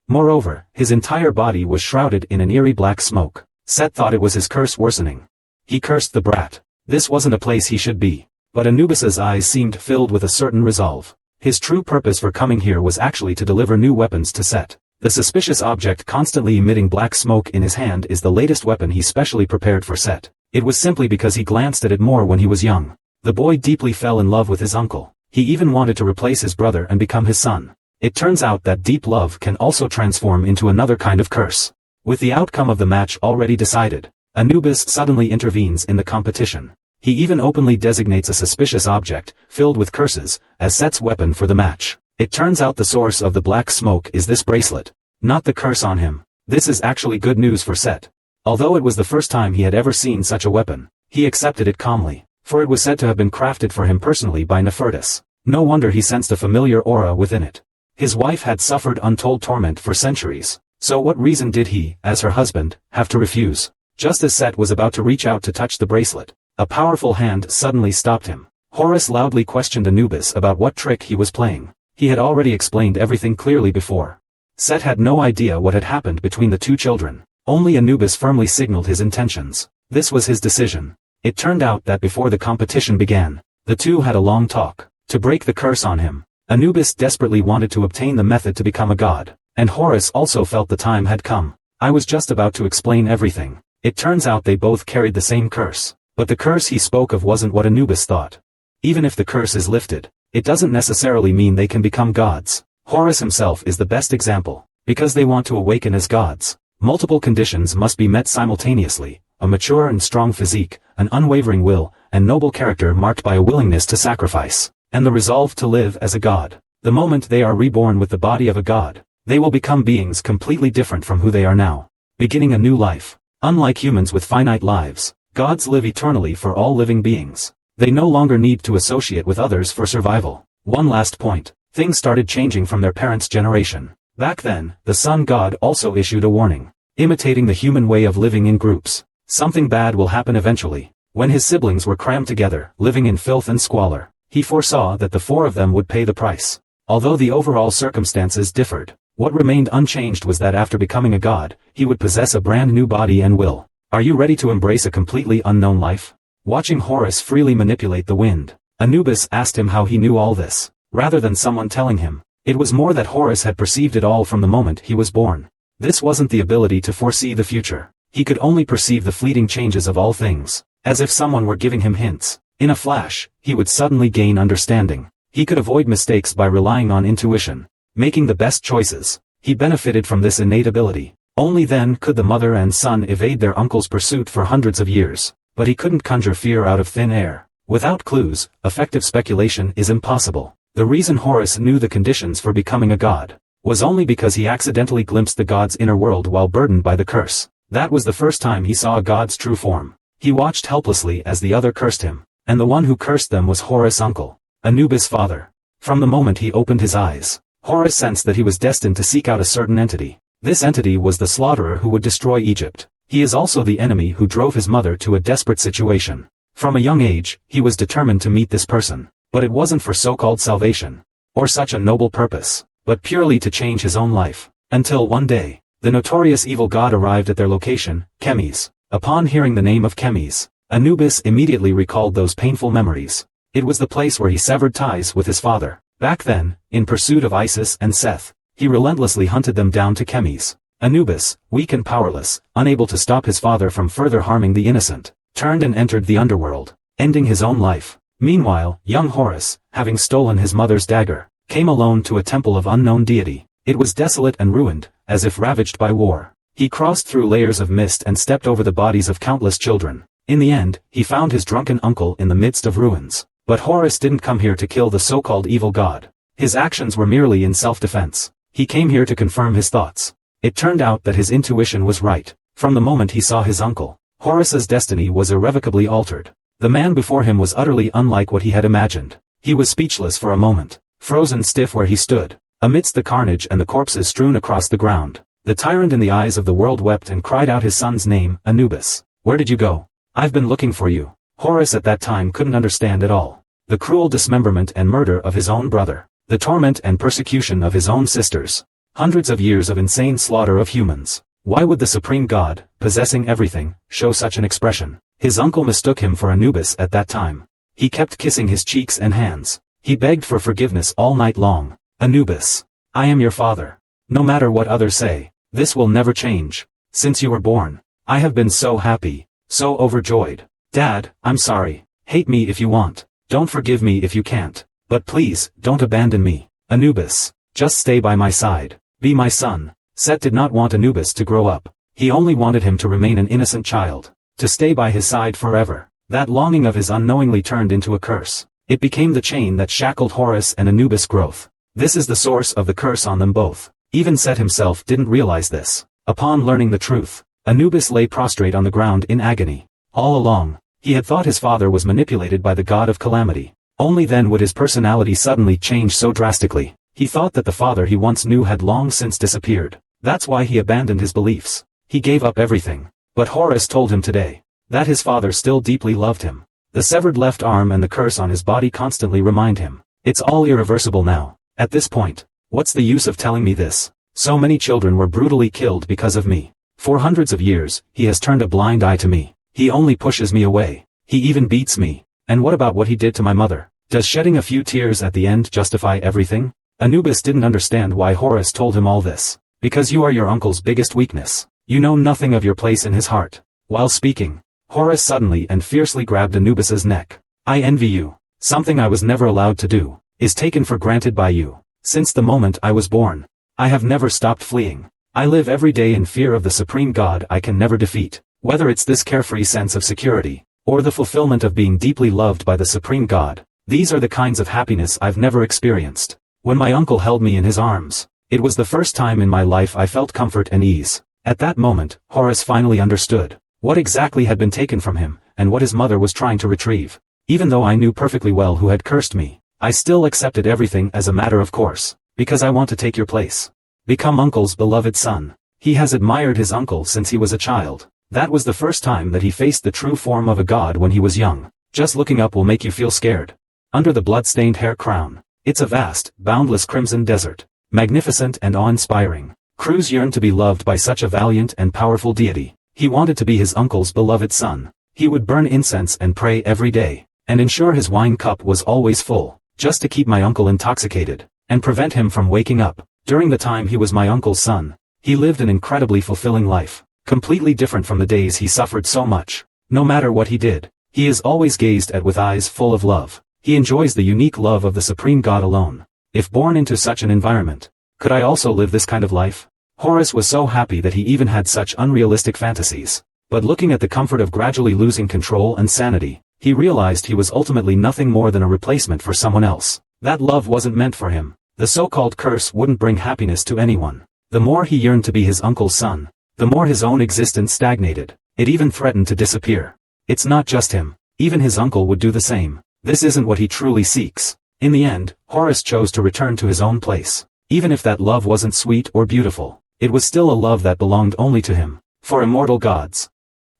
Speaker 1: Moreover, his entire body was shrouded in an eerie black smoke. Set thought it was his curse worsening. He cursed the brat. This wasn't a place he should be. But Anubis's eyes seemed filled with a certain resolve. His true purpose for coming here was actually to deliver new weapons to Set. The suspicious object constantly emitting black smoke in his hand is the latest weapon he specially prepared for Set. It was simply because he glanced at it more when he was young. The boy deeply fell in love with his uncle. He even wanted to replace his brother and become his son. It turns out that deep love can also transform into another kind of curse. With the outcome of the match already decided, Anubis suddenly intervenes in the competition. He even openly designates a suspicious object, filled with curses, as Set's weapon for the match. It turns out the source of the black smoke is this bracelet, not the curse on him. This is actually good news for Set. Although it was the first time he had ever seen such a weapon, he accepted it calmly, for it was said to have been crafted for him personally by Nefertis. No wonder he sensed a familiar aura within it. His wife had suffered untold torment for centuries, so what reason did he, as her husband, have to refuse? Just as Set was about to reach out to touch the bracelet, a powerful hand suddenly stopped him. Horus loudly questioned Anubis about what trick he was playing. He had already explained everything clearly before. Set had no idea what had happened between the two children. Only Anubis firmly signaled his intentions. This was his decision. It turned out that before the competition began, the two had a long talk, to break the curse on him. Anubis desperately wanted to obtain the method to become a god, and Horus also felt the time had come. I was just about to explain everything. It turns out they both carried the same curse, but the curse he spoke of wasn't what Anubis thought. Even if the curse is lifted, it doesn't necessarily mean they can become gods. Horus himself is the best example, because they want to awaken as gods. Multiple conditions must be met simultaneously: a mature and strong physique, an unwavering will, and noble character marked by a willingness to sacrifice, and the resolve to live as a god. The moment they are reborn with the body of a god, they will become beings completely different from who they are now, beginning a new life. Unlike humans with finite lives, gods live eternally for all living beings. They no longer need to associate with others for survival. One last point. Things started changing from their parents' generation. Back then, the sun god also issued a warning. Imitating the human way of living in groups, something bad will happen eventually. When his siblings were crammed together, living in filth and squalor, he foresaw that the four of them would pay the price. Although the overall circumstances differed, what remained unchanged was that after becoming a god, he would possess a brand new body and will. Are you ready to embrace a completely unknown life? Watching Horus freely manipulate the wind, Anubis asked him how he knew all this, rather than someone telling him. It was more that Horus had perceived it all from the moment he was born. This wasn't the ability to foresee the future. He could only perceive the fleeting changes of all things, as if someone were giving him hints. In a flash, he would suddenly gain understanding. He could avoid mistakes by relying on intuition, making the best choices. He benefited from this innate ability. Only then could the mother and son evade their uncle's pursuit for hundreds of years. But he couldn't conjure fear out of thin air. Without clues, effective speculation is impossible. The reason Horus knew the conditions for becoming a god was only because he accidentally glimpsed the god's inner world while burdened by the curse. That was the first time he saw a god's true form. He watched helplessly as the other cursed him, and the one who cursed them was Horus' uncle, Anubis' father. From the moment he opened his eyes, Horus sensed that he was destined to seek out a certain entity. This entity was the slaughterer who would destroy Egypt. He is also the enemy who drove his mother to a desperate situation. From a young age, he was determined to meet this person. But it wasn't for so-called salvation, or such a noble purpose, but purely to change his own life. Until one day, the notorious evil god arrived at their location, Chemis. Upon hearing the name of Chemis, Anubis immediately recalled those painful memories. It was the place where he severed ties with his father. Back then, in pursuit of Isis and Seth, he relentlessly hunted them down to Chemis. Anubis, weak and powerless, unable to stop his father from further harming the innocent, turned and entered the underworld, ending his own life. Meanwhile, young Horus, having stolen his mother's dagger, came alone to a temple of unknown deity. It was desolate and ruined, as if ravaged by war. He crossed through layers of mist and stepped over the bodies of countless children. In the end, he found his drunken uncle in the midst of ruins. But Horus didn't come here to kill the so-called evil god. His actions were merely in self-defense. He came here to confirm his thoughts. It turned out that his intuition was right. From the moment he saw his uncle, Horus's destiny was irrevocably altered. The man before him was utterly unlike what he had imagined. He was speechless for a moment, frozen stiff where he stood, amidst the carnage and the corpses strewn across the ground. The tyrant in the eyes of the world wept and cried out his son's name, Anubis. "Where did you go? I've been looking for you." Horus at that time couldn't understand at all. The cruel dismemberment and murder of his own brother, the torment and persecution of his own sisters, hundreds of years of insane slaughter of humans. Why would the supreme god, possessing everything, show such an expression? His uncle mistook him for Anubis at that time. He kept kissing his cheeks and hands. He begged for forgiveness all night long. "Anubis, I am your father. No matter what others say, this will never change. Since you were born, I have been so happy, so overjoyed. Dad, I'm sorry. Hate me if you want. Don't forgive me if you can't. But please, don't abandon me. Anubis, just stay by my side. Be my son." Set did not want Anubis to grow up. He only wanted him to remain an innocent child, to stay by his side forever. That longing of his unknowingly turned into a curse. It became the chain that shackled Horus and Anubis' growth. This is the source of the curse on them both. Even Set himself didn't realize this. Upon learning the truth, Anubis lay prostrate on the ground in agony. All along, he had thought his father was manipulated by the god of calamity. Only then would his personality suddenly change so drastically. He thought that the father he once knew had long since disappeared. That's why he abandoned his beliefs. He gave up everything. But Horus told him today that his father still deeply loved him. The severed left arm and the curse on his body constantly remind him. It's all irreversible now. At this point, what's the use of telling me this? So many children were brutally killed because of me. For hundreds of years, he has turned a blind eye to me. He only pushes me away. He even beats me. And what about what he did to my mother? Does shedding a few tears at the end justify everything? Anubis didn't understand why Horus told him all this. Because you are your uncle's biggest weakness. You know nothing of your place in his heart. While speaking, Horus suddenly and fiercely grabbed Anubis's neck. "I envy you. Something I was never allowed to do, is taken for granted by you. Since the moment I was born, I have never stopped fleeing. I live every day in fear of the supreme god I can never defeat. Whether it's this carefree sense of security, or the fulfillment of being deeply loved by the supreme god, these are the kinds of happiness I've never experienced. When my uncle held me in his arms, it was the first time in my life I felt comfort and ease." At that moment, Horus finally understood what exactly had been taken from him, and what his mother was trying to retrieve. Even though I knew perfectly well who had cursed me, I still accepted everything as a matter of course, because I want to take your place. Become uncle's beloved son. He has admired his uncle since he was a child. That was the first time that he faced the true form of a god when he was young. Just looking up will make you feel scared. Under the blood-stained hair crown, it's a vast, boundless crimson desert, magnificent and awe-inspiring. Cruz yearned to be loved by such a valiant and powerful deity. He wanted to be his uncle's beloved son. He would burn incense and pray every day, and ensure his wine cup was always full, just to keep my uncle intoxicated, and prevent him from waking up. During the time he was my uncle's son, he lived an incredibly fulfilling life, completely different from the days he suffered so much. No matter what he did, he is always gazed at with eyes full of love. He enjoys the unique love of the supreme god alone. If born into such an environment, could I also live this kind of life? Horus was so happy that he even had such unrealistic fantasies. But looking at the comfort of gradually losing control and sanity, he realized he was ultimately nothing more than a replacement for someone else. That love wasn't meant for him. The so-called curse wouldn't bring happiness to anyone. The more he yearned to be his uncle's son, the more his own existence stagnated. It even threatened to disappear. It's not just him. Even his uncle would do the same. This isn't what he truly seeks. In the end, Horus chose to return to his own place. Even if that love wasn't sweet or beautiful, it was still a love that belonged only to him. For immortal gods,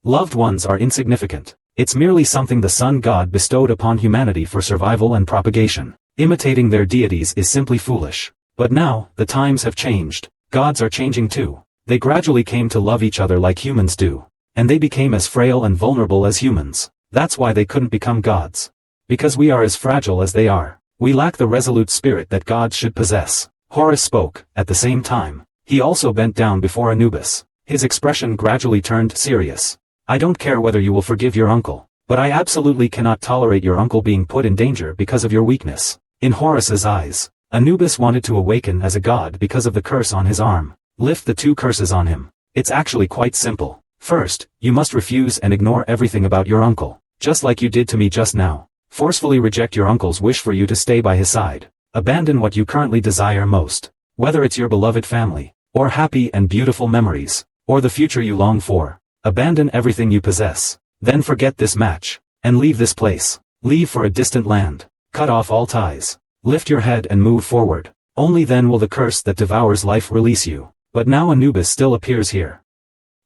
Speaker 1: loved ones are insignificant. It's merely something the sun god bestowed upon humanity for survival and propagation. Imitating their deities is simply foolish. But now, the times have changed. Gods are changing too. They gradually came to love each other like humans do. And they became as frail and vulnerable as humans. That's why they couldn't become gods. Because we are as fragile as they are. We lack the resolute spirit that gods should possess. Horus spoke. At the same time, he also bent down before Anubis. His expression gradually turned serious. I don't care whether you will forgive your uncle, but I absolutely cannot tolerate your uncle being put in danger because of your weakness. In Horus's eyes, Anubis wanted to awaken as a god because of the curse on his arm. Lift the 2 curses on him. It's actually quite simple. First, you must refuse and ignore everything about your uncle, just like you did to me just now. Forcefully reject your uncle's wish for you to stay by his side. Abandon what you currently desire most. Whether it's your beloved family, or happy and beautiful memories, or the future you long for. Abandon everything you possess. Then forget this match. And leave this place. Leave for a distant land. Cut off all ties. Lift your head and move forward. Only then will the curse that devours life release you. But now Anubis still appears here.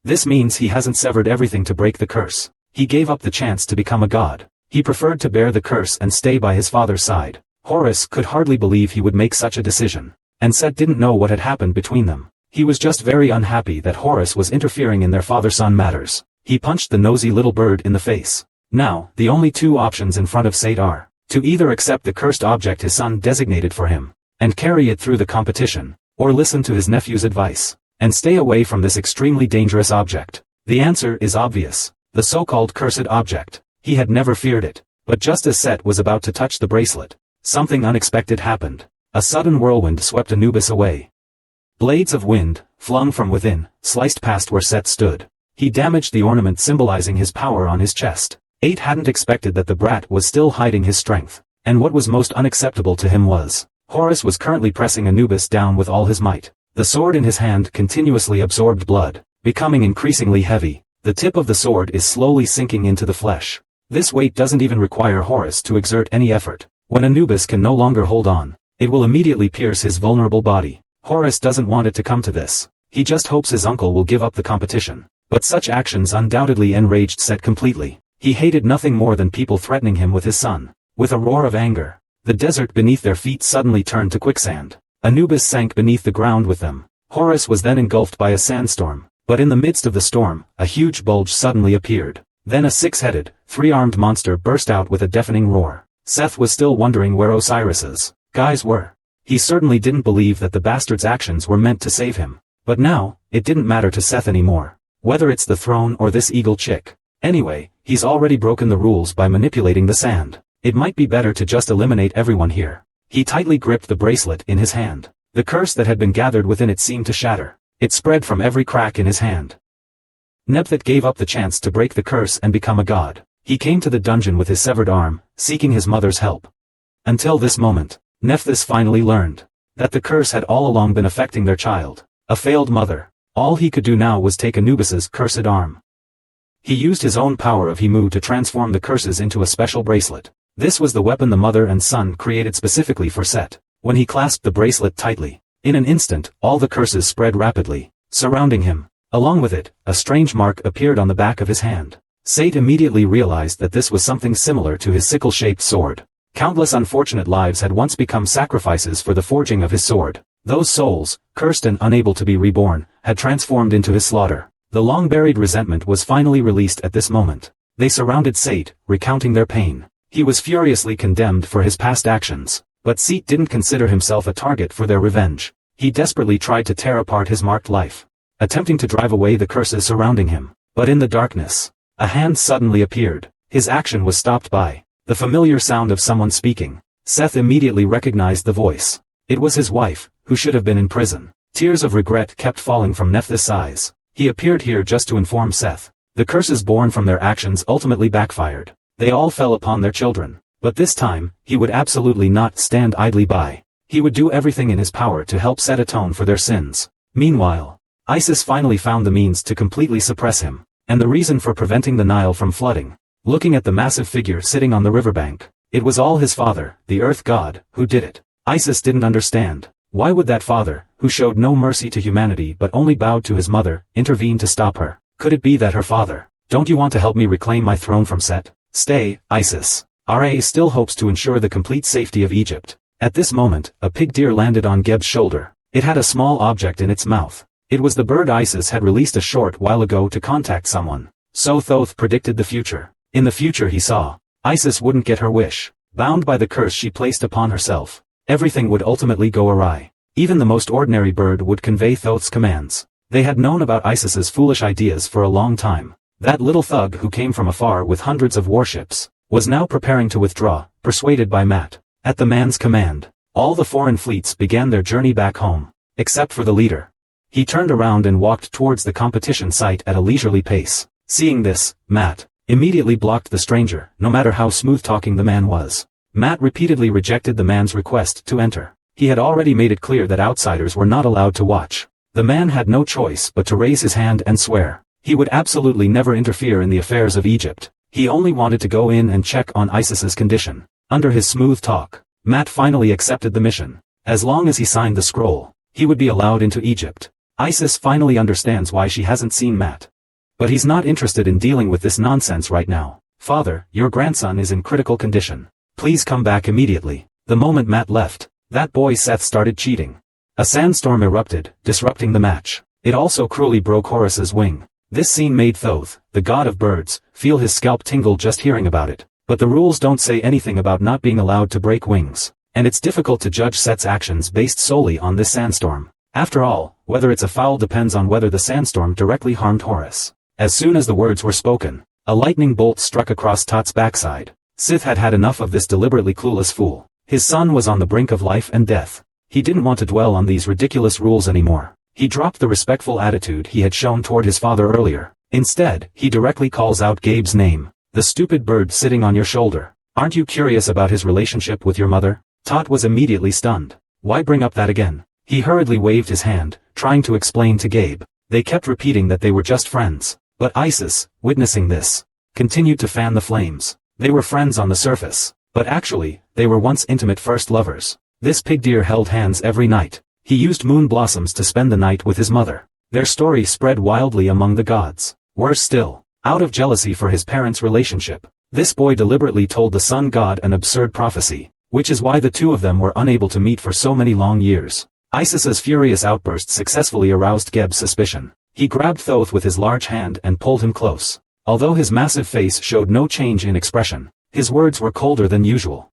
Speaker 1: This means he hasn't severed everything to break the curse. He gave up the chance to become a god. He preferred to bear the curse and stay by his father's side. Horus could hardly believe he would make such a decision. And Set didn't know what had happened between them. He was just very unhappy that Horus was interfering in their father-son matters. He punched the nosy little bird in the face. Now, the only 2 options in front of Set are to either accept the cursed object his son designated for him, and carry it through the competition, or listen to his nephew's advice, and stay away from this extremely dangerous object. The answer is obvious. The so-called cursed object. He had never feared it. But just as Set was about to touch the bracelet, something unexpected happened. A sudden whirlwind swept Anubis away. Blades of wind, flung from within, sliced past where Set stood. He damaged the ornament symbolizing his power on his chest. 8 hadn't expected that the brat was still hiding his strength. And what was most unacceptable to him was, Horus was currently pressing Anubis down with all his might. The sword in his hand continuously absorbed blood, becoming increasingly heavy. The tip of the sword is slowly sinking into the flesh. This weight doesn't even require Horus to exert any effort. When Anubis can no longer hold on, it will immediately pierce his vulnerable body. Horus doesn't want it to come to this. He just hopes his uncle will give up the competition. But such actions undoubtedly enraged Set completely. He hated nothing more than people threatening him with his son. With a roar of anger, the desert beneath their feet suddenly turned to quicksand. Anubis sank beneath the ground with them. Horus was then engulfed by a sandstorm. But in the midst of the storm, a huge bulge suddenly appeared. Then a 6-headed, 3-armed monster burst out with a deafening roar. Seth was still wondering where Osiris's guys were. He certainly didn't believe that the bastard's actions were meant to save him. But now, it didn't matter to Seth anymore. Whether it's the throne or this eagle chick. Anyway, he's already broken the rules by manipulating the sand. It might be better to just eliminate everyone here. He tightly gripped the bracelet in his hand. The curse that had been gathered within it seemed to shatter. It spread from every crack in his hand. Nephthys gave up the chance to break the curse and become a god. He came to the dungeon with his severed arm, seeking his mother's help. Until this moment, Nephthys finally learned that the curse had all along been affecting their child, a failed mother. All he could do now was take Anubis's cursed arm. He used his own power of Himu to transform the curses into a special bracelet. This was the weapon the mother and son created specifically for Set. When he clasped the bracelet tightly, in an instant, all the curses spread rapidly, surrounding him. Along with it, a strange mark appeared on the back of his hand. Set immediately realized that this was something similar to his sickle-shaped sword. Countless unfortunate lives had once become sacrifices for the forging of his sword. Those souls, cursed and unable to be reborn, had transformed into his slaughter. The long-buried resentment was finally released at this moment. They surrounded Set, recounting their pain. He was furiously condemned for his past actions, but Set didn't consider himself a target for their revenge. He desperately tried to tear apart his marked life, attempting to drive away the curses surrounding him. But in the darkness, a hand suddenly appeared. His action was stopped by the familiar sound of someone speaking. Seth immediately recognized the voice. It was his wife, who should have been in prison. Tears of regret kept falling from Nephthys' eyes. He appeared here just to inform Seth. The curses born from their actions ultimately backfired. They all fell upon their children. But this time, he would absolutely not stand idly by. He would do everything in his power to help Set atone for their sins. Meanwhile, Isis finally found the means to completely suppress him, and the reason for preventing the Nile from flooding. Looking at the massive figure sitting on the riverbank, it was all his father, the earth god, who did it. Isis didn't understand. Why would that father, who showed no mercy to humanity but only bowed to his mother, intervene to stop her? Could it be that her father Don't you want to help me reclaim my throne from Set? Stay, Isis. Ra still hopes to ensure the complete safety of Egypt. At this moment, a pig deer landed on Geb's shoulder. It had a small object in its mouth. It was the bird Isis had released a short while ago to contact someone. So Thoth predicted the future. In the future he saw, Isis wouldn't get her wish. Bound by the curse she placed upon herself, everything would ultimately go awry. Even the most ordinary bird would convey Thoth's commands. They had known about Isis's foolish ideas for a long time. That little thug who came from afar with hundreds of warships, was now preparing to withdraw, persuaded by Matt. At the man's command, all the foreign fleets began their journey back home, except for the leader. He turned around and walked towards the competition site at a leisurely pace. Seeing this, Matt immediately blocked the stranger, no matter how smooth-talking the man was. Matt repeatedly rejected the man's request to enter. He had already made it clear that outsiders were not allowed to watch. The man had no choice but to raise his hand and swear. He would absolutely never interfere in the affairs of Egypt. He only wanted to go in and check on Isis's condition. Under his smooth talk, Matt finally accepted the mission. As long as he signed the scroll, he would be allowed into Egypt. Isis finally understands why she hasn't seen Matt. But he's not interested in dealing with this nonsense right now. Father, your grandson is in critical condition. Please come back immediately. The moment Matt left, that boy Seth started cheating. A sandstorm erupted, disrupting the match. It also cruelly broke Horus's wing. This scene made Thoth, the god of birds, feel his scalp tingle just hearing about it. But the rules don't say anything about not being allowed to break wings. And it's difficult to judge Set's actions based solely on this sandstorm. After all, whether it's a foul depends on whether the sandstorm directly harmed Horus. As soon as the words were spoken, a lightning bolt struck across Tot's backside. Sith had had enough of this deliberately clueless fool. His son was on the brink of life and death. He didn't want to dwell on these ridiculous rules anymore. He dropped the respectful attitude he had shown toward his father earlier. Instead, he directly calls out Gabe's name. The stupid bird sitting on your shoulder. Aren't you curious about his relationship with your mother? Tot was immediately stunned. Why bring up that again? He hurriedly waved his hand, trying to explain to Gabe. They kept repeating that they were just friends. But Isis, witnessing this, continued to fan the flames. They were friends on the surface, but actually, they were once intimate first lovers. This pig deer held hands every night. He used moon blossoms to spend the night with his mother. Their story spread wildly among the gods. Worse still, out of jealousy for his parents' relationship, this boy deliberately told the sun god an absurd prophecy, which is why the two of them were unable to meet for so many long years. Isis's furious outburst successfully aroused Geb's suspicion. He grabbed Thoth with his large hand and pulled him close. Although his massive face showed no change in expression, his words were colder than usual.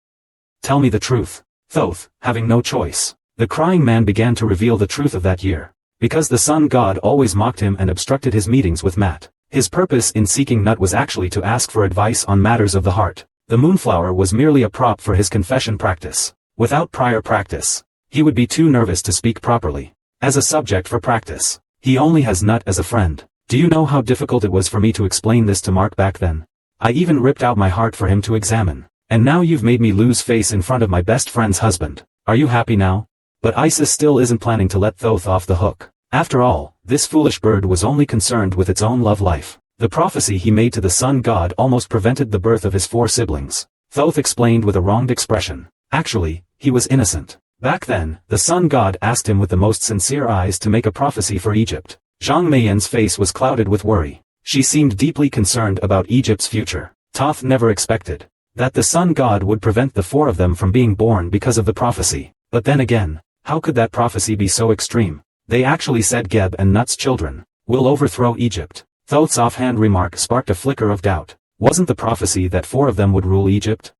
Speaker 1: Tell me the truth. Thoth, having no choice. The crying man began to reveal the truth of that year. Because the sun god always mocked him and obstructed his meetings with Matt. His purpose in seeking Nut was actually to ask for advice on matters of the heart. The moonflower was merely a prop for his confession practice. Without prior practice, he would be too nervous to speak properly. As a subject for practice, he only has Nut as a friend. Do you know how difficult it was for me to explain this to Mark back then? I even ripped out my heart for him to examine. And now you've made me lose face in front of my best friend's husband. Are you happy now? But Isis still isn't planning to let Thoth off the hook. After all, this foolish bird was only concerned with its own love life. The prophecy he made to the sun god almost prevented the birth of his 4 siblings. Thoth explained with a wronged expression. Actually, he was innocent. Back then, the sun god asked him with the most sincere eyes to make a prophecy for Egypt. Zhang Meiyan's face was clouded with worry. She seemed deeply concerned about Egypt's future. Thoth never expected that the sun god would prevent the 4 of them from being born because of the prophecy. But then again, how could that prophecy be so extreme? They actually said Geb and Nut's children will overthrow Egypt. Thoth's offhand remark sparked a flicker of doubt. Wasn't the prophecy that 4 of them would rule Egypt?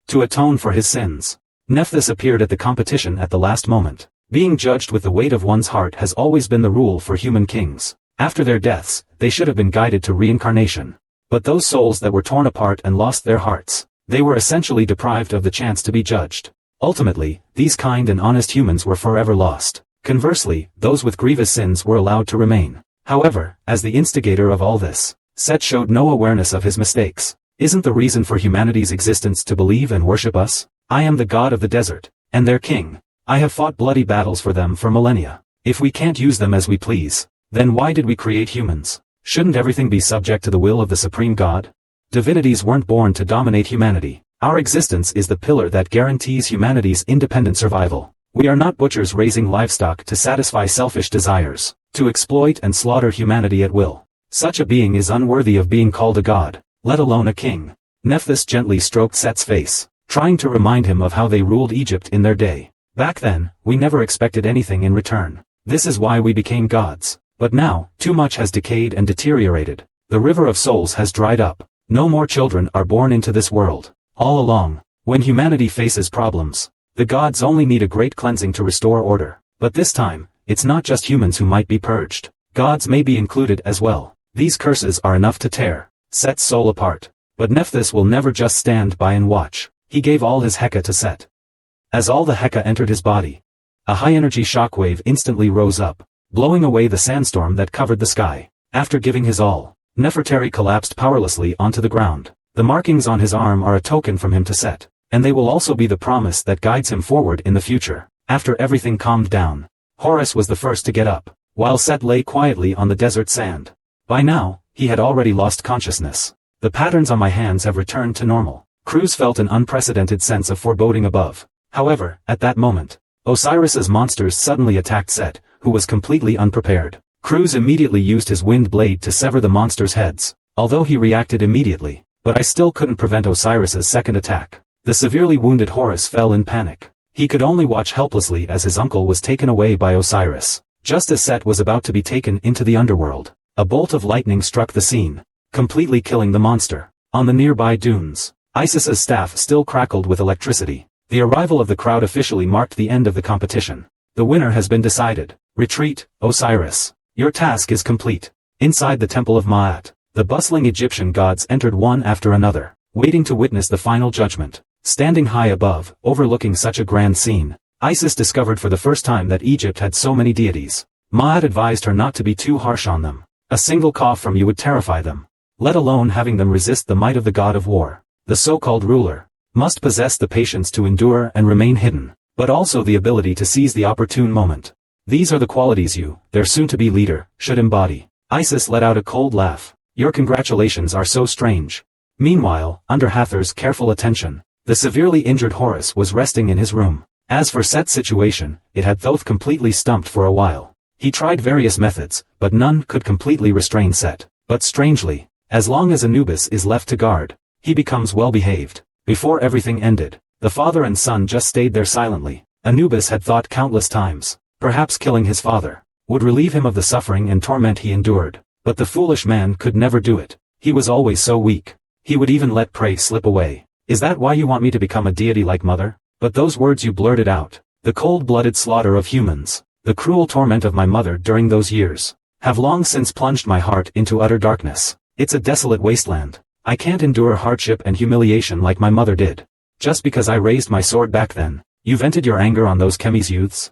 Speaker 1: To atone for his sins. Nephthys appeared at the competition at the last moment. Being judged with the weight of one's heart has always been the rule for human kings. After their deaths, they should have been guided to reincarnation. But those souls that were torn apart and lost their hearts, they were essentially deprived of the chance to be judged. Ultimately, these kind and honest humans were forever lost. Conversely, those with grievous sins were allowed to remain. However, as the instigator of all this, Set showed no awareness of his mistakes. Isn't the reason for humanity's existence to believe and worship us? I am the god of the desert, and their king. I have fought bloody battles for them for millennia. If we can't use them as we please, then why did we create humans? Shouldn't everything be subject to the will of the supreme god? Divinities weren't born to dominate humanity. Our existence is the pillar that guarantees humanity's independent survival. We are not butchers raising livestock to satisfy selfish desires, to exploit and slaughter humanity at will. Such a being is unworthy of being called a god, let alone a king. Nephthys gently stroked Set's face, trying to remind him of how they ruled Egypt in their day. Back then, we never expected anything in return. This is why we became gods. But now, too much has decayed and deteriorated. The river of souls has dried up. No more children are born into this world. All along, when humanity faces problems, the gods only need a great cleansing to restore order. But this time, it's not just humans who might be purged. Gods may be included as well. These curses are enough to tear Set's soul apart. But Nephthys will never just stand by and watch. He gave all his Heka to Set. As all the Heka entered his body, a high-energy shockwave instantly rose up, blowing away the sandstorm that covered the sky. After giving his all, Nefertari collapsed powerlessly onto the ground. The markings on his arm are a token from him to Set, and they will also be the promise that guides him forward in the future. After everything calmed down, Horus was the first to get up, while Set lay quietly on the desert sand. By now, he had already lost consciousness. The patterns on my hands have returned to normal. Cruz felt an unprecedented sense of foreboding above. However, at that moment, Osiris's monsters suddenly attacked Set, who was completely unprepared. Cruz immediately used his wind blade to sever the monsters' heads, although he reacted immediately, but I still couldn't prevent Osiris's second attack. The severely wounded Horus fell in panic. He could only watch helplessly as his uncle was taken away by Osiris. Just as Set was about to be taken into the underworld, a bolt of lightning struck the scene, completely killing the monster. On the nearby dunes, Isis's staff still crackled with electricity. The arrival of the crowd officially marked the end of the competition. The winner has been decided. Retreat, Osiris. Your task is complete. Inside the temple of Ma'at, the bustling Egyptian gods entered one after another, waiting to witness the final judgment. Standing high above, overlooking such a grand scene, Isis discovered for the first time that Egypt had so many deities. Ma'at advised her not to be too harsh on them. A single cough from you would terrify them, let alone having them resist the might of the god of war. The so-called ruler must possess the patience to endure and remain hidden, but also the ability to seize the opportune moment. These are the qualities you, their soon-to-be leader, should embody. Isis let out a cold laugh. Your congratulations are so strange. Meanwhile, under Hathor's careful attention, the severely injured Horus was resting in his room. As for Set's situation, it had Thoth completely stumped for a while. He tried various methods, but none could completely restrain Set. But strangely, as long as Anubis is left to guard, he becomes well-behaved. Before everything ended, the father and son just stayed there silently. Anubis had thought countless times, perhaps killing his father would relieve him of the suffering and torment he endured. But the foolish man could never do it. He was always so weak. He would even let prey slip away. Is that why you want me to become a deity like mother? But those words you blurted out, the cold-blooded slaughter of humans, the cruel torment of my mother during those years, have long since plunged my heart into utter darkness. It's a desolate wasteland. I can't endure hardship and humiliation like my mother did. Just because I raised my sword back then, you vented your anger on those Chemis youths?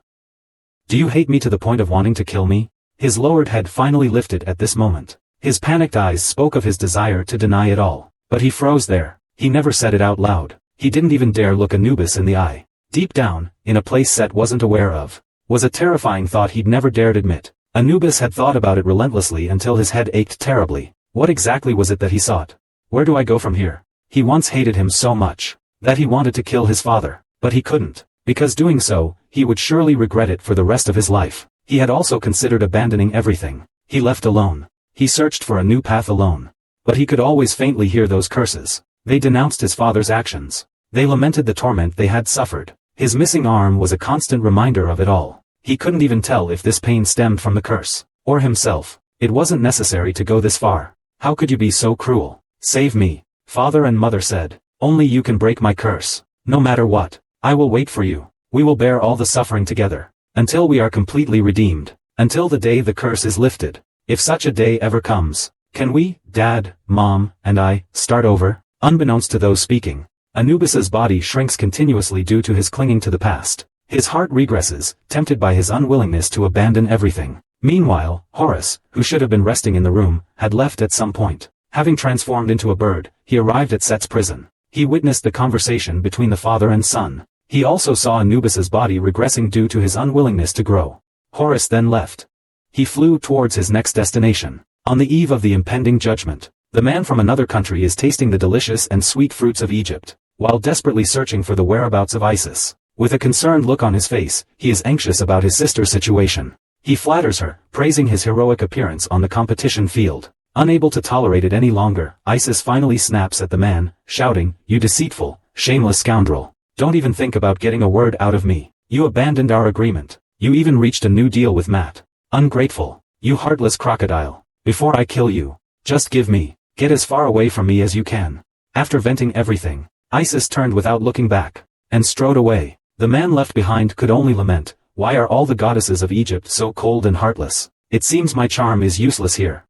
Speaker 1: Do you hate me to the point of wanting to kill me? His lowered head finally lifted at this moment. His panicked eyes spoke of his desire to deny it all. But he froze there. He never said it out loud. He didn't even dare look Anubis in the eye. Deep down, in a place Set wasn't aware of, was a terrifying thought he'd never dared admit. Anubis had thought about it relentlessly until his head ached terribly. What exactly was it that he sought? Where do I go from here? He once hated him so much that he wanted to kill his father, but he couldn't, because doing so, he would surely regret it for the rest of his life. He had also considered abandoning everything. He left alone. He searched for a new path alone. But he could always faintly hear those curses. They denounced his father's actions. They lamented the torment they had suffered. His missing arm was a constant reminder of it all. He couldn't even tell if this pain stemmed from the curse, or himself. It wasn't necessary to go this far. How could you be so cruel? Save me, father and mother said. Only you can break my curse. No matter what, I will wait for you. We will bear all the suffering together, until we are completely redeemed, until the day the curse is lifted. If such a day ever comes, can we, Dad, Mom, and I, start over? Unbeknownst to those speaking, Anubis's body shrinks continuously due to his clinging to the past. His heart regresses, tempted by his unwillingness to abandon everything. Meanwhile, Horus, who should have been resting in the room, had left at some point. Having transformed into a bird, he arrived at Set's prison. He witnessed the conversation between the father and son. He also saw Anubis's body regressing due to his unwillingness to grow. Horus then left. He flew towards his next destination. On the eve of the impending judgment, the man from another country is tasting the delicious and sweet fruits of Egypt, while desperately searching for the whereabouts of Isis. With a concerned look on his face, he is anxious about his sister's situation. He flatters her, praising his heroic appearance on the competition field. Unable to tolerate it any longer, Isis finally snaps at the man, shouting, "You deceitful, shameless scoundrel. Don't even think about getting a word out of me. You abandoned our agreement. You even reached a new deal with Matt. Ungrateful. You heartless crocodile. Before I kill you, just get as far away from me as you can." After venting everything, Isis turned without looking back, and strode away. The man left behind could only lament, "Why are all the goddesses of Egypt so cold and heartless? It seems my charm is useless here.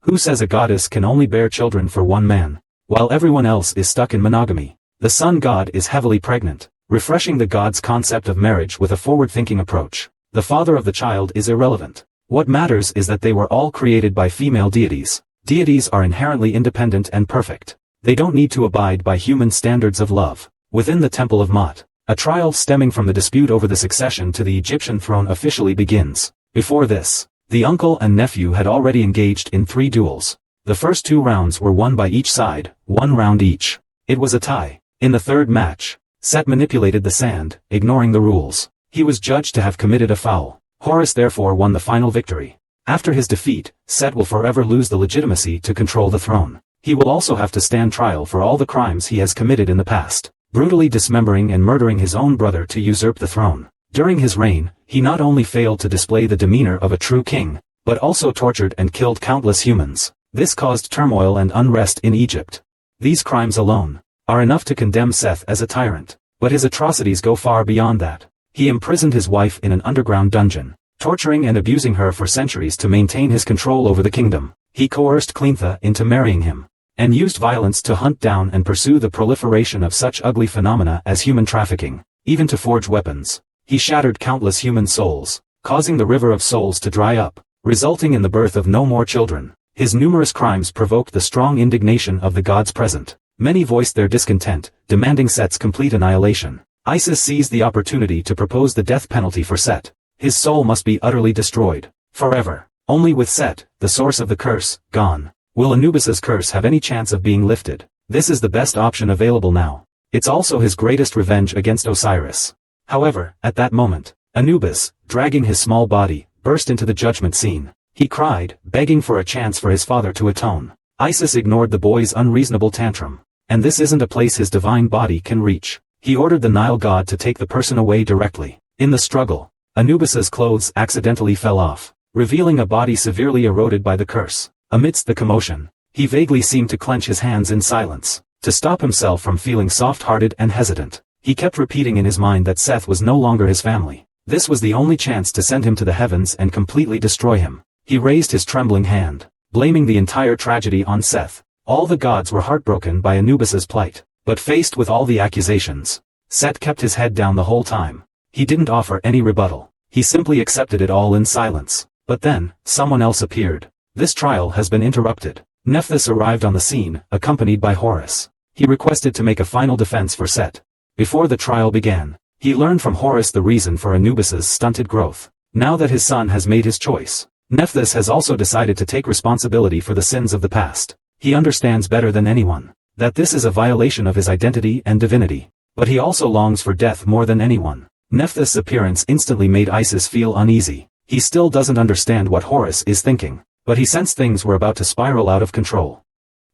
Speaker 1: Who says a goddess can only bear children for one man, while everyone else is stuck in monogamy? The sun god is heavily pregnant, refreshing the god's concept of marriage with a forward-thinking approach. The father of the child is irrelevant. What matters is that they were all created by female deities. Deities are inherently independent and perfect. They don't need to abide by human standards of love. Within the Temple of Mot, a trial stemming from the dispute over the succession to the Egyptian throne officially begins. Before this, the uncle and nephew had already engaged in 3 duels. The first 2 rounds were won by each side, 1 round each. It was a tie. In the third match, Set manipulated the sand, ignoring the rules. He was judged to have committed a foul. Horus therefore won the final victory. After his defeat, Set will forever lose the legitimacy to control the throne. He will also have to stand trial for all the crimes he has committed in the past, brutally dismembering and murdering his own brother to usurp the throne. During his reign, he not only failed to display the demeanor of a true king, but also tortured and killed countless humans. This caused turmoil and unrest in Egypt. These crimes alone are enough to condemn Seth as a tyrant, but his atrocities go far beyond that. He imprisoned his wife in an underground dungeon, torturing and abusing her for centuries to maintain his control over the kingdom. He coerced Cleantha into marrying him, and used violence to hunt down and pursue the proliferation of such ugly phenomena as human trafficking, even to forge weapons. He shattered countless human souls, causing the river of souls to dry up, resulting in the birth of no more children. His numerous crimes provoked the strong indignation of the gods present. Many voiced their discontent, demanding Set's complete annihilation. Isis seized the opportunity to propose the death penalty for Set. His soul must be utterly destroyed, forever. Only with Set, the source of the curse, gone, will Anubis's curse have any chance of being lifted. This is the best option available now. It's also his greatest revenge against Osiris. However, at that moment, Anubis, dragging his small body, burst into the judgment scene. He cried, begging for a chance for his father to atone. Isis ignored the boy's unreasonable tantrum. And this isn't a place his divine body can reach. He ordered the Nile god to take the person away directly. In the struggle, Anubis's clothes accidentally fell off, revealing a body severely eroded by the curse. Amidst the commotion, he vaguely seemed to clench his hands in silence, to stop himself from feeling soft-hearted and hesitant. He kept repeating in his mind that Seth was no longer his family. This was the only chance to send him to the heavens and completely destroy him. He raised his trembling hand, blaming the entire tragedy on Seth. All the gods were heartbroken by Anubis's plight, but faced with all the accusations, Set kept his head down the whole time. He didn't offer any rebuttal. He simply accepted it all in silence. But then, someone else appeared. This trial has been interrupted. Nephthys arrived on the scene, accompanied by Horus. He requested to make a final defense for Set. Before the trial began, he learned from Horus the reason for Anubis's stunted growth. Now that his son has made his choice, Nephthys has also decided to take responsibility for the sins of the past. He understands better than anyone that this is a violation of his identity and divinity. But he also longs for death more than anyone. Nephthys' appearance instantly made Isis feel uneasy. He still doesn't understand what Horus is thinking, but he sensed things were about to spiral out of control.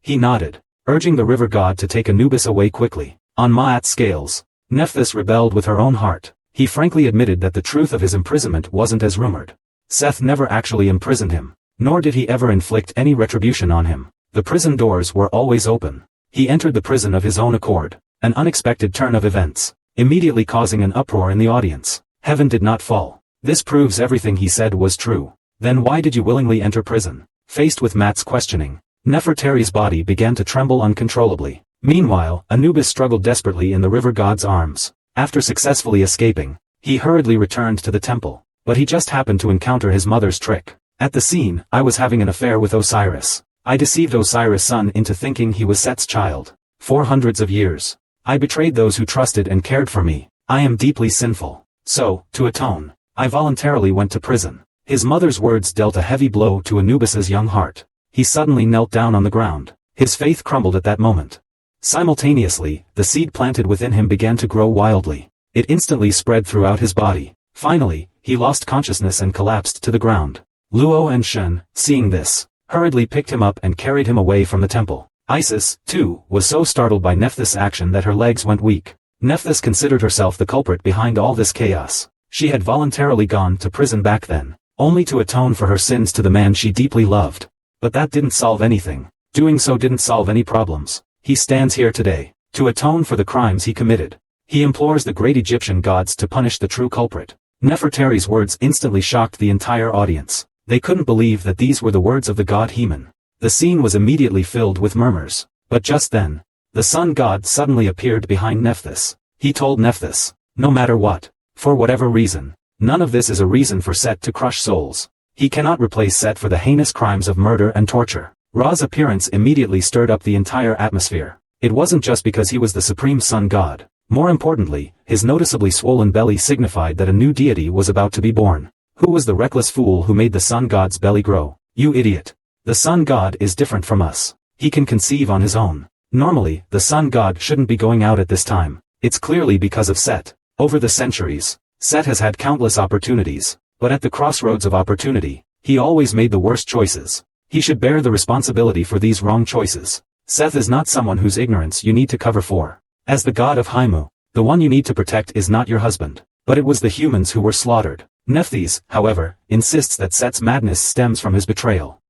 Speaker 1: He nodded, urging the river god to take Anubis away quickly. On Ma'at's scales, Nephthys rebelled with her own heart. He frankly admitted that the truth of his imprisonment wasn't as rumored. Seth never actually imprisoned him, nor did he ever inflict any retribution on him. The prison doors were always open. He entered the prison of his own accord, an unexpected turn of events, immediately causing an uproar in the audience. Heaven did not fall. This proves everything he said was true. Then why did you willingly enter prison? Faced with Matt's questioning, Nefertari's body began to tremble uncontrollably. Meanwhile, Anubis struggled desperately in the river god's arms. After successfully escaping, he hurriedly returned to the temple, but he just happened to encounter his mother's trick. At the scene, I was having an affair with Osiris. I deceived Osiris' son into thinking he was Set's child. For hundreds of years, I betrayed those who trusted and cared for me. I am deeply sinful. So, to atone, I voluntarily went to prison. His mother's words dealt a heavy blow to Anubis's young heart. He suddenly knelt down on the ground. His faith crumbled at that moment. Simultaneously, the seed planted within him began to grow wildly. It instantly spread throughout his body. Finally, he lost consciousness and collapsed to the ground. Luo and Shen, seeing this, hurriedly picked him up and carried him away from the temple. Isis, too, was so startled by Nephthys' action that her legs went weak. Nephthys considered herself the culprit behind all this chaos. She had voluntarily gone to prison back then, only to atone for her sins to the man she deeply loved. But that didn't solve anything. Doing so didn't solve any problems. He stands here today, to atone for the crimes he committed. He implores the great Egyptian gods to punish the true culprit. Nefertari's words instantly shocked the entire audience. They couldn't believe that these were the words of the god Heman. The scene was immediately filled with murmurs. But just then, the sun god suddenly appeared behind Nephthys. He told Nephthys, no matter what, for whatever reason, none of this is a reason for Set to crush souls. He cannot replace Set for the heinous crimes of murder and torture. Ra's appearance immediately stirred up the entire atmosphere. It wasn't just because he was the supreme sun god. More importantly, his noticeably swollen belly signified that a new deity was about to be born. Who was the reckless fool who made the sun god's belly grow? You idiot. The sun god is different from us. He can conceive on his own. Normally, the sun god shouldn't be going out at this time. It's clearly because of Set. Over the centuries, Set has had countless opportunities, but at the crossroads of opportunity, he always made the worst choices. He should bear the responsibility for these wrong choices. Seth is not someone whose ignorance you need to cover for. As the god of Haimu, the one you need to protect is not your husband, but it was the humans who were slaughtered. Nephthys, however, insists that Set's madness stems from his betrayal.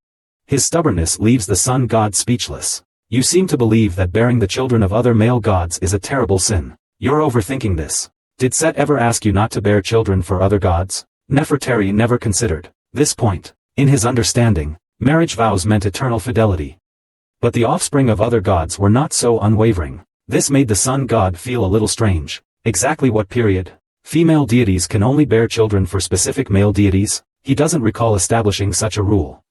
Speaker 1: His stubbornness leaves the sun god speechless. You seem to believe that bearing the children of other male gods is a terrible sin. You're overthinking this. Did Set ever ask you not to bear children for other gods? Nefertari never considered this point. In his understanding, marriage vows meant eternal fidelity. But the offspring of other gods were not so unwavering. This made the sun god feel a little strange. Exactly what period? Female deities can only bear children for specific male deities? He doesn't recall establishing such a rule.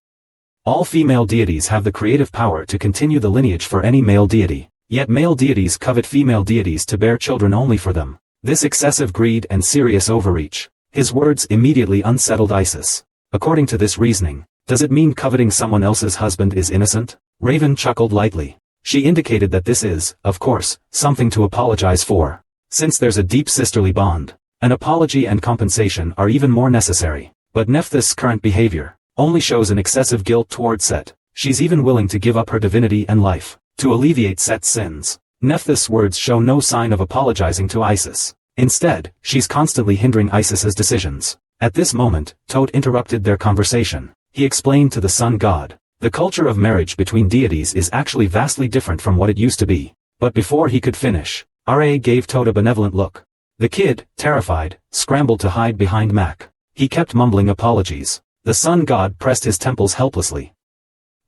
Speaker 1: All female deities have the creative power to continue the lineage for any male deity. Yet male deities covet female deities to bear children only for them. This excessive greed and serious overreach. His words immediately unsettled Isis. According to this reasoning, does it mean coveting someone else's husband is innocent? Raven chuckled lightly. She indicated that this is, of course, something to apologize for. Since there's a deep sisterly bond, an apology and compensation are even more necessary. But Nephthys' current behavior only shows an excessive guilt toward Set. She's even willing to give up her divinity and life to alleviate Set's sins. Nephthys' words show no sign of apologizing to Isis. Instead, she's constantly hindering Isis's decisions. At this moment, Toad interrupted their conversation. He explained to the sun god, the culture of marriage between deities is actually vastly different from what it used to be. But before he could finish, Ra gave Toad a benevolent look. The kid, terrified, scrambled to hide behind Mac. He kept mumbling apologies. The sun god pressed his temples helplessly.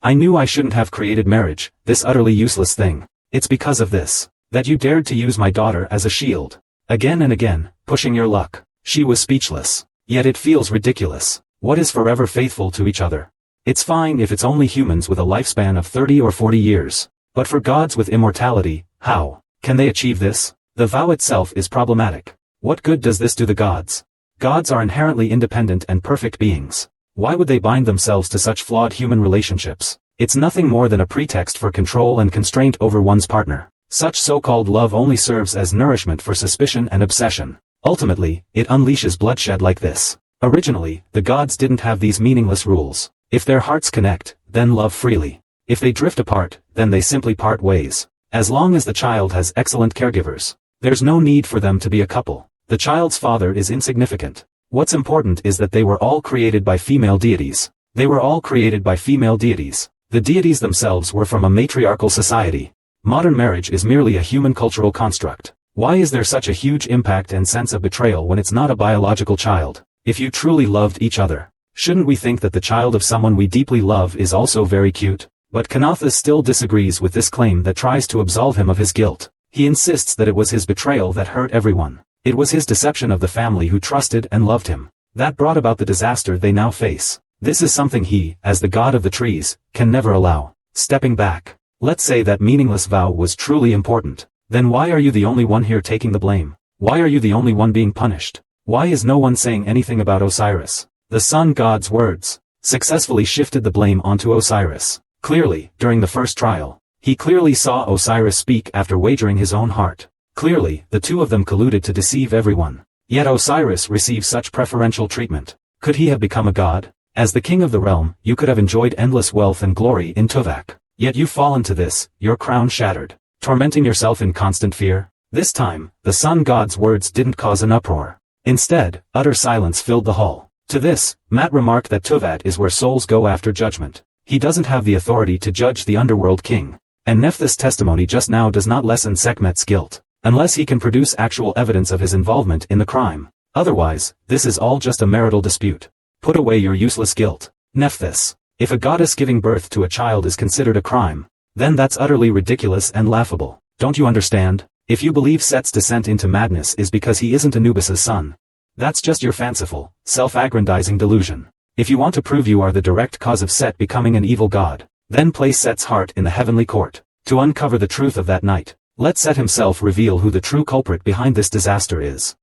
Speaker 1: I knew I shouldn't have created marriage, this utterly useless thing. It's because of this, that you dared to use my daughter as a shield. Again and again, pushing your luck. She was speechless. Yet it feels ridiculous. What is forever faithful to each other? It's fine if it's only humans with a lifespan of 30 or 40 years. But for gods with immortality, how can they achieve this? The vow itself is problematic. What good does this do the gods? Gods are inherently independent and perfect beings. Why would they bind themselves to such flawed human relationships? It's nothing more than a pretext for control and constraint over one's partner. Such so-called love only serves as nourishment for suspicion and obsession. Ultimately, it unleashes bloodshed like this. Originally, the gods didn't have these meaningless rules. If their hearts connect, then love freely. If they drift apart, then they simply part ways. As long as the child has excellent caregivers, there's no need for them to be a couple. The child's father is insignificant. What's important is that they were all created by female deities. They were all created by female deities. The deities themselves were from a matriarchal society. Modern marriage is merely a human cultural construct. Why is there such a huge impact and sense of betrayal when it's not a biological child? If you truly loved each other, shouldn't we think that the child of someone we deeply love is also very cute? But Kanathas still disagrees with this claim that tries to absolve him of his guilt. He insists that it was his betrayal that hurt everyone. It was his deception of the family who trusted and loved him that brought about the disaster they now face. This is something he, as the god of the trees, can never allow. Stepping back. Let's say that meaningless vow was truly important. Then why are you the only one here taking the blame? Why are you the only one being punished? Why is no one saying anything about Osiris? The sun god's words successfully shifted the blame onto Osiris. Clearly, during the first trial, he clearly saw Osiris speak after wagering his own heart. Clearly, the two of them colluded to deceive everyone. Yet Osiris received such preferential treatment. Could he have become a god? As the king of the realm, you could have enjoyed endless wealth and glory in Tuvok. Yet you've fallen to this, your crown shattered. Tormenting yourself in constant fear? This time, the sun god's words didn't cause an uproar. Instead, utter silence filled the hall. To this, Matt remarked that Tuvok is where souls go after judgment. He doesn't have the authority to judge the underworld king. And Nephthys' testimony just now does not lessen Sekhmet's guilt, unless he can produce actual evidence of his involvement in the crime. Otherwise, this is all just a marital dispute. Put away your useless guilt. Nephthys. If a goddess giving birth to a child is considered a crime, then that's utterly ridiculous and laughable. Don't you understand? If you believe Set's descent into madness is because he isn't Anubis' son, that's just your fanciful, self-aggrandizing delusion. If you want to prove you are the direct cause of Set becoming an evil god, then place Set's heart in the heavenly court. To uncover the truth of that night, let Set himself reveal who the true culprit behind this disaster is.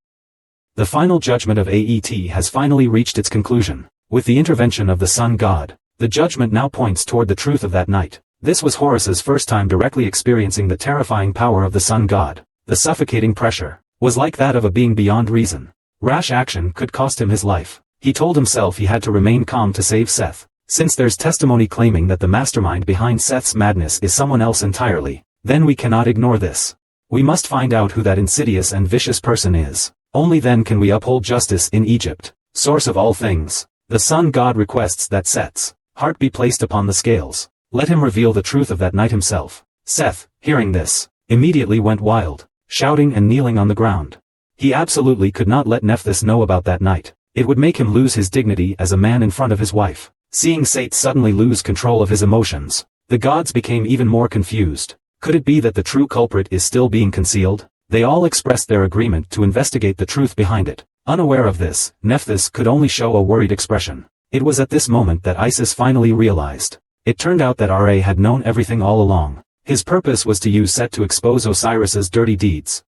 Speaker 1: The final judgment of Aet has finally reached its conclusion. With the intervention of the sun god, the judgment now points toward the truth of that night. This was Horus's first time directly experiencing the terrifying power of the sun god. The suffocating pressure was like that of a being beyond reason. Rash action could cost him his life. He told himself he had to remain calm to save Seth. Since there's testimony claiming that the mastermind behind Seth's madness is someone else entirely, then we cannot ignore this. We must find out who that insidious and vicious person is. Only then can we uphold justice in Egypt. Source of all things. The sun god requests that Seth's heart be placed upon the scales. Let him reveal the truth of that night himself. Seth, hearing this, immediately went wild, shouting and kneeling on the ground. He absolutely could not let Nephthys know about that night. It would make him lose his dignity as a man in front of his wife. Seeing Seth suddenly lose control of his emotions, the gods became even more confused. Could it be that the true culprit is still being concealed? They all expressed their agreement to investigate the truth behind it. Unaware of this, Nephthys could only show a worried expression. It was at this moment that Isis finally realized. It turned out that Ra had known everything all along. His purpose was to use Set to expose Osiris's dirty deeds.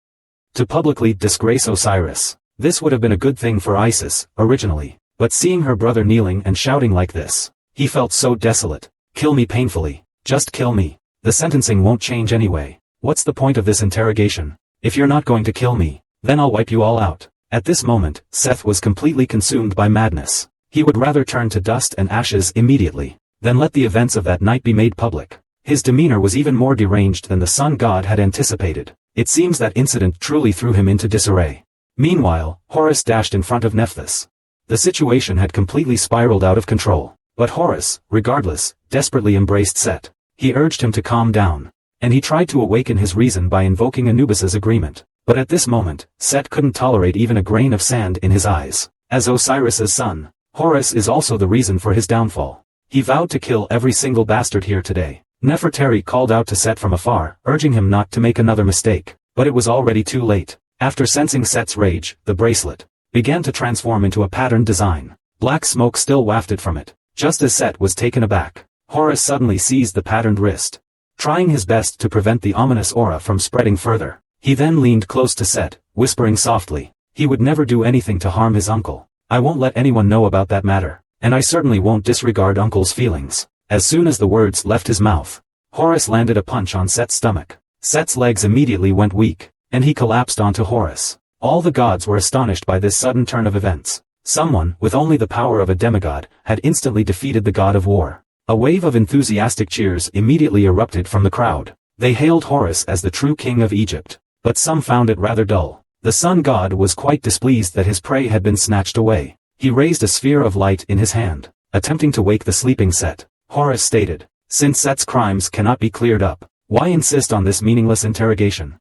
Speaker 1: To publicly disgrace Osiris. This would have been a good thing for Isis, originally. But seeing her brother kneeling and shouting like this, he felt so desolate. Kill me painfully. Just kill me. The sentencing won't change anyway. What's the point of this interrogation? If you're not going to kill me, then I'll wipe you all out. At this moment, Seth was completely consumed by madness. He would rather turn to dust and ashes immediately, than let the events of that night be made public. His demeanor was even more deranged than the sun god had anticipated. It seems that incident truly threw him into disarray. Meanwhile, Horus dashed in front of Nephthys. The situation had completely spiraled out of control. But Horus, regardless, desperately embraced Set. He urged him to calm down. And he tried to awaken his reason by invoking Anubis's agreement. But at this moment, Set couldn't tolerate even a grain of sand in his eyes. As Osiris's son, Horus is also the reason for his downfall. He vowed to kill every single bastard here today. Nefertari called out to Set from afar, urging him not to make another mistake. But it was already too late. After sensing Set's rage, the bracelet began to transform into a patterned design. Black smoke still wafted from it. Just as Set was taken aback, Horus suddenly seized the patterned wrist. Trying his best to prevent the ominous aura from spreading further, he then leaned close to Set, whispering softly, he would never do anything to harm his uncle. I won't let anyone know about that matter, and I certainly won't disregard uncle's feelings. As soon as the words left his mouth, Horus landed a punch on Set's stomach. Set's legs immediately went weak, and he collapsed onto Horus. All the gods were astonished by this sudden turn of events. Someone, with only the power of a demigod, had instantly defeated the god of war. A wave of enthusiastic cheers immediately erupted from the crowd. They hailed Horus as the true king of Egypt. But some found it rather dull. The sun god was quite displeased that his prey had been snatched away. He raised a sphere of light in his hand, attempting to wake the sleeping Set. Horus stated, since Set's crimes cannot be cleared up, why insist on this meaningless interrogation?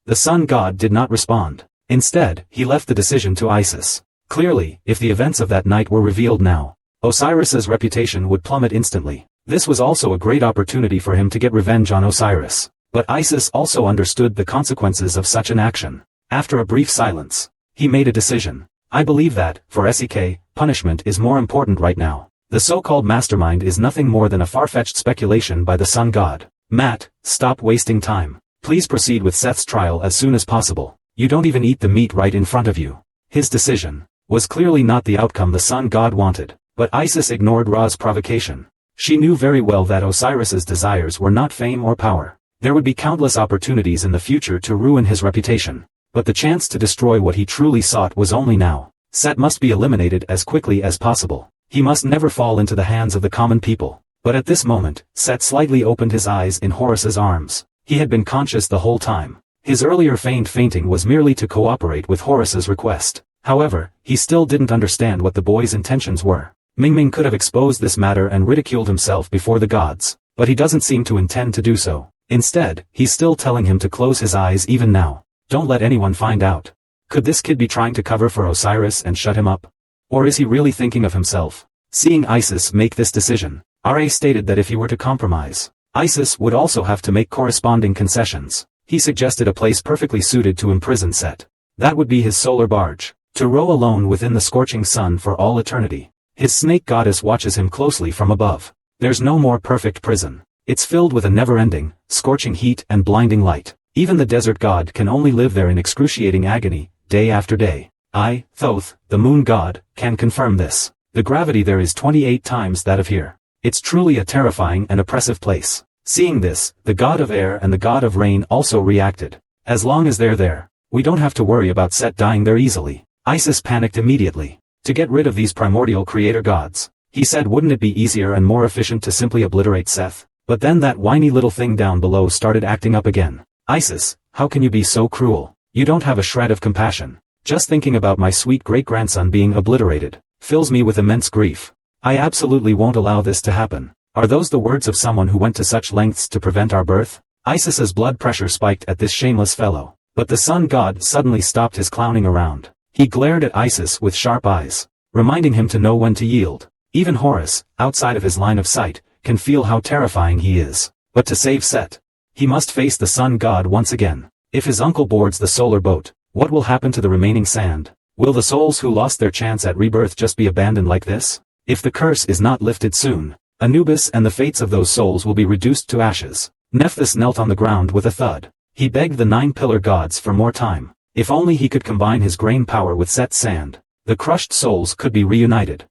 Speaker 1: The sun god did not respond. Instead, he left the decision to Isis. Clearly, if the events of that night were revealed now, Osiris's reputation would plummet instantly. This was also a great opportunity for him to get revenge on Osiris. But Isis also understood the consequences of such an action. After a brief silence, he made a decision. I believe that, for Sek, punishment is more important right now. The so-called mastermind is nothing more than a far-fetched speculation by the sun god. Matt, stop wasting time. Please proceed with Seth's trial as soon as possible. You don't even eat the meat right in front of you. His decision was clearly not the outcome the sun god wanted. But Isis ignored Ra's provocation. She knew very well that Osiris's desires were not fame or power. There would be countless opportunities in the future to ruin his reputation. But the chance to destroy what he truly sought was only now. Set must be eliminated as quickly as possible. He must never fall into the hands of the common people. But at this moment, Set slightly opened his eyes in Horus's arms. He had been conscious the whole time. His earlier feigned fainting was merely to cooperate with Horus's request. However, he still didn't understand what the boy's intentions were. Mingming could have exposed this matter and ridiculed himself before the gods, but he doesn't seem to intend to do so. Instead, he's still telling him to close his eyes even now. Don't let anyone find out. Could this kid be trying to cover for Osiris and shut him up? Or is he really thinking of himself? Seeing Isis make this decision, Ra stated that if he were to compromise, Isis would also have to make corresponding concessions. He suggested a place perfectly suited to imprison Set. That would be his solar barge, to row alone within the scorching sun for all eternity. His snake goddess watches him closely from above. There's no more perfect prison. It's filled with a never-ending, scorching heat and blinding light. Even the desert god can only live there in excruciating agony, day after day. I, Thoth, the moon god, can confirm this. The gravity there is 28 times that of here. It's truly a terrifying and oppressive place. Seeing this, the god of air and the god of rain also reacted. As long as they're there, we don't have to worry about Set dying there easily. Isis panicked immediately. To get rid of these primordial creator gods, he said, wouldn't it be easier and more efficient to simply obliterate Seth? But then that whiny little thing down below started acting up again. Isis, how can you be so cruel? You don't have a shred of compassion. Just thinking about my sweet great-grandson being obliterated fills me with immense grief. I absolutely won't allow this to happen. Are those the words of someone who went to such lengths to prevent our birth? Isis's blood pressure spiked at this shameless fellow. But the sun god suddenly stopped his clowning around. He glared at Isis with sharp eyes, reminding him to know when to yield. Even Horus, outside of his line of sight, can feel how terrifying he is. But to save Set, he must face the sun god once again. If his uncle boards the solar boat, what will happen to the remaining sand? Will the souls who lost their chance at rebirth just be abandoned like this? If the curse is not lifted soon, Anubis and the fates of those souls will be reduced to ashes. Nephthys knelt on the ground with a thud. He begged the 9 pillar gods for more time. If only he could combine his grain power with Set's sand, the crushed souls could be reunited.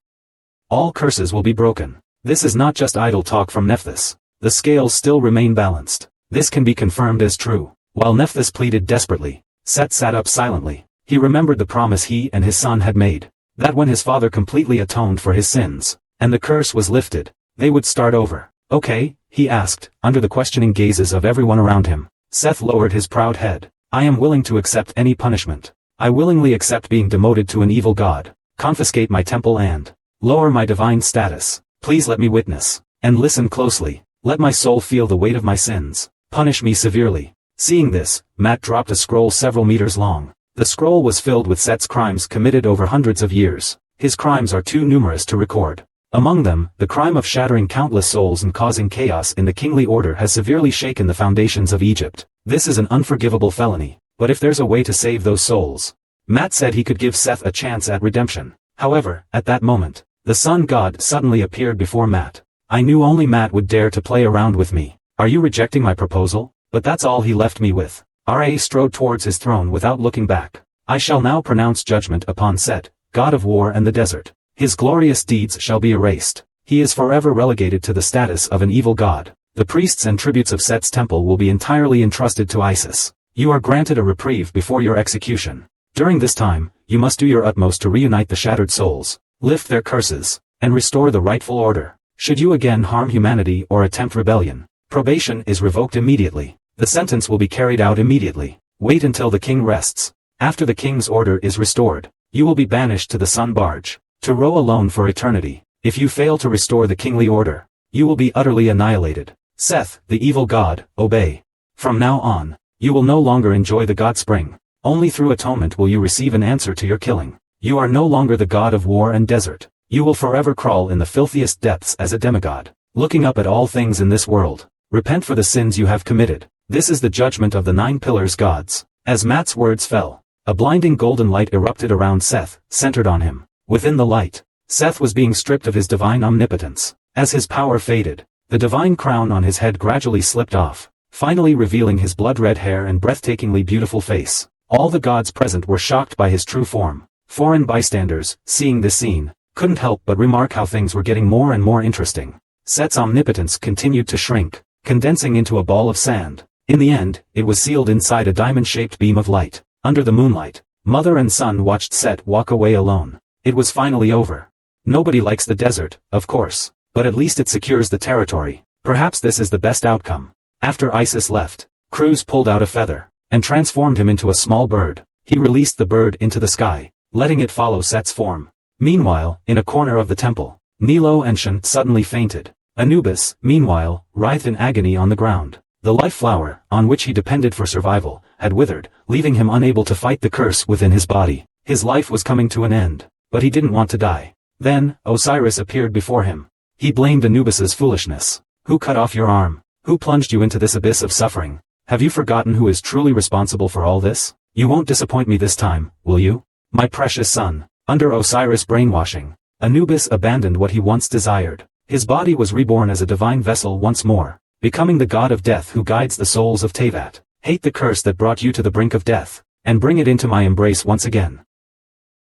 Speaker 1: All curses will be broken. This is not just idle talk from Nephthys. The scales still remain balanced. This can be confirmed as true. While Nephthys pleaded desperately, Set sat up silently. He remembered the promise he and his son had made, that when his father completely atoned for his sins, and the curse was lifted, they would start over. Okay, he asked, under the questioning gazes of everyone around him. Seth lowered his proud head. I am willing to accept any punishment. I willingly accept being demoted to an evil god, confiscate my temple and lower my divine status. Please let me witness, and listen closely. Let my soul feel the weight of my sins. Punish me severely. Seeing this, Matt dropped a scroll several meters long. The scroll was filled with Set's crimes committed over hundreds of years. His crimes are too numerous to record. Among them, the crime of shattering countless souls and causing chaos in the kingly order has severely shaken the foundations of Egypt. This is an unforgivable felony. But if there's a way to save those souls, Matt said he could give Seth a chance at redemption. However, at that moment, the sun god suddenly appeared before Matt. I knew only Matt would dare to play around with me. Are you rejecting my proposal? But that's all he left me with. Ra strode towards his throne without looking back. I shall now pronounce judgment upon Set, god of war and the desert. His glorious deeds shall be erased. He is forever relegated to the status of an evil god. The priests and tributes of Set's temple will be entirely entrusted to Isis. You are granted a reprieve before your execution. During this time, you must do your utmost to reunite the shattered souls, lift their curses, and restore the rightful order. Should you again harm humanity or attempt rebellion, probation is revoked immediately. The sentence will be carried out immediately. Wait until the king rests. After the king's order is restored, you will be banished to the sun barge, to row alone for eternity. If you fail to restore the kingly order, you will be utterly annihilated. Seth, the evil god, obey. From now on, you will no longer enjoy the god spring. Only through atonement will you receive an answer to your killing. You are no longer the god of war and desert. You will forever crawl in the filthiest depths as a demigod, looking up at all things in this world. Repent for the sins you have committed. This is the judgment of the 9 pillars gods. As Matt's words fell, a blinding golden light erupted around Seth, centered on him. Within the light, Seth was being stripped of his divine omnipotence. As his power faded, the divine crown on his head gradually slipped off, finally revealing his blood-red hair and breathtakingly beautiful face. All the gods present were shocked by his true form. Foreign bystanders, seeing this scene, couldn't help but remark how things were getting more and more interesting. Set's omnipotence continued to shrink, condensing into a ball of sand. In the end, it was sealed inside a diamond-shaped beam of light. Under the moonlight, mother and son watched Set walk away alone. It was finally over. Nobody likes the desert, of course, but at least it secures the territory. Perhaps this is the best outcome. After Isis left, Cruz pulled out a feather, and transformed him into a small bird. He released the bird into the sky, letting it follow Set's form. Meanwhile, in a corner of the temple, Nilo and Shen suddenly fainted. Anubis, meanwhile, writhed in agony on the ground. The life flower, on which he depended for survival, had withered, leaving him unable to fight the curse within his body. His life was coming to an end, but he didn't want to die. Then, Osiris appeared before him. He blamed Anubis's foolishness. Who cut off your arm? Who plunged you into this abyss of suffering? Have you forgotten who is truly responsible for all this? You won't disappoint me this time, will you? My precious son. Under Osiris' brainwashing, Anubis abandoned what he once desired. His body was reborn as a divine vessel once more, becoming the god of death who guides the souls of Teyvat. Hate the curse that brought you to the brink of death, and bring it into my embrace once again.